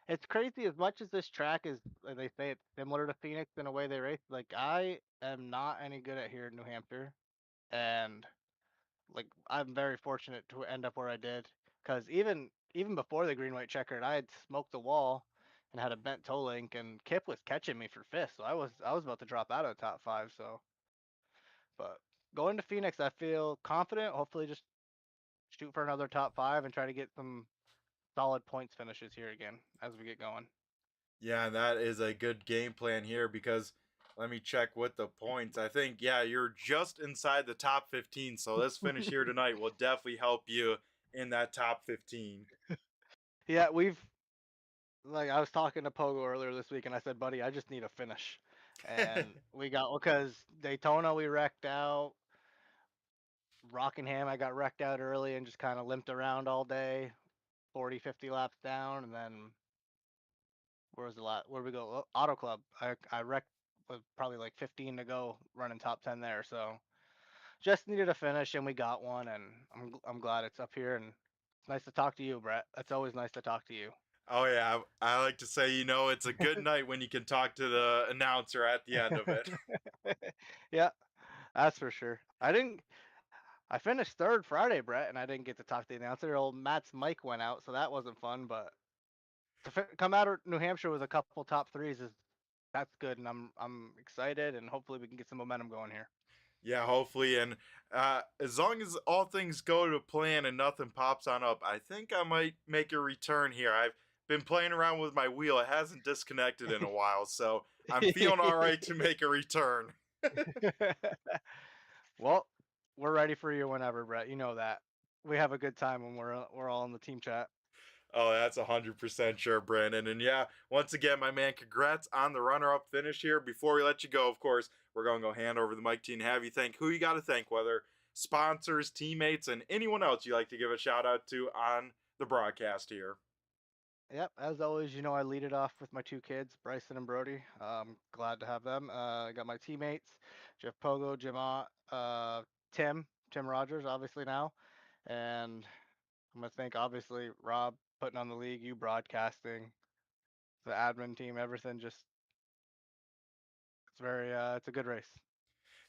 it's crazy. As much as this track is, they say it's similar to Phoenix in a way they race, like I am not any good at here in New Hampshire, and like I'm very fortunate to end up where I did, because even before the green white checkered, I had smoked the wall and had a bent toe link, and Kip was catching me for fifth, so I was about to drop out of the top 5. So, but going to Phoenix, I feel confident. Hopefully, just shoot for another top 5 and try to get some solid points finishes here again as we get going. Yeah, that is a good game plan here, because let me check with the points. I think, yeah, you're just inside the top 15. So this finish here tonight will definitely help you in that top 15. Yeah, like I was talking to Pogo earlier this week, and I said, buddy, I just need a finish. And we got, because Daytona we wrecked out. Rockingham I got wrecked out early and just kind of limped around all day, 40, 50 laps down, and then where was the lot? Where we go? Auto Club. I wrecked with probably like 15 to go, running top 10 there. So just needed a finish, and we got one, and I'm glad it's up here, and it's nice to talk to you, Brett. It's always nice to talk to you. Oh, yeah. I like to say, it's a good night when you can talk to the announcer at the end of it. Yeah, that's for sure. I finished third Friday, Brett, and I didn't get to talk to the announcer. Old Matt's mic went out, so that wasn't fun. But to come out of New Hampshire with a couple top 3s that's good, and I'm excited, and hopefully we can get some momentum going here. Yeah, hopefully. And as long as all things go to plan and nothing pops on up, I think I might make a return here. I've been playing around with my wheel. It hasn't disconnected in a while, so I'm feeling all right to make a return. Well, we're ready for you whenever, Brett. You know that. We have a good time when we're all in the team chat. Oh, that's 100% sure, Brandon. And yeah, once again, my man, congrats on the runner-up finish here. Before we let you go, of course, we're going to go hand over the mic to you and have you thank who you got to thank, whether sponsors, teammates, and anyone else you like to give a shout-out to on the broadcast here. Yep, as always, I lead it off with my 2 kids, Bryson and Brody. Glad to have them. I got my teammates, Jeff Pogo, Jim Ott, Tim Rogers, obviously now, and I'm gonna thank obviously Rob putting on the league, you broadcasting, the admin team, everything. Just it's a good race.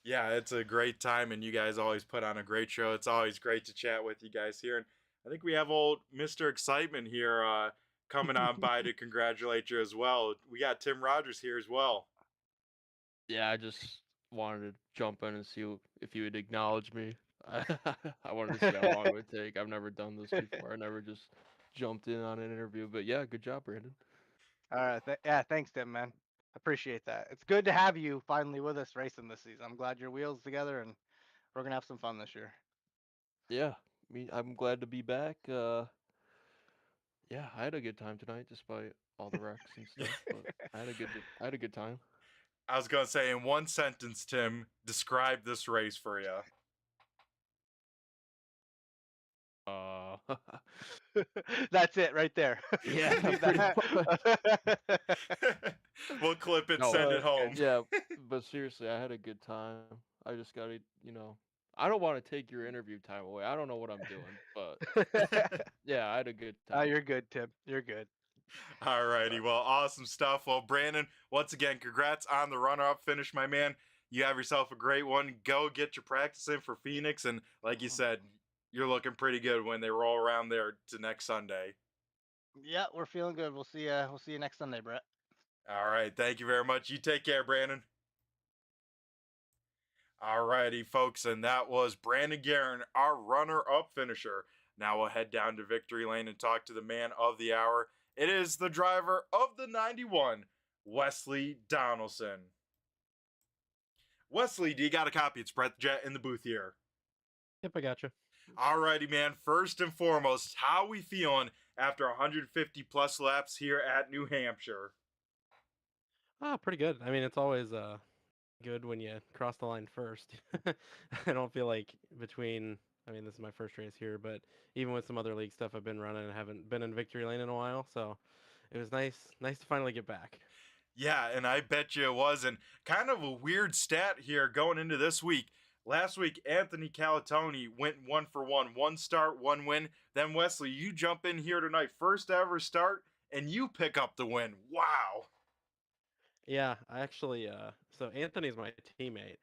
Yeah, it's a great time, and you guys always put on a great show. It's always great to chat with you guys here. And I think we have old Mr. Excitement here coming on by to congratulate you as well. We got Tim Rogers here as well. Yeah, I just wanted to jump in and see if you would acknowledge me. I wanted to see how long it would take. I've never done this before. I never just jumped in on an interview. But yeah, good job, Brandon. All right, yeah, thanks, Tim, man. Appreciate that. It's good to have you finally with us racing this season. I'm glad your wheels together, and we're gonna have some fun this year. Yeah, I'm glad to be back. Yeah, I had a good time tonight despite all the wrecks and stuff, but I had a good time. I was gonna say, in one sentence, Tim, describe this race for you. Uh, That's it right there. yeah, Leave pretty that. much. We'll clip it, No, send it that's home. good. yeah, but seriously, I had a good time. I just gotta, I don't want to take your interview time away. I don't know what I'm doing, but yeah, I had a good time. You're good, Tim. You're good. Alrighty, well, awesome stuff. Well, Brandon, once again, congrats on the runner-up finish, my man. You have yourself a great one. Go get your practice in for Phoenix, and like you said, you're looking pretty good when they roll around there to next Sunday. Yeah, we're feeling good. We'll see you. We'll see you next Sunday, Brett. All right, thank you very much. You take care, Brandon. Alrighty, folks, and that was Brandon Guerin, our runner-up finisher. Now we'll head down to Victory Lane and talk to the man of the hour. It is the driver of the 91, Wesley Donaldson. Wesley, do you got a copy? It's Brett the Jet in the booth here. Yep, I gotcha. Alrighty, man. First and foremost, how we feeling after 150 plus laps here at New Hampshire? Pretty good. I mean, it's always good when you cross the line first. I don't feel like I mean, this is my first race here, but even with some other league stuff I've been running, I haven't been in Victory Lane in a while, so it was nice to finally get back. Yeah, and I bet you it was. And kind of a weird stat here going into this week. Last week, Anthony Calatoni went 1-for-1, one start, one win. Then Wesley, you jump in here tonight, first ever start, and you pick up the win. Wow. Yeah, I actually, so Anthony's my teammate.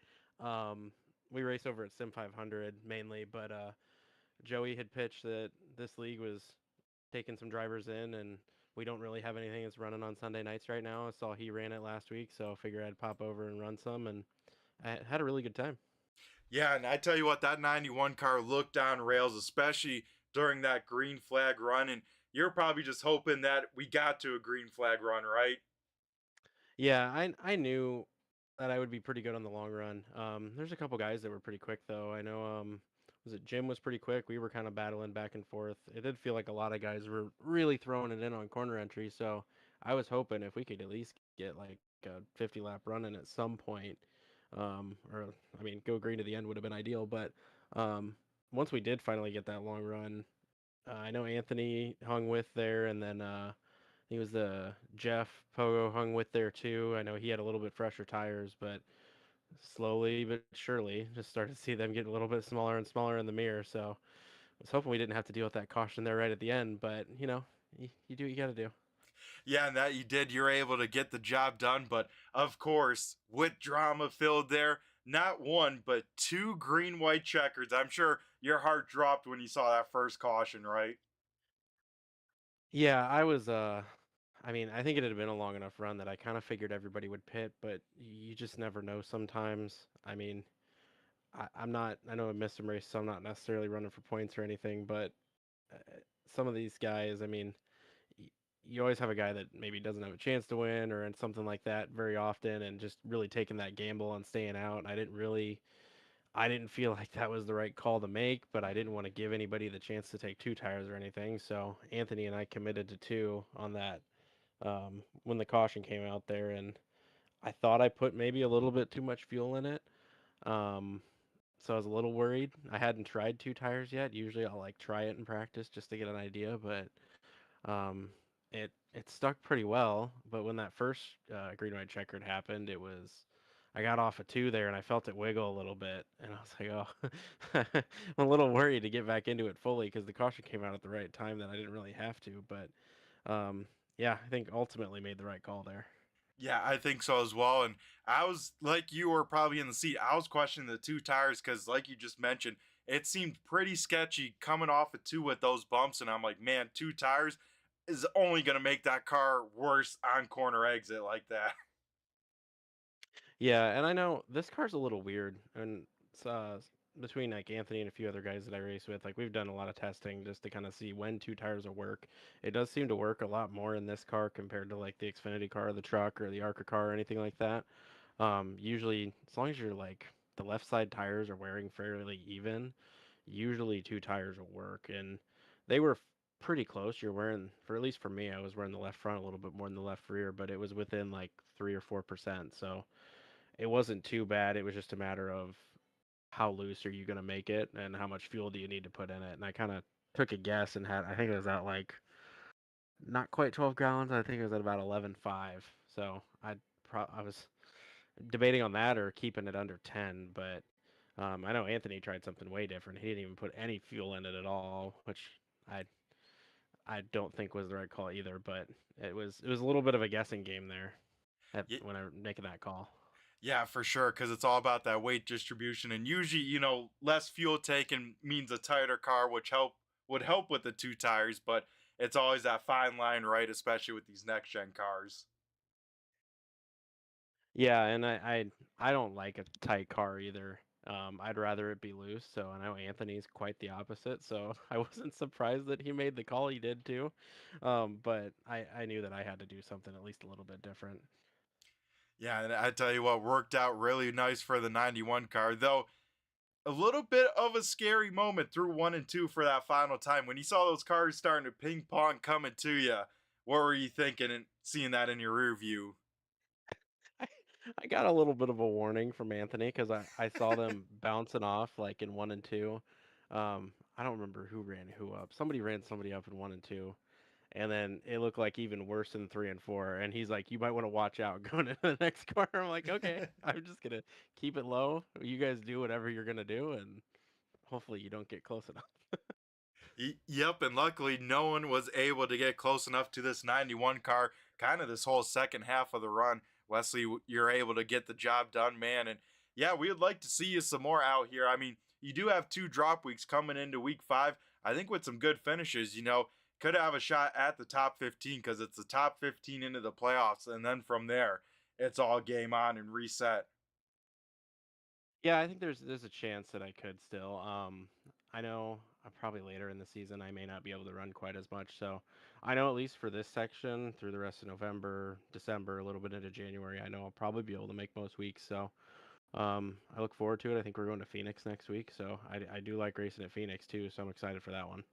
We race over at Sim 500 mainly, but Joey had pitched that this league was taking some drivers in, and we don't really have anything that's running on Sunday nights right now. I saw he ran it last week, so I figured I'd pop over and run some, and I had a really good time. Yeah, and I tell you what, that 91 car looked on rails, especially during that green flag run. And you're probably just hoping that we got to a green flag run, right? Yeah, I knew that I would be pretty good on the long run. There's a couple guys that were pretty quick though. I know was it Jim was pretty quick. We were kind of battling back and forth. It did feel like a lot of guys were really throwing it in on corner entry, so I was hoping if we could at least get like a 50 lap run in at some point. Or I mean, go green to the end would have been ideal, but once we did finally get that long run, I know Anthony hung with there, and then he was the Jeff Pogo hung with there too. I know he had a little bit fresher tires, but slowly but surely just started to see them get a little bit smaller and smaller in the mirror. So I was hoping we didn't have to deal with that caution there right at the end, but you know, you do what you got to do. Yeah, and that you did. You're able to get the job done. But of course, with drama filled there, not one, but two green white checkers. I'm sure your heart dropped when you saw that first caution, right? Yeah, I was I mean, I think it had been a long enough run that I kind of figured everybody would pit, but you just never know sometimes. I mean, I'm not, I know I missed some races, so I'm not necessarily running for points or anything, but uh, some of these guys, I mean, y- you always have a guy that maybe doesn't have a chance to win or in something like that very often, and just really taking that gamble on staying out. I didn't feel like that was the right call to make, but I didn't want to give anybody the chance to take two tires or anything. So Anthony and I committed to two on that when the caution came out there, and I thought I put maybe a little bit too much fuel in it. Um, so I was a little worried. I hadn't tried two tires yet. Usually I'll like try it in practice just to get an idea, but um, it stuck pretty well. But when that first green white checkered happened, I got off a two there and I felt it wiggle a little bit, and I was like, oh, I'm a little worried to get back into it fully because the caution came out at the right time that I didn't really have to. But yeah, I think ultimately made the right call there. Yeah, I think so as well. And I was like, you were probably in the seat. I was questioning the two tires because, like you just mentioned, it seemed pretty sketchy coming off of two with those bumps. And I'm like, man, two tires is only going to make that car worse on corner exit like that. Yeah, and I know this car's a little weird, and between like Anthony and a few other guys that I race with, like we've done a lot of testing just to kind of see when two tires will work. It does seem to work a lot more in this car compared to like the Xfinity car, or the truck, or the ARCA car, or anything like that. Usually, as long as you're like the left side tires are wearing fairly even, usually two tires will work, and they were pretty close. You're wearing, for at least for me, I was wearing the left front a little bit more than the left rear, but it was within like 3 or 4%. So it wasn't too bad. It was just a matter of how loose are you going to make it and how much fuel do you need to put in it. And I kind of took a guess and I think it was at like not quite 12 gallons. I think it was at about 11.5. So I was debating on that or keeping it under 10. But I know Anthony tried something way different. He didn't even put any fuel in it at all, which I I don't think was the right call either. But it was a little bit of a guessing game there when I was making that call. Yeah, for sure, because it's all about that weight distribution, and usually, less fuel taken means a tighter car, which would help with the two tires, but it's always that fine line, right? Especially with these next gen cars. Yeah, and I don't like a tight car either. I'd rather it be loose. So I know Anthony's quite the opposite. So I wasn't surprised that he made the call he did too. But I knew that I had to do something at least a little bit different. Yeah, and I tell you what, worked out really nice for the 91 car, though. A little bit of a scary moment through 1 and 2 for that final time when you saw those cars starting to ping pong coming to you. What were you thinking and seeing that in your rear view? I, I got a little bit of a warning from Anthony because I saw them bouncing off like in 1 and 2. I don't remember who ran who up. Somebody ran somebody up in 1 and 2. And then it looked like even worse in 3 and 4. And he's like, "You might want to watch out going into the next corner." I'm like, "Okay, I'm just gonna keep it low. You guys do whatever you're gonna do, and hopefully you don't get close enough." Yep, and luckily no one was able to get close enough to this 91 car. Kind of this whole second half of the run, Wesley, you're able to get the job done, man. And yeah, we would like to see you some more out here. I mean, you do have 2 drop weeks coming into week 5. I think with some good finishes, could have a shot at the top 15 because it's the top 15 into the playoffs, and then from there, it's all game on and reset. Yeah, I think there's a chance that I could still. I know probably later in the season I may not be able to run quite as much. So I know at least for this section through the rest of November, December, a little bit into January, I know I'll probably be able to make most weeks. So I look forward to it. I think we're going to Phoenix next week, so I do like racing at Phoenix too. So I'm excited for that one.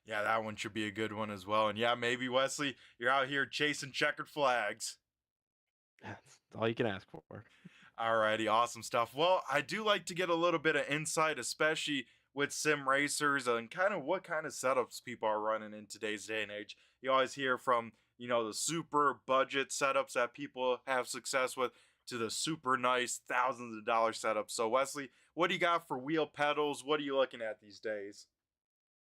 Yeah, that one should be a good one as well. And yeah, maybe Wesley, you're out here chasing checkered flags. That's all you can ask for. Alrighty, awesome stuff. Well, I do like to get a little bit of insight, especially with sim racers and kind of what kind of setups people are running in today's day and age. You always hear from, the super budget setups that people have success with to the super nice thousands of dollar setups. So, Wesley, what do you got for wheel pedals? What are you looking at these days?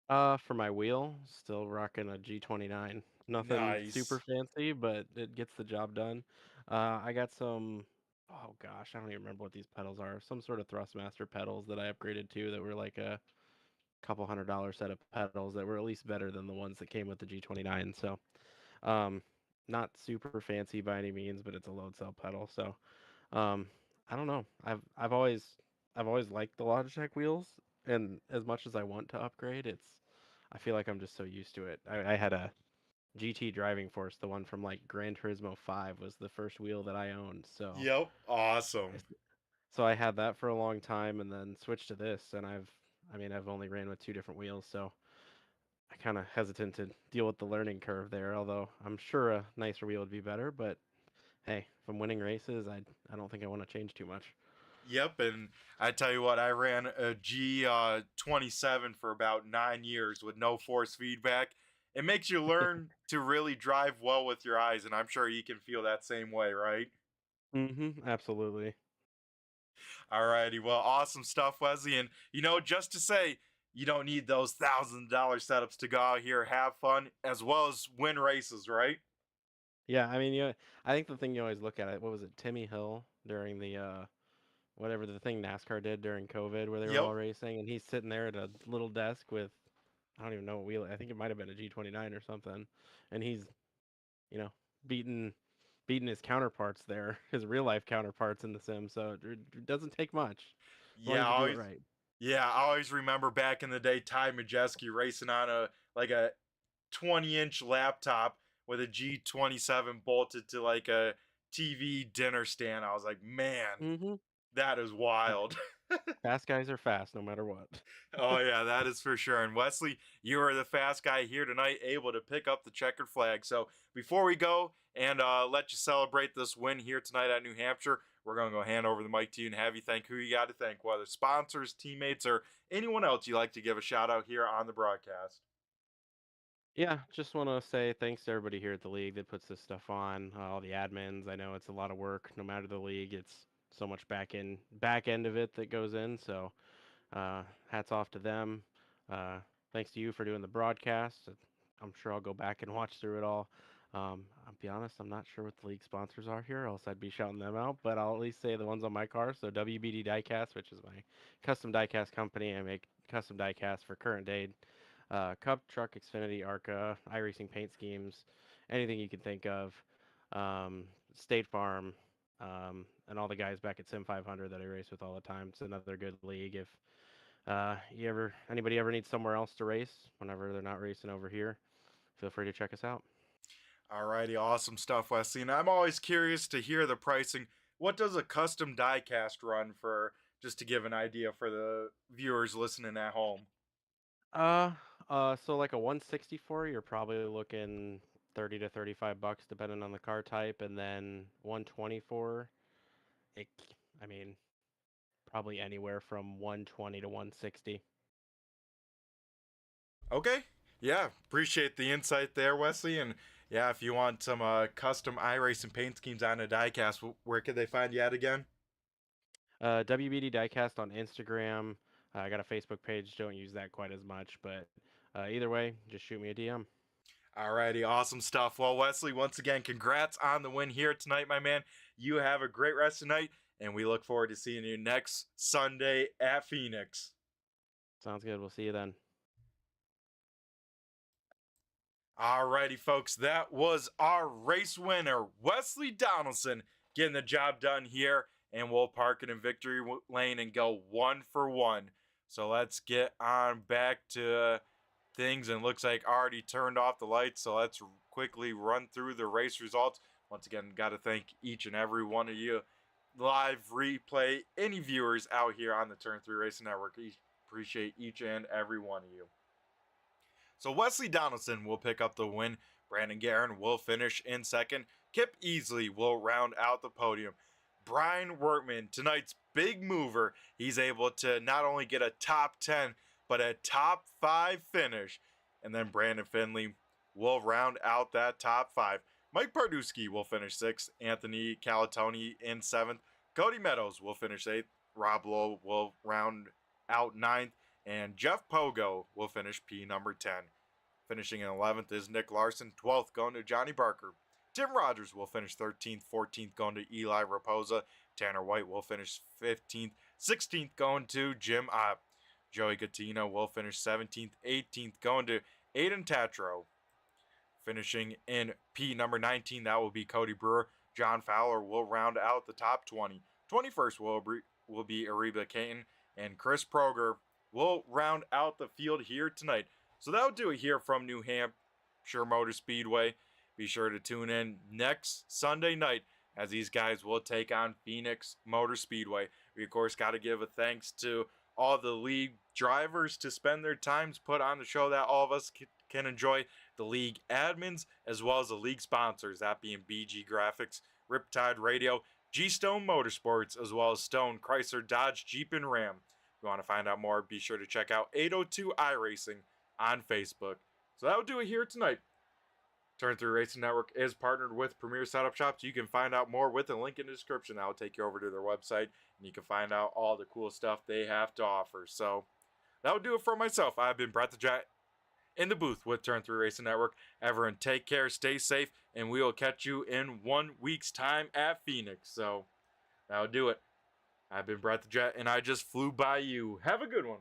For my wheel, still rocking a G29. Nothing super Nice. fancy, but it gets the job done. I got some, oh gosh, I don't even remember what these pedals are. Some sort of Thrustmaster pedals that I upgraded to that were like a couple $100 set of pedals that were at least better than the ones that came with the G29. So, um, not super fancy by any means, but it's a load cell pedal. So, um, I don't know. I've always liked the Logitech wheels, and as much as I want to upgrade, I feel like I'm just so used to it. I had a GT Driving Force, the one from like Gran Turismo 5 was the first wheel that I owned. So Yep, awesome. so I had that for a long time and then switched to this, and I've only ran with two different wheels, so I kind of hesitant to deal with the learning curve there, although I'm sure a nicer wheel would be better, but hey, if I'm winning races, I don't think I want to change too much. Yep, and I tell you what, I ran a G27 for about 9 years with no force feedback. It makes you learn to really drive well with your eyes, and I'm sure you can feel that same way, right? Absolutely. Alrighty, well, awesome stuff, Wesley. And just to say, you don't need those $1,000 setups to go out here, have fun, as well as win races, right? Yeah, I think the thing you always look at it, what was it, Timmy Hill during the whatever the thing NASCAR did during COVID where they were Yep. all racing and he's sitting there at a little desk with I don't even know what wheel, I think it might have been a G29 or something, and he's, you know, beating his counterparts there, his real life counterparts in the sim. So it doesn't take much as long Yeah, as you do it right. Yeah, I always remember back in the day, Ty Majeski racing on a 20-inch laptop with a G27 bolted to like a TV dinner stand. I was like, man, Mm-hmm. that is wild. Fast guys are fast no matter what. Oh yeah, that is for sure. And Wesley, you are the fast guy here tonight, able to pick up the checkered flag. So before we go and let you celebrate this win here tonight at New Hampshire, we're going to go hand over the mic to you and have you thank who you got to thank, whether sponsors, teammates, or anyone else you like to give a shout out here on the broadcast. Yeah, just want to say thanks to everybody here at the league that puts this stuff on. All the admins. I know it's a lot of work. No matter the league, it's so much back end of it that goes in. So hats off to them. Uh, Thanks to you for doing the broadcast. I'm sure I'll go back and watch through it all. I'll be honest, I'm not sure what the league sponsors are here, else I'd be shouting them out, but I'll at least say the ones on my car. So WBD Diecast, which is my custom diecast company. I make custom diecast for current day Cup, Truck, Xfinity, ARCA, iRacing paint schemes, anything you can think of. State Farm, and all the guys back at Sim 500 that I race with all the time. It's another good league. If anybody ever needs somewhere else to race, whenever they're not racing over here, feel free to check us out. Alrighty, awesome stuff, Wesley. And I'm always curious to hear the pricing. What does a custom diecast run for, just to give an idea for the viewers listening at home? So like a 164, you're probably looking 30 to 35 bucks depending on the car type, and then 124, I mean, probably anywhere from 120 to 160. Okay. Yeah, appreciate the insight there, Wesley. And yeah, if you want some custom iRacing paint schemes on a diecast, where could they find you at again? WBD Diecast on Instagram. I got a Facebook page. Don't use that quite as much, but either way, just shoot me a DM. Alrighty, awesome stuff. Well, Wesley, once again, congrats on the win here tonight, my man. You have a great rest of the night, and we look forward to seeing you next Sunday at Phoenix. Sounds good. We'll see you then. Alrighty, folks, that was our race winner, Wesley Donaldson, getting the job done here, and we'll park it in victory lane and go 1 for 1. So let's get on back to things, and looks like already turned off the lights, so let's quickly run through the race results. Once again, got to thank each and every one of you, live replay, any viewers out here on the Turn 3 Racing Network. Appreciate each and every one of you. So Wesley Donaldson will pick up the win. Brandon Guerin will finish in second. Kip Easley will round out the podium. Brian Workman, tonight's big mover, he's able to not only get a top 10, but a top 5 finish. And then Brandon Finley will round out that top 5. Mike Pardusky will finish 6th. Anthony Calatoni in 7th. Cody Meadows will finish 8th. Rob Lowe will round out 9th. And Jeff Pogo will finish P number 10. Finishing in 11th is Nick Larson. 12th going to Johnny Barker. Tim Rogers will finish 13th. 14th going to Eli Raposa. Tanner White will finish 15th. 16th going to Jim Opp. Joey Gattino will finish 17th. 18th going to Aiden Tatro. Finishing in P number 19, that will be Cody Brewer. John Fowler will round out the top 20. 21st will be Ariba Caton. And Chris Proger will round out the field here tonight. So that'll do it here from New Hampshire Motor Speedway. Be sure to tune in next Sunday night as these guys will take on Phoenix Motor Speedway. We, of course, got to give a thanks to all the league drivers to spend their time to put on the show that all of us can enjoy. The league admins, as well as the league sponsors, that being BG Graphix, Riptide Radio, GStone Motorsports, as well as Stone, Chrysler, Dodge, Jeep, and Ram. If you want to find out more, be sure to check out 802 iRacing on Facebook. So that will do it here tonight. Turn 3 Racing Network is partnered with Premier Setup Shops. You can find out more with a link in the description. That will take you over to their website, and you can find out all the cool stuff they have to offer. So that will do it for myself. I've been Brett the Jet in the booth with Turn 3 Racing Network. Everyone take care, stay safe, and we will catch you in 1 week's time at Phoenix. So that will do it. I've been Brett the Jet, and I just flew by you. Have a good one.